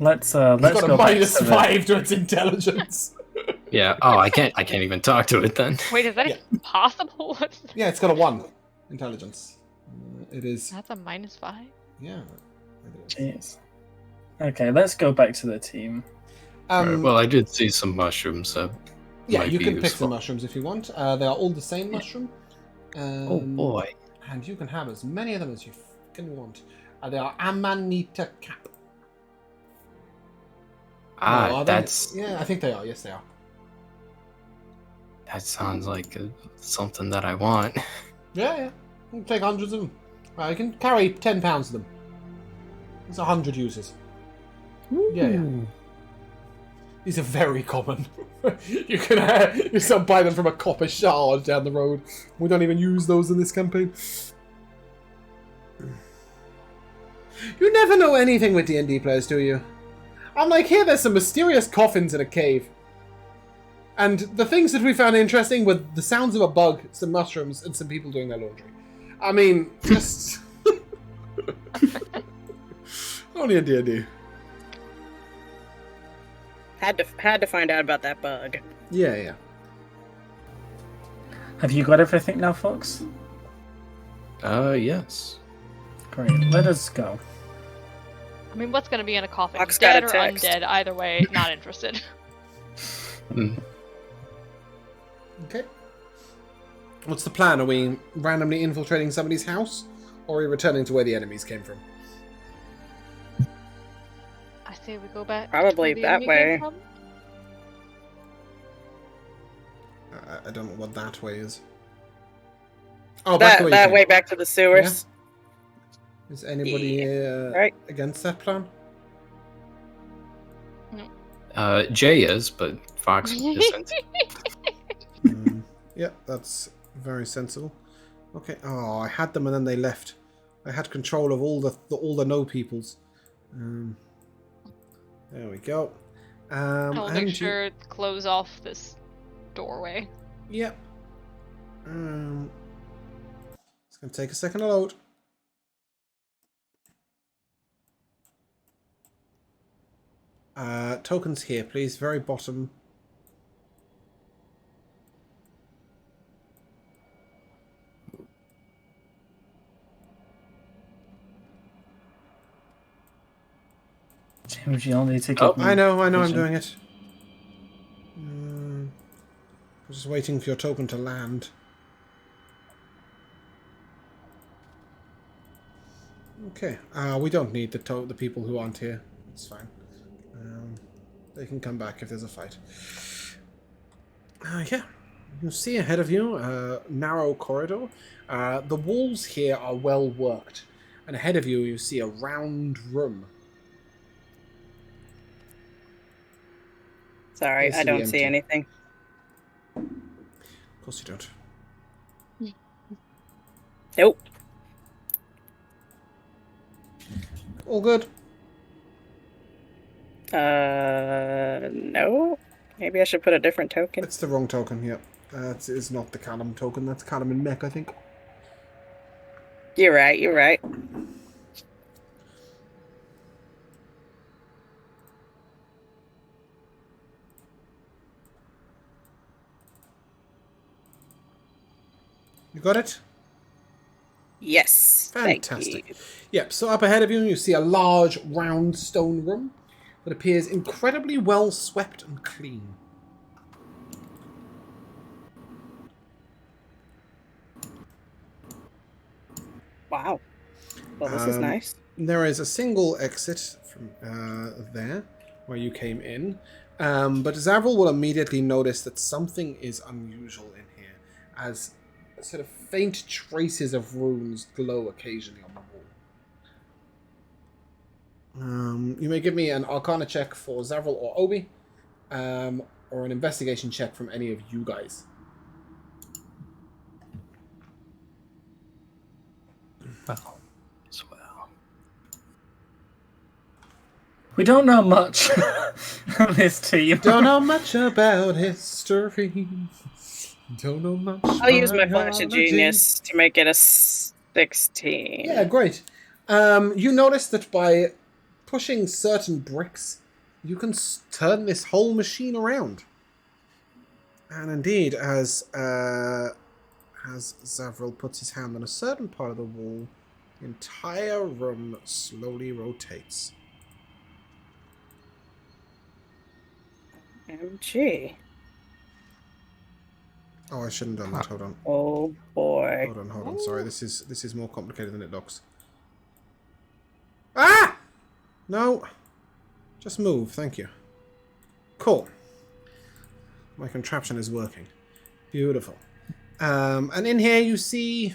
Let's got go a -5 to its intelligence. Yeah. Oh, I can't even talk to it then. Wait, is that possible? Yeah, it's got a 1 intelligence. It is. That's a -5. Yeah. Jeez. Okay, let's go back to the team. Right, well, I did see some mushrooms. Yeah, you can pick useful. some mushrooms if you want. They are all the same mushroom. Oh boy. And you can have as many of them as you fucking want. They are Amanita Cap. That's... Yeah, I think they are. Yes, they are. That sounds like something that I want. Yeah. You can take hundreds of them. You can carry 10 pounds of them. It's 100 users. Yeah. These are very common. You can buy them from a copper shard down the road. We don't even use those in this campaign. You never know anything with D&D players, do you? I'm like, here there's some mysterious coffins in a cave. And the things that we found interesting were the sounds of a bug, some mushrooms, and some people doing their laundry. I mean, just... Only in D&D. Had to find out about that bug. Yeah. Have you got everything now, Fox? Yes. Great, let us go. I mean, what's gonna be in a coffin? Fox Dead got or a text. undead, either way, not interested. Okay. What's the plan? Are we randomly infiltrating somebody's house? Or are we returning to where the enemies came from? I say we go back. Probably to where the that enemy way. came from. I don't know what that way is. Oh, back the way you That came. way back to the sewers. Is anybody Right. against that plan? Jay is, but Fox isn't. Yeah, that's very sensible. Okay. Oh, I had them and then they left. I had control of all the no peoples. There we go. I'll make sure to close off this doorway. Yep. It's gonna take a second to load. Tokens here, please. Very bottom. James, you only to get me I know, I'm vision. doing it. I'm just waiting for your token to land. Okay. We don't need the people who aren't here. It's fine. They can come back if there's a fight. Yeah. You see ahead of you a narrow corridor. The walls here are well worked. And ahead of you, you see a round room. Sorry, I Basically don't empty. see anything. Of course you don't. Nope. All good. No. Maybe I should put a different token. It's the wrong token, yep. That is not the Callum token. That's Callum and Mech, I think. You're right. You're right. You got it? Yes. Fantastic. Thank you. Yep, so up ahead of you, you see a large, round stone room that appears incredibly well swept and clean. Wow. Well, this is nice. There is a single exit from there, where you came in. But Zavril will immediately notice that something is unusual in here, as sort of faint traces of runes glow occasionally on the wall. You may give me an Arcana check for Zavril or Obi, or an investigation check from any of you guys. Well, as well. We don't know much on this team. Don't know much about history. Don't know much. I'll use my Flash of biology. Genius to make it a 16. Yeah, great. You notice that by pushing certain bricks, you can turn this whole machine around. And indeed, as Zavril puts his hand on a certain part of the wall, the entire room slowly rotates. MG. Oh, I shouldn't have done that. Hold on. Oh boy. Hold on. Sorry, this is more complicated than it looks. Ah! No. Just move, thank you. Cool. My contraption is working. Beautiful. And in here you see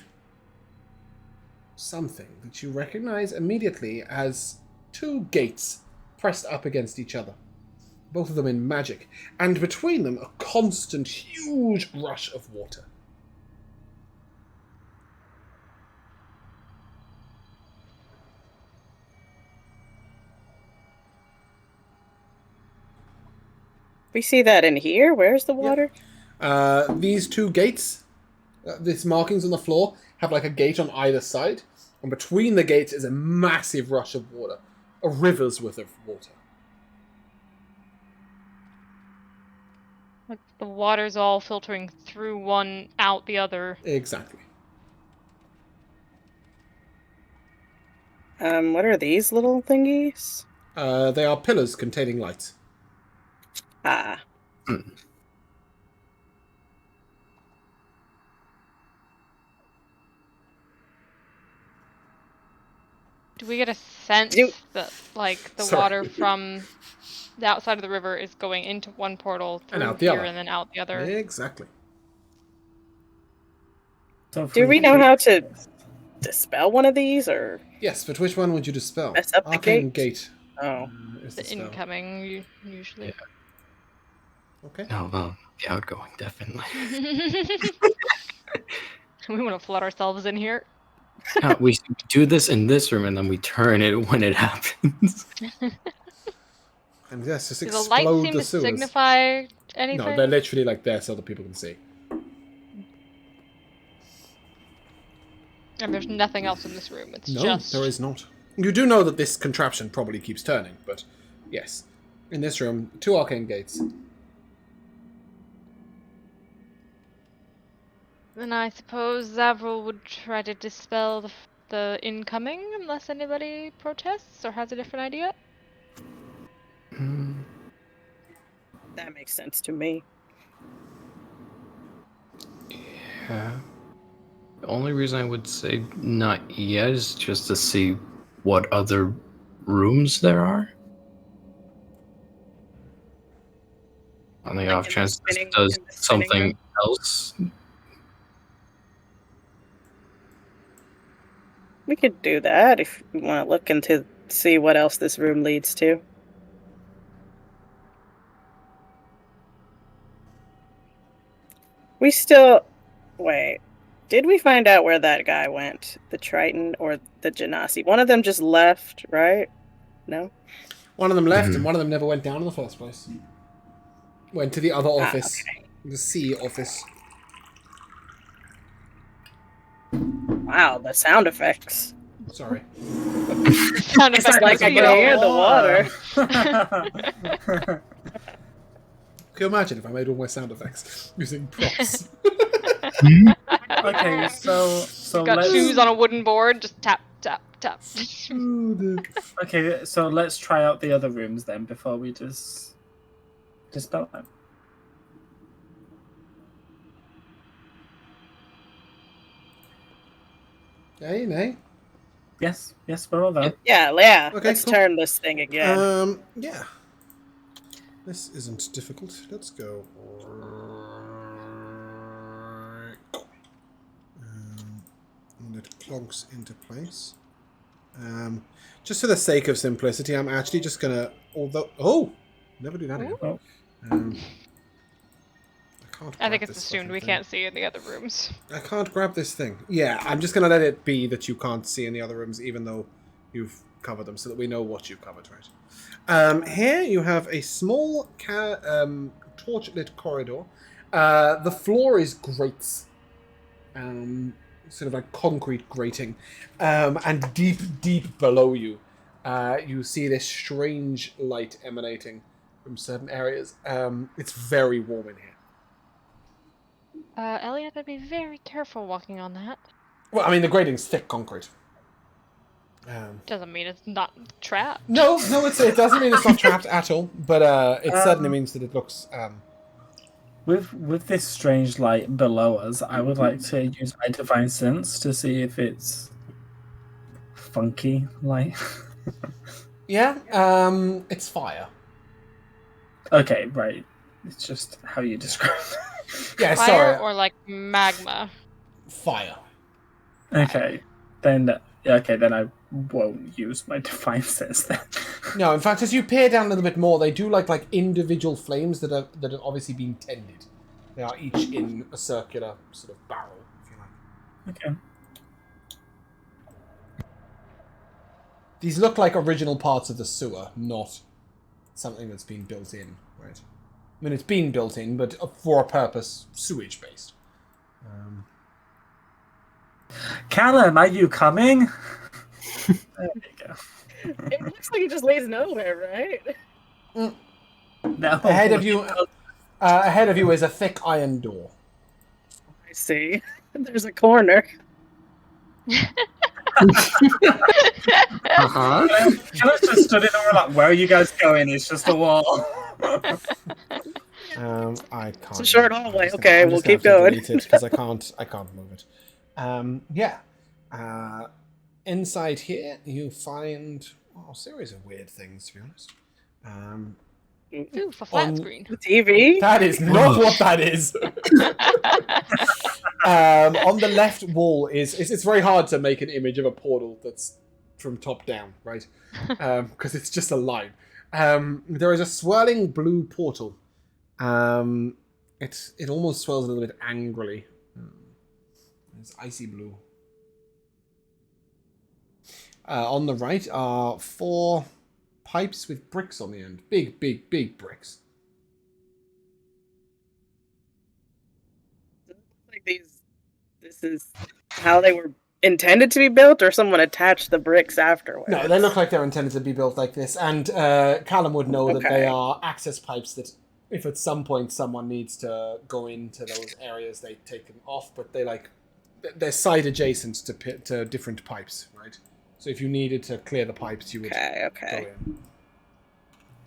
something that you recognize immediately as two gates pressed up against each other. both of them in magic, and between them a constant, huge rush of water. We see that in here? Where's the water? These two gates, these markings on the floor, have like a gate on either side, and between the gates is a massive rush of water. A river's worth of water. Like the water's all filtering through one, out the other. Exactly. What are these little thingies? They are pillars containing lights. Ah. Do we get a sense that, like, the water from the outside of the river is going into one portal through and out the here other. and then out the other? Exactly. So do we know how to dispel one of these, or? Yes, but which one would you dispel? Mess up the Arcane Gate. Oh. Is The spell. incoming, usually. Yeah. Okay. No, well, the outgoing, definitely. We want to flood ourselves in here. We do this in this room, and then we turn it when it happens. And yes, just Do the explode lights seem the to sewers. signify anything? No, they're literally like there so that people can see. And there's nothing else in this room. It's No, just... there is not. You do know that this contraption probably keeps turning, but yes. In this room, 2 arcane gates. Then I suppose Zavril would try to dispel the incoming unless anybody protests or has a different idea. That makes sense to me. Yeah. The only reason I would say not yet is just to see what other rooms there are. On the off chance this does something else. We could do that if you want to look into see what else this room leads to. We still... Wait. Did we find out where that guy went? The Triton or the Genasi? One of them just left, right? No? One of them left, and one of them never went down in the first place. Went to the other office. Okay. The C office. Wow, the sound effects. Sorry. Sound It's effect like I can hear the water. Can you imagine if I made all my sound effects using props? Okay, so Got let's... shoes on a wooden board, just tap, tap, tap. Okay, so let's try out the other rooms then before we just dispel them. Hey, nay. Yes, we're all there. Yeah. Okay, Let's cool. turn this thing again. Yeah. This isn't difficult. Let's go. And it clonks into place. Just for the sake of simplicity, I'm actually just gonna. Never do that again. Oh. I think it's assumed we can't see in the other rooms. I can't grab this thing. Yeah, I'm just gonna let it be that you can't see in the other rooms, even though you've covered them, so that we know what you've covered, right? Here you have a small torch-lit corridor. The floor is grates, sort of like concrete grating, and deep below you, you see this strange light emanating from certain areas. It's very warm in here. Elliot, I'd be very careful walking on that. Well, I mean, the grating's thick concrete. Doesn't mean it's not trapped. No, it doesn't mean it's not trapped at all, but it certainly means that it looks... With this strange light below us, I would like to use my divine sense to see if it's funky light. Yeah, it's fire. Okay, right. It's just how you describe it. Yeah, Fire sorry. or like magma? Fire. Okay, then I won't use my divine sense then. No, in fact, as you peer down a little bit more, they do like individual flames that have obviously been tended. They are each in a circular sort of barrel, if you like. Okay. These look like original parts of the sewer, not something that's been built in, right? I mean, it's been built in, but for a purpose, sewage-based. Callum, are you coming? There you go. It looks like he just lays nowhere, right? No. Ahead of you is a thick iron door. I see. There's a corner. Callum's just stood in there like, where are you guys going? It's just a wall. I can't. It's a short hallway. Okay, we'll keep going. Because I can't move it. Yeah. Inside here, you find a series of weird things, to be honest. Ooh, for flat screen. The TV? That is not what that is. On the left wall it's very hard to make an image of a portal that's from top down, right? Because it's just a line. There is a swirling blue portal. It almost swirls a little bit angrily. It's icy blue. On the right are 4 pipes with bricks on the end. Big, big, big bricks. Like this is how they were intended to be built, or someone attached the bricks afterwards? No, they look like they're intended to be built like this. And Callum would know that they are access pipes that if at some point someone needs to go into those areas, they take them off, but they're side adjacent to different pipes, right? So if you needed to clear the pipes, you would go in.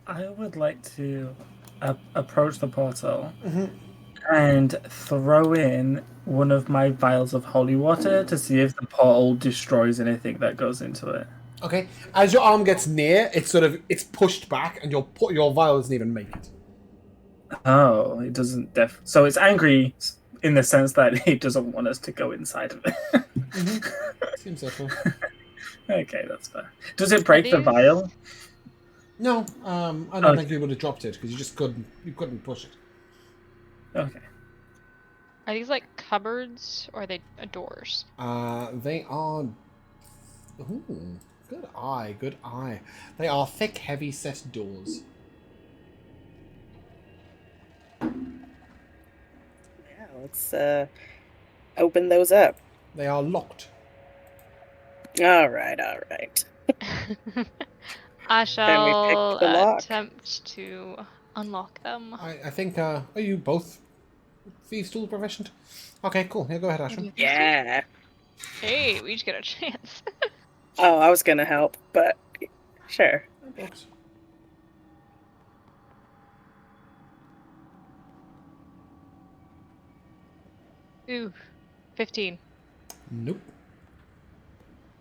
I would like to approach the portal and throw in one of my vials of holy water to see if the portal destroys anything that goes into it. Okay. As your arm gets near, it's pushed back, and your vial doesn't even make it. Oh, it doesn't. So it's angry in the sense that it doesn't want us to go inside of it. Seems that way. Okay, that's fair. Does it break the vial? No, I don't think you would have dropped it because you couldn't push it. Okay. Are these like cupboards or are they doors? They are. Ooh, good eye, good eye. They are thick, heavy-set doors. Yeah, let's open those up. They are locked. All right. I shall the lock? attempt to unlock them. I think, are you both thieves' tool proficient? Okay, cool. Yeah, go ahead, Ashton. Yeah. Hey, we each get a chance. Oh, I was gonna help, but sure. Ooh, 15. Nope.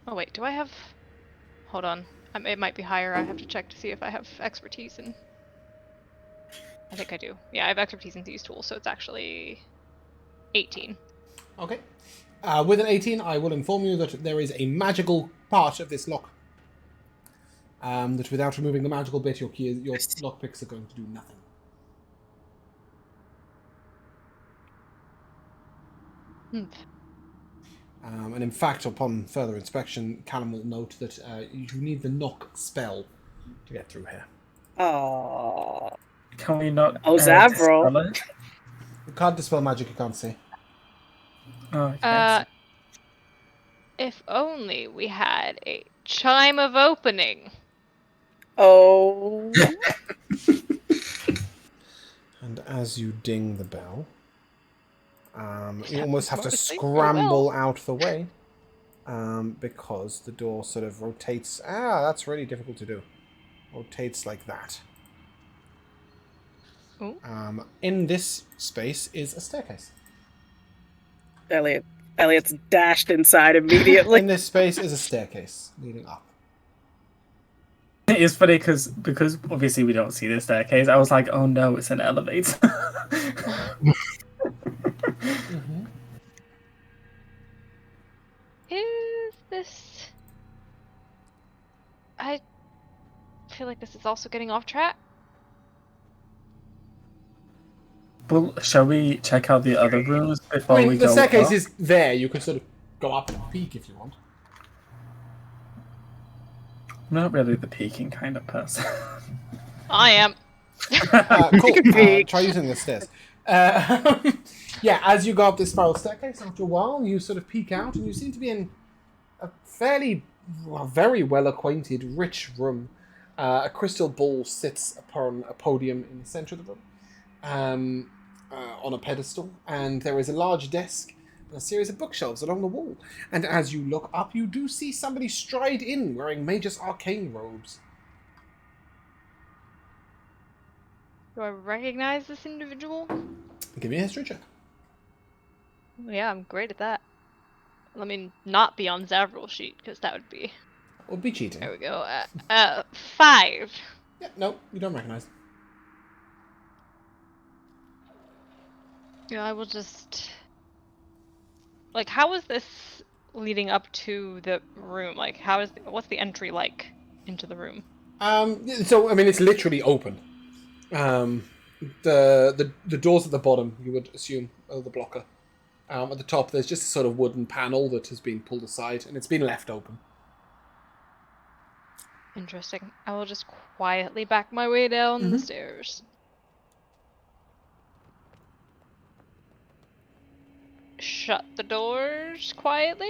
Oh wait, do I have... Hold on. It might be higher. I have to check to see if I have expertise in... I think I do. Yeah, I have expertise in these tools, so it's actually 18. Okay. With an 18, I will inform you that there is a magical part of this lock. That without removing the magical bit, your lockpicks are going to do nothing. And in fact, upon further inspection, Callum will note that you need the knock spell to get through here. Oh. Can we not? Zavril. You can't dispel magic you can't see. Oh, okay. If only we had a chime of opening. Oh. And as you ding the bell, you almost have to scramble out the way because the door sort of rotates. That's really difficult to do. Rotates like that. In this space is a staircase. Elliot's dashed inside immediately. In this space is a staircase leading up. It is funny because obviously we don't see the staircase. I was like, oh no, it's an elevator. Is this... I feel like this is also getting off track. Well, shall we check out the other rooms before we go the staircase up? is there. You could sort of go up and peek if you want. I'm not really the peeking kind of person. I am. Cool. Try using the stairs. Yeah, as you go up this spiral staircase, after a while, you sort of peek out, and you seem to be in a very well-acquainted, rich room. A crystal ball sits upon a podium in the center of the room, on a pedestal, and there is a large desk and a series of bookshelves along the wall. And as you look up, you do see somebody stride in wearing Magus Arcane robes. Do I recognize this individual? Give me a history check. Yeah, I'm great at that. Let me not be on Zavril's sheet, because that would be... Would be cheating. There we go. 5. Yeah, no, you don't recognize. Yeah, I will just... Like, how is this leading up to the room? Like, what's the entry like into the room? So, I mean, it's literally open. The doors at the bottom, you would assume, are the blocker. At the top, there's just a sort of wooden panel that has been pulled aside, and it's been left open. Interesting. I will just quietly back my way down the stairs. Shut the doors quietly.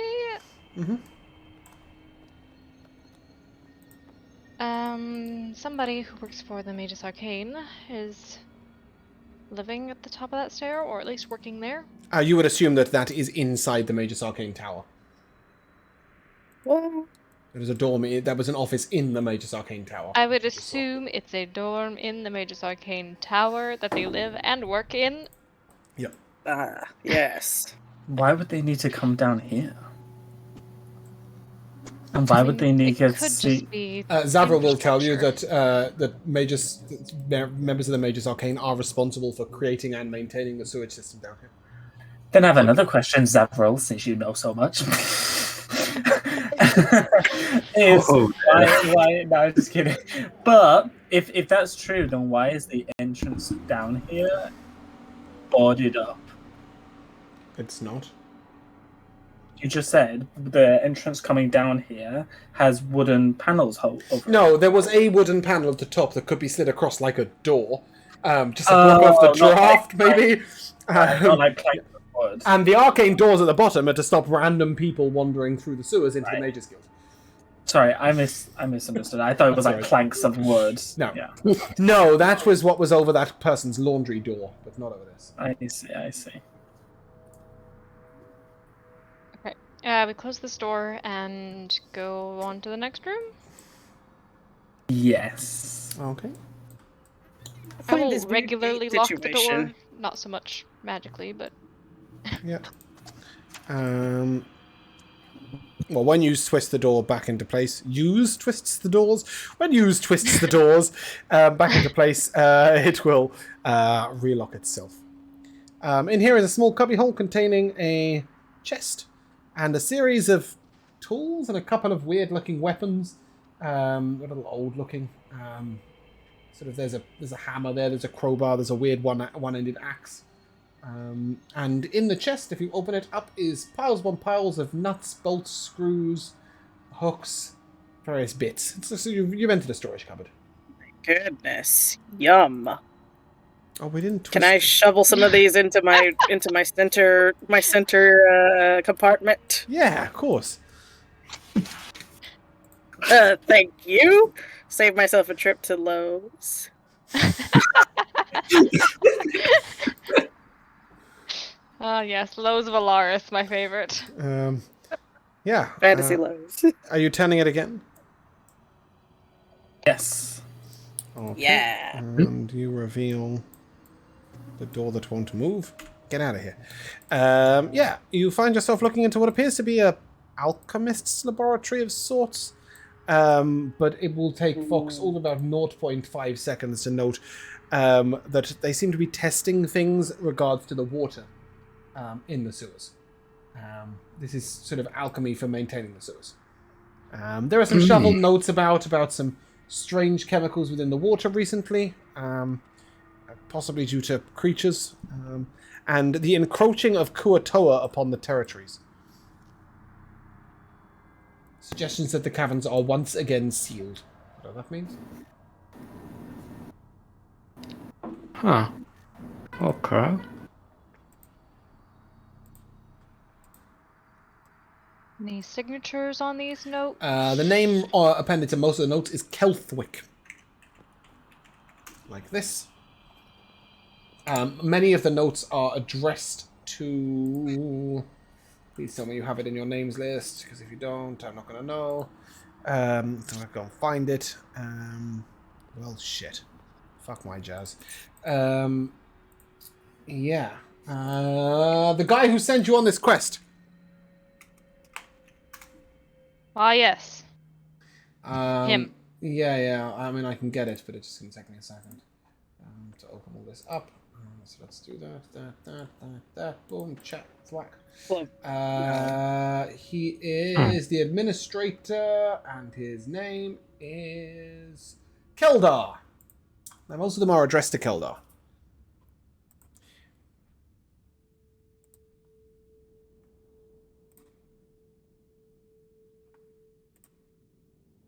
Somebody who works for the Magus Arcane is living at the top of that stair, or at least working there. You would assume that is inside the Magus Arcane Tower. What? There was a dorm. That was an office in the Magus Arcane Tower. I would assume it's a dorm in the Magus Arcane Tower that they live and work in. Yep. Yes. Why would they need to come down here? And why would they need to see... Zavril will tell you that members of the Magus Arcane are responsible for creating and maintaining the sewage system down here. Then I have another question, Zavril, since you know so much. Why? No, I'm just kidding. But if that's true, then why is the entrance down here boarded up? It's not. You just said the entrance coming down here has wooden panels over it. No, there was a wooden panel at the top that could be slid across like a door. Just to block off the draft, maybe. Not like plank of wood. And the arcane doors at the bottom are to stop random people wandering through the sewers into the Magus Guild. Sorry, I misunderstood. I thought it was like planks of wood. No. Yeah. No, that was what was over that person's laundry door, but not over this. I see. We close this door and go on to the next room? Yes. Okay. I will regularly lock the door. Not so much magically, but... Yeah. Well, when you twist the door back into place, twists the doors back into place, it will relock itself. In here is a small cubbyhole containing a chest and a series of tools and a couple of weird-looking weapons. A little old-looking. Sort of, there's a hammer there. There's a crowbar. There's a weird one-ended axe. And in the chest, if you open it up, is piles upon piles of nuts, bolts, screws, hooks, various bits. So you've entered a storage cupboard. My goodness, yum! Oh, we didn't. Can I shovel some of these into my center compartment? Yeah, of course. Thank you. Save myself a trip to Lowe's. Yes, Lowe's of Alaris, my favorite. Yeah. Fantasy Lowe's. Are you turning it again? Yes. Okay. Yeah. And you reveal the door that won't move. Get out of here. Yeah, you find yourself looking into what appears to be a alchemist's laboratory of sorts. But it will take Fox all about 0.5 seconds to note that they seem to be testing things regards to the water in the sewers. This is sort of alchemy for maintaining the sewers. There are some shovel notes about some strange chemicals within the water recently, possibly due to creatures, and the encroaching of Kuatoa upon the territories. Suggestions that the caverns are once again sealed. What that means? Huh. Okay. Any signatures on these notes? The name appended to most of the notes is Kelthwick. Like this. Many of the notes are addressed to... Please tell me you have it in your names list, because if you don't, I'm not going to know. So I'm going to go and find it. Well, shit. Fuck my jazz. Yeah. The guy who sent you on this quest. Ah, yes. Him. Yeah. I mean, I can get it, but it's just going to take me a second to open all this up. So let's do that. Boom, check, thwack. He is the administrator, and his name is Keldar. Now, most of them are addressed to Keldar.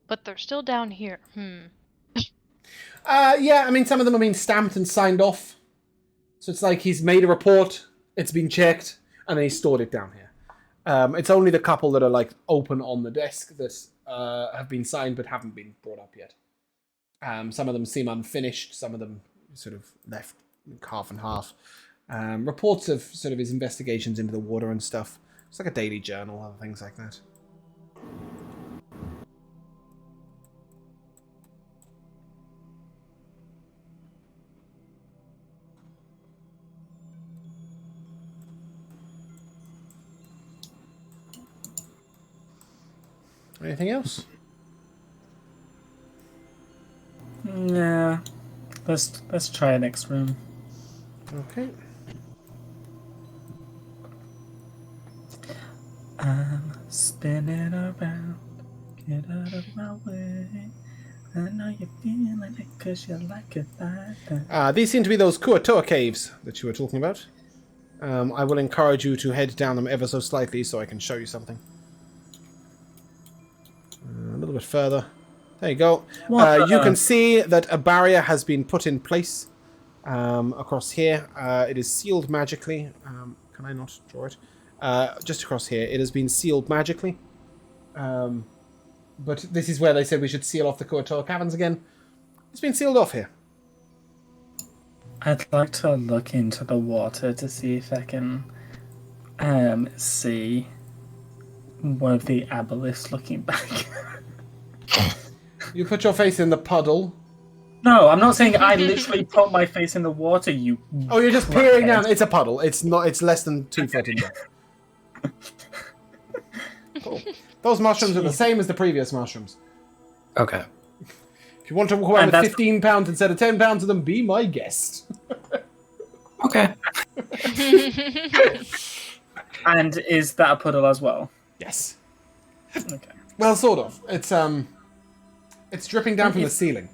But they're still down here. Yeah, I mean, some of them have been stamped and signed off. So it's like he's made a report, it's been checked, and then he stored it down here. It's only the couple that are like open on the desk that have been signed but haven't been brought up yet. Some of them seem unfinished, some of them sort of left half and half. Reports of sort of his investigations into the water and stuff. It's like a daily journal and things like that. Anything else? Yeah. Let's try next room. Okay. I'm spinning around. Get out of my way. I know you're feeling it because you like it like that. These seem to be those Kuatoa caves that you were talking about. I will encourage you to head down them ever so slightly so I can show you something. A little bit further. There you go. You can see that a barrier has been put in place across here. It is sealed magically. Can I not draw it? Just across here. It has been sealed magically. But this is where they said we should seal off the Kuatoa caverns again. It's been sealed off here. I'd like to look into the water to see if I can see one of the abelisks looking back. You put your face in the puddle. No, I'm not saying I literally put my face in the water, you... Oh, you're just peering down. It's a puddle. It's not. It's less than 2 foot in depth. Cool. Those mushrooms are the same as the previous mushrooms. Okay. If you want to walk around with 15 pounds instead of 10 pounds of them, be my guest. Okay. And is that a puddle as well? Yes. Okay. Well, sort of. It's dripping down from the ceiling.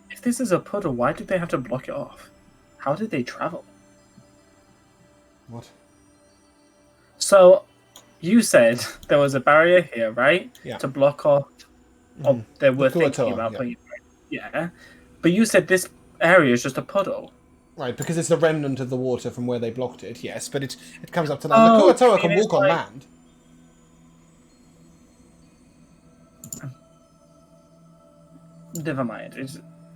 If this is a puddle, why did they have to block it off? How did they travel? What? So, you said there was a barrier here, right? Yeah. To block off. Oh, they were thinking Kuatoa, about yeah. putting it right. Yeah. But you said this area is just a puddle. Right, because it's the remnant of the water from where they blocked it, yes, but it comes up to land. The Kuatoa can walk on land. Never mind. It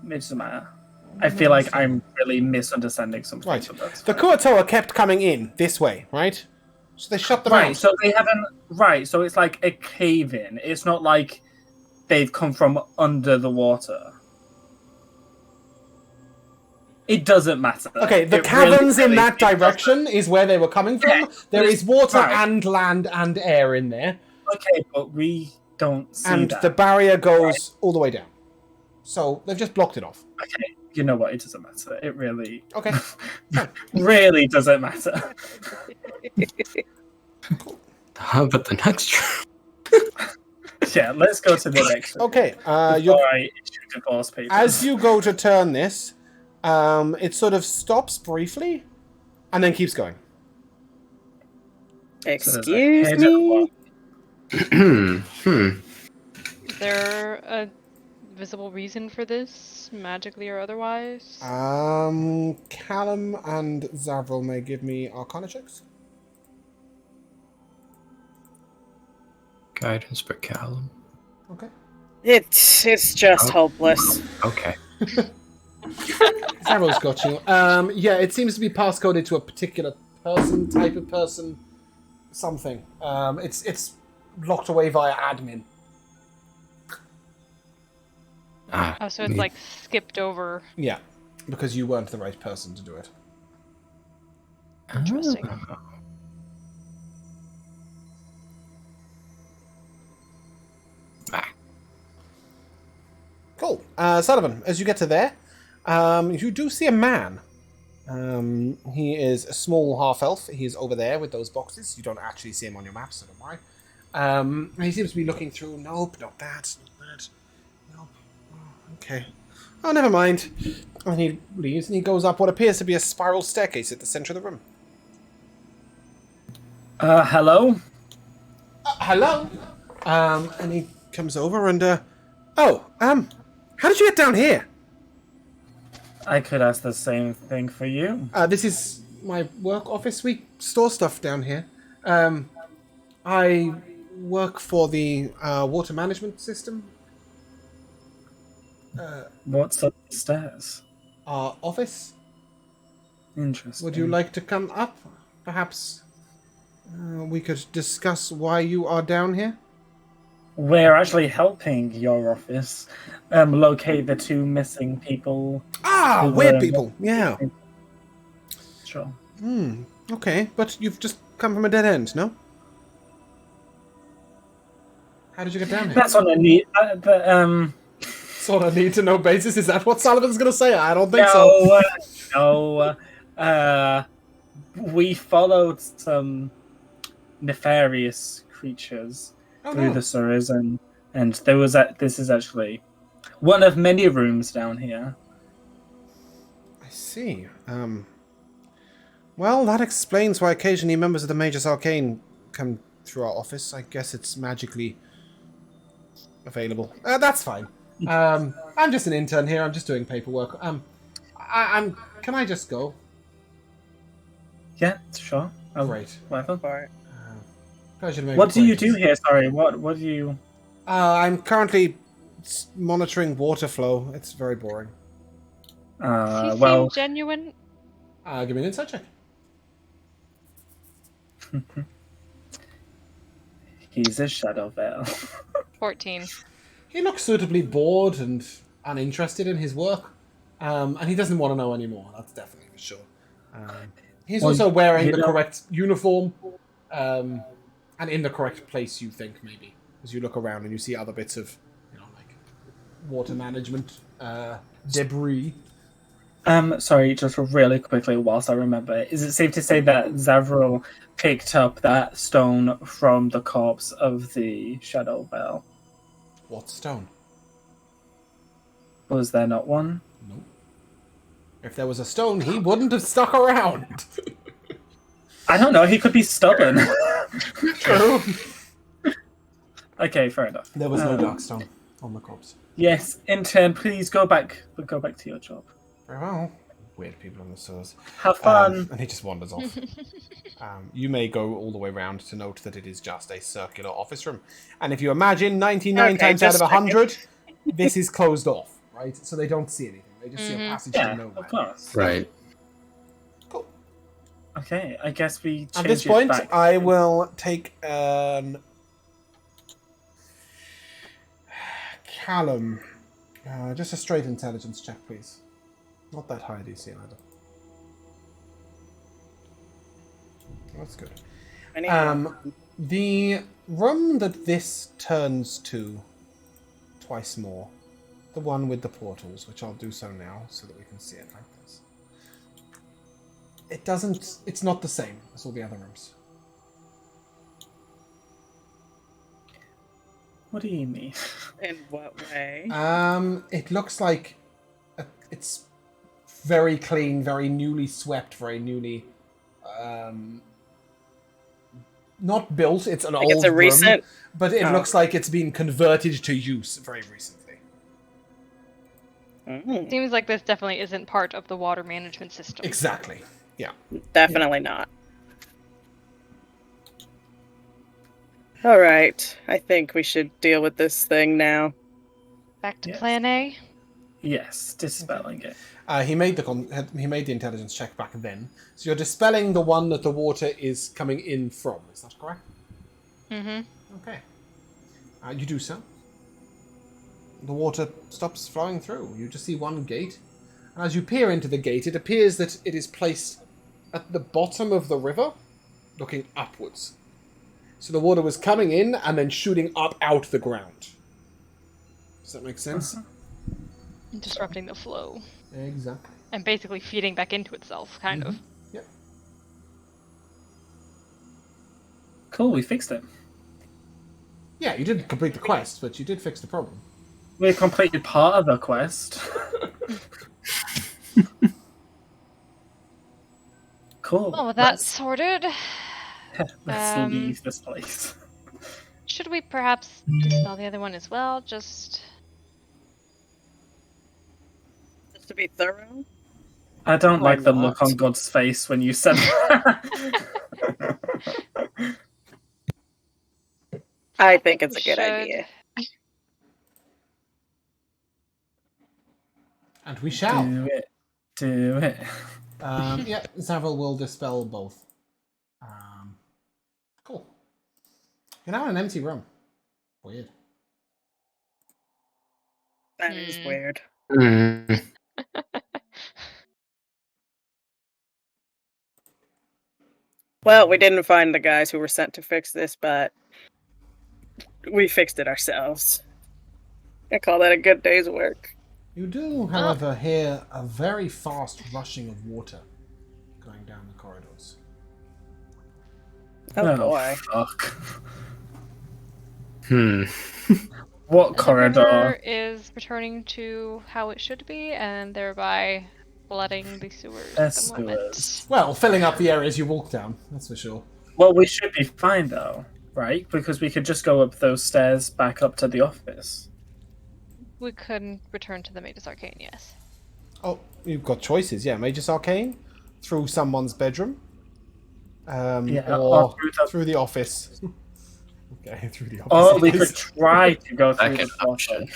doesn't matter. I feel like I'm really misunderstanding something. Right. So that's the fine. Kuatoa kept coming in this way, right? So they shut them out. Right, so they haven't... Right, so it's like a cave-in. It's not like they've come from under the water. It doesn't matter. Okay, the caverns in that direction is where they were coming from. Yeah, there is water right. and land and air in there. Okay, but we don't see and that. the barrier goes all the way down. So they've just blocked it off. Okay, you know what? It doesn't matter. It really... Okay. really doesn't matter. How about the next room? Yeah, let's go to the next one. Okay, Before I issue divorce papers. as you go to turn this, it sort of stops briefly, and then keeps going. Excuse me? Is there a visible reason for this, magically or otherwise? Callum and Zavril may give me Arcana checks. Guidance for Callum. Okay. It's just hopeless. Okay. Zavril's got you. Yeah, it seems to be passcoded to a particular person, type of person, something. It's locked away via admin. Oh, so it's like skipped over. Yeah, because you weren't the right person to do it. Interesting. Cool. Sullivan, as you get to there, you do see a man. He is a small half-elf. He's over there with those boxes. You don't actually see him on your map, so don't worry. He seems to be looking through. Nope, not that. Not that. Nope. Oh, okay. Oh, never mind. And he leaves and he goes up what appears to be a spiral staircase at the center of the room. Hello? Hello? And he comes over and, how did you get down here? I could ask the same thing for you. This is my work office. We store stuff down here. I work for the water management system. What's up the stairs? Our office. Interesting. Would you like to come up? Perhaps we could discuss why you are down here. We're actually helping your office locate the two missing people. Ah, weird people. Yeah. Sure. Okay, but you've just come from a dead end, no? How did you get down here? That's what I need. Sort of need to know basis. Is that what Sullivan's going to say? I don't think so. No. We followed some nefarious creatures through the sewers, and there was this is actually one of many rooms down here. I see. Well, that explains why occasionally members of the Magus Arcane come through our office. I guess it's magically available. That's fine. I'm just an intern here. I'm just doing paperwork. I'm. Can I just go? Yeah, sure. Great. Whatever. Pleasure to make What do you do here? Sorry, what do you... I'm currently monitoring water flow. It's very boring. Does he seem genuine? Give me an insight check. He's a shadow veil. 14. He looks suitably bored and uninterested in his work. And he doesn't want to know anymore. That's definitely for sure. He's also wearing the correct uniform. And in the correct place, you think, maybe. As you look around and you see other bits of, like water management debris. Sorry, just really quickly, whilst I remember, is it safe to say that Zavril picked up that stone from the corpse of the Shadow Veil? What stone? Was there not one? No. If there was a stone, he wouldn't have stuck around. I don't know, he could be stubborn. True. Okay, fair enough. There was no dark stone on the corpse. Yes, intern, please go back to your job. Very well. Weird people on the sewers. Have fun. And he just wanders off. You may go all the way around to note that it is just a circular office room. And if you imagine 99 times out of 100, this is closed off, right? So they don't see anything. They just see a passage to nowhere. Of course. Right. Cool. Okay, I guess we change At this it point, back. I will take Callum. Just a straight intelligence check, please. Not that high DC either. That's good. The room that this turns to twice more, the one with the portals, which I'll do so now so that we can see it like this. It's not the same as all the other rooms. What do you mean? In what way? It looks like it's very clean, very newly swept, very newly not built. It's an Like old it's a room, recent... but it looks like it's been converted to use very recently. Seems like this definitely isn't part of the water management system. Exactly. Yeah. Definitely not. Alright, I think we should deal with this thing now. Back to plan A? Yes, dispelling it. He made the intelligence check back then. So you're dispelling the one that the water is coming in from. Is that correct? Mm-hmm. Okay. You do so. The water stops flowing through. You just see one gate. And as you peer into the gate, it appears that it is placed at the bottom of the river, looking upwards. So the water was coming in and then shooting up out the ground. Does that make sense? Disrupting the flow. Exactly. And basically feeding back into itself, kind of. Yep. Cool, we fixed it. Yeah, you didn't complete the quest, but you did fix the problem. We completed part of the quest. Cool. Well, with that sorted, let's leave this place. should we perhaps dispel the other one as well? Just Just to be thorough? I don't Why like the not? look on God's face when you said that. I think it's a we good should. idea. And we shall. Do it. Do it. Yeah, Zavril will dispel both. Cool. You're now in an empty room. Weird. That is weird. Well, we didn't find the guys who were sent to fix this, but we fixed it ourselves. I call that a good day's work. You do, however, hear a very fast rushing of water going down the corridors. Oh boy. Fuck. The What river corridor? is returning to how it should be, and thereby flooding the sewers The at the moment. sewers. Well, filling up the areas you walk down, that's for sure. Well, we should be fine though, right? Because we could just go up those stairs back up to the office. We couldn't return to the Magus Arcane, yes. Oh, you've got choices, yeah. Magus Arcane, through someone's bedroom, or through the office. Okay, through the office. Or we could try to go through Second the option.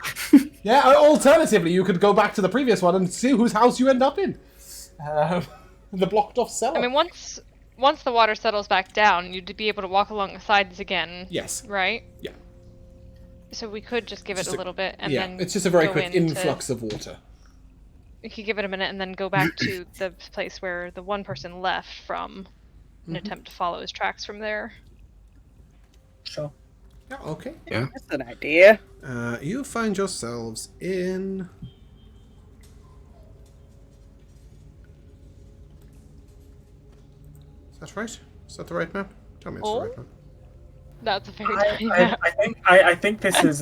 office. Yeah, alternatively, you could go back to the previous one and see whose house you end up in. The blocked off cellar. I mean, once the water settles back down, you'd be able to walk along the sides again. Yes. Right? Yeah. So we could just give it Just a little bit and then it's just a very go quick into- influx of water. We could give it a minute and then go back to the place where the one person left from an attempt to follow his tracks from there. Sure. Yeah, okay. Yeah. That's an idea. You find yourselves in... Is that right? Is that the right map? Tell me it's the right map. That's a very tiny map. I think this is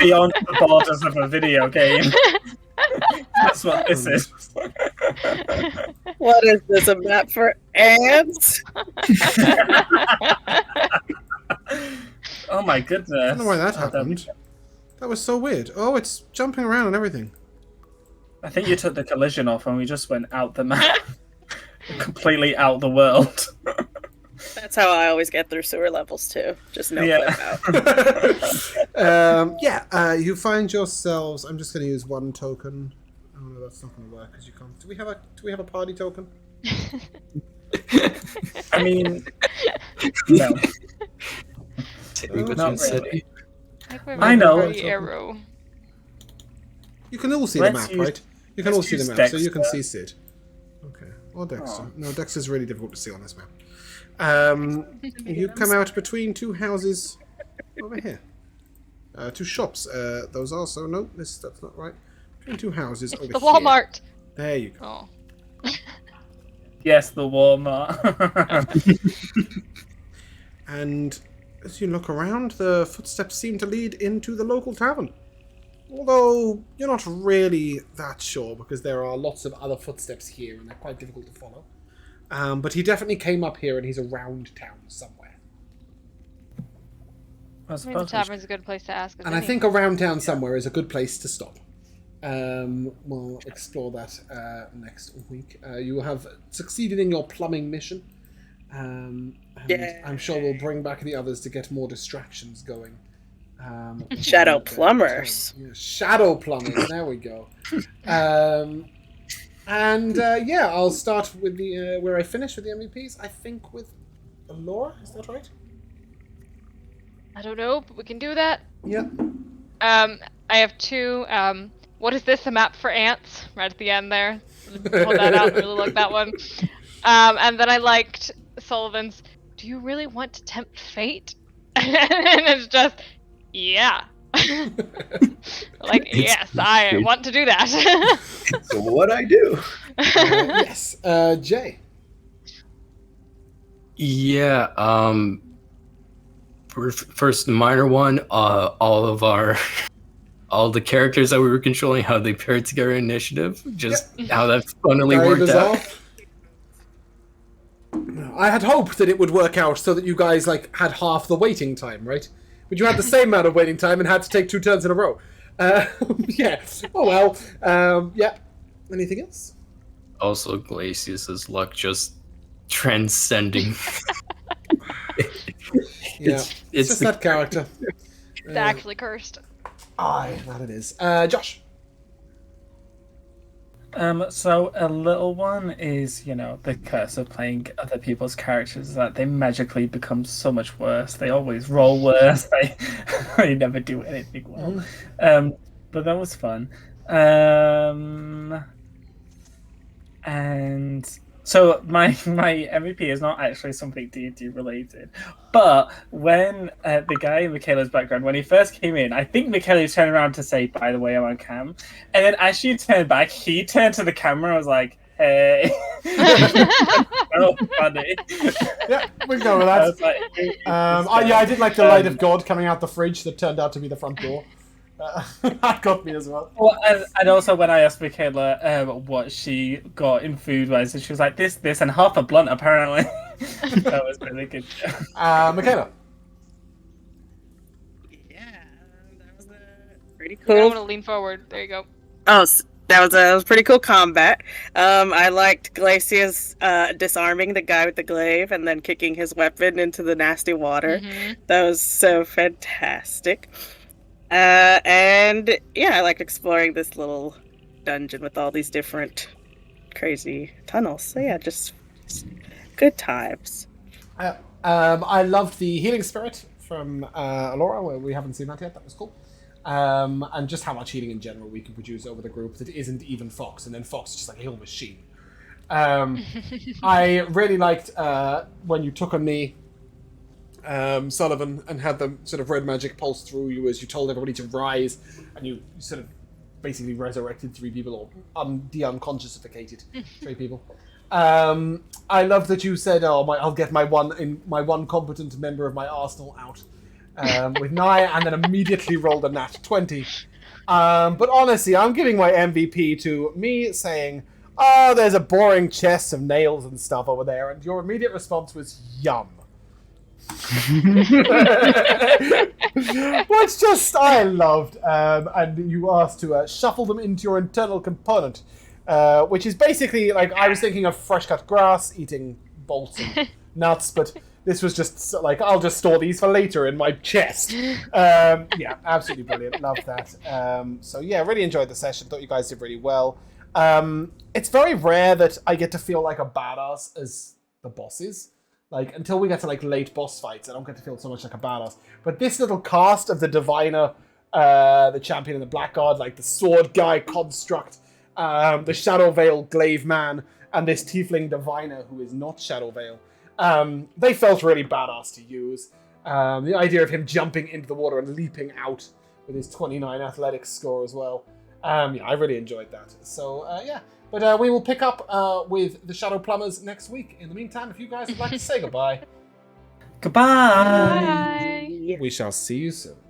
beyond the borders of a video game. That's what this is. What is this, a map for ants? Oh my goodness. I don't know why that Oh, happened. That was so weird. Oh, it's jumping around and everything. I think you took the collision off and we just went out the map. Completely out the world. That's how I always get through sewer levels too. Just no Yeah. flip out. You find yourselves... I'm just going to use one token. Oh no, that's not going to work because you can't... Do we have a party token? I mean, no. Not really. I know. Arrow. You can all see Let's the map, use- right? You can all let's see the use map, so you can Dexter. see Sid. Okay. Or Dexter. Oh. No, Dexter's really difficult to see on this map. You come out between two houses over here. Two shops. Those are, so no, that's not right. Between two houses over The here. Walmart. There you go. Oh. Yes, the Walmart. And as you look around, the footsteps seem to lead into the local tavern. Although, you're not really that sure, because there are lots of other footsteps here, and they're quite difficult to follow. But he definitely came up here, and he's around town somewhere. I mean, the tavern's a good place to ask. And I think around town somewhere is a good place to stop. We'll explore that next week. You have succeeded in your plumbing mission. And I'm sure we'll bring back the others to get more distractions going. Shadow Plumbers. Shadow Plumbers, there we go. I'll start with the where I finish with the MVPs. I think with Laura, is that right? I don't know, but we can do that. Yeah. I have 2. What is this? A map for ants? Right at the end there. Hold that out. Really like that one. And then I liked Sullivan's. Do you really want to tempt fate? And it's just, yeah. Yes, I want to do that. So what I do? Yes, Jay. Yeah. First, the minor one. All the characters that we were controlling, how they paired together in initiative, how that funnily worked out. I had hoped that it would work out so that you guys had half the waiting time, right? But you had the same amount of waiting time and had to take 2 turns in a row. Yeah. Oh well. Yeah. Anything else? Also, Glacius's luck just transcending. It's just that character. It's actually cursed. Aye, that it is. Josh. So a little one is, the curse of playing other people's characters is that they magically become so much worse. They always roll worse. They never do anything well. But that was fun. And so my MVP is not actually something D&D related, but when the guy in Michaela's background, when he first came in, I think Michaela turned around to say, "By the way, I'm on cam," and then as she turned back, he turned to the camera and was like, "Hey." So funny. Yeah, we go with that. I did like the light of God coming out the fridge that turned out to be the front door. That got me as well. Well, and also when I asked Michaela what she got in food-wise, and she was like, this, and half a blunt, apparently. That was really good. Michaela. Yeah, that was pretty I'm cool. gonna lean forward. There you go. Oh, that was pretty cool combat. I liked Glacius disarming the guy with the glaive and then kicking his weapon into the nasty water. Mm-hmm. That was so fantastic. And yeah, I liked exploring this little dungeon with all these different crazy tunnels. So yeah, just good times. I loved the healing spirit from Alora, where we haven't seen that yet. That was cool. And just how much healing in general we can produce over the group that isn't even Fox, and then Fox is just like a heal machine. I really liked when you took on me, Sullivan, and had the sort of red magic pulse through you as you told everybody to rise, and you sort of basically resurrected 3 people, or de-unconsciousificated 3 people. I love that you said, I'll get my one competent member of my arsenal out with Naya, and then immediately rolled a nat 20. But honestly, I'm giving my MVP to me saying, there's a boring chest of nails and stuff over there, and your immediate response was, yum. Which just I loved, and you asked to shuffle them into your internal component, which is basically like I was thinking of fresh cut grass, eating bolts and nuts, but this was just like I'll just store these for later in my chest. Yeah, absolutely brilliant, loved that. So yeah, really enjoyed the session. Thought you guys did really well. It's very rare that I get to feel like a badass as the bosses. Like, until we get to, late boss fights, I don't get to feel so much like a badass. But this little cast of the Diviner, the Champion and the Blackguard, the Sword Guy Construct, the Shadowvale Glaive Man, and this Tiefling Diviner who is not Shadowvale, they felt really badass to use. The idea of him jumping into the water and leaping out with his 29 athletics score as well. Yeah, I really enjoyed that. So, yeah. But we will pick up with the Shadow Plumbers next week. In the meantime, if you guys would like to say goodbye. Goodbye! Bye! Bye. We shall see you soon.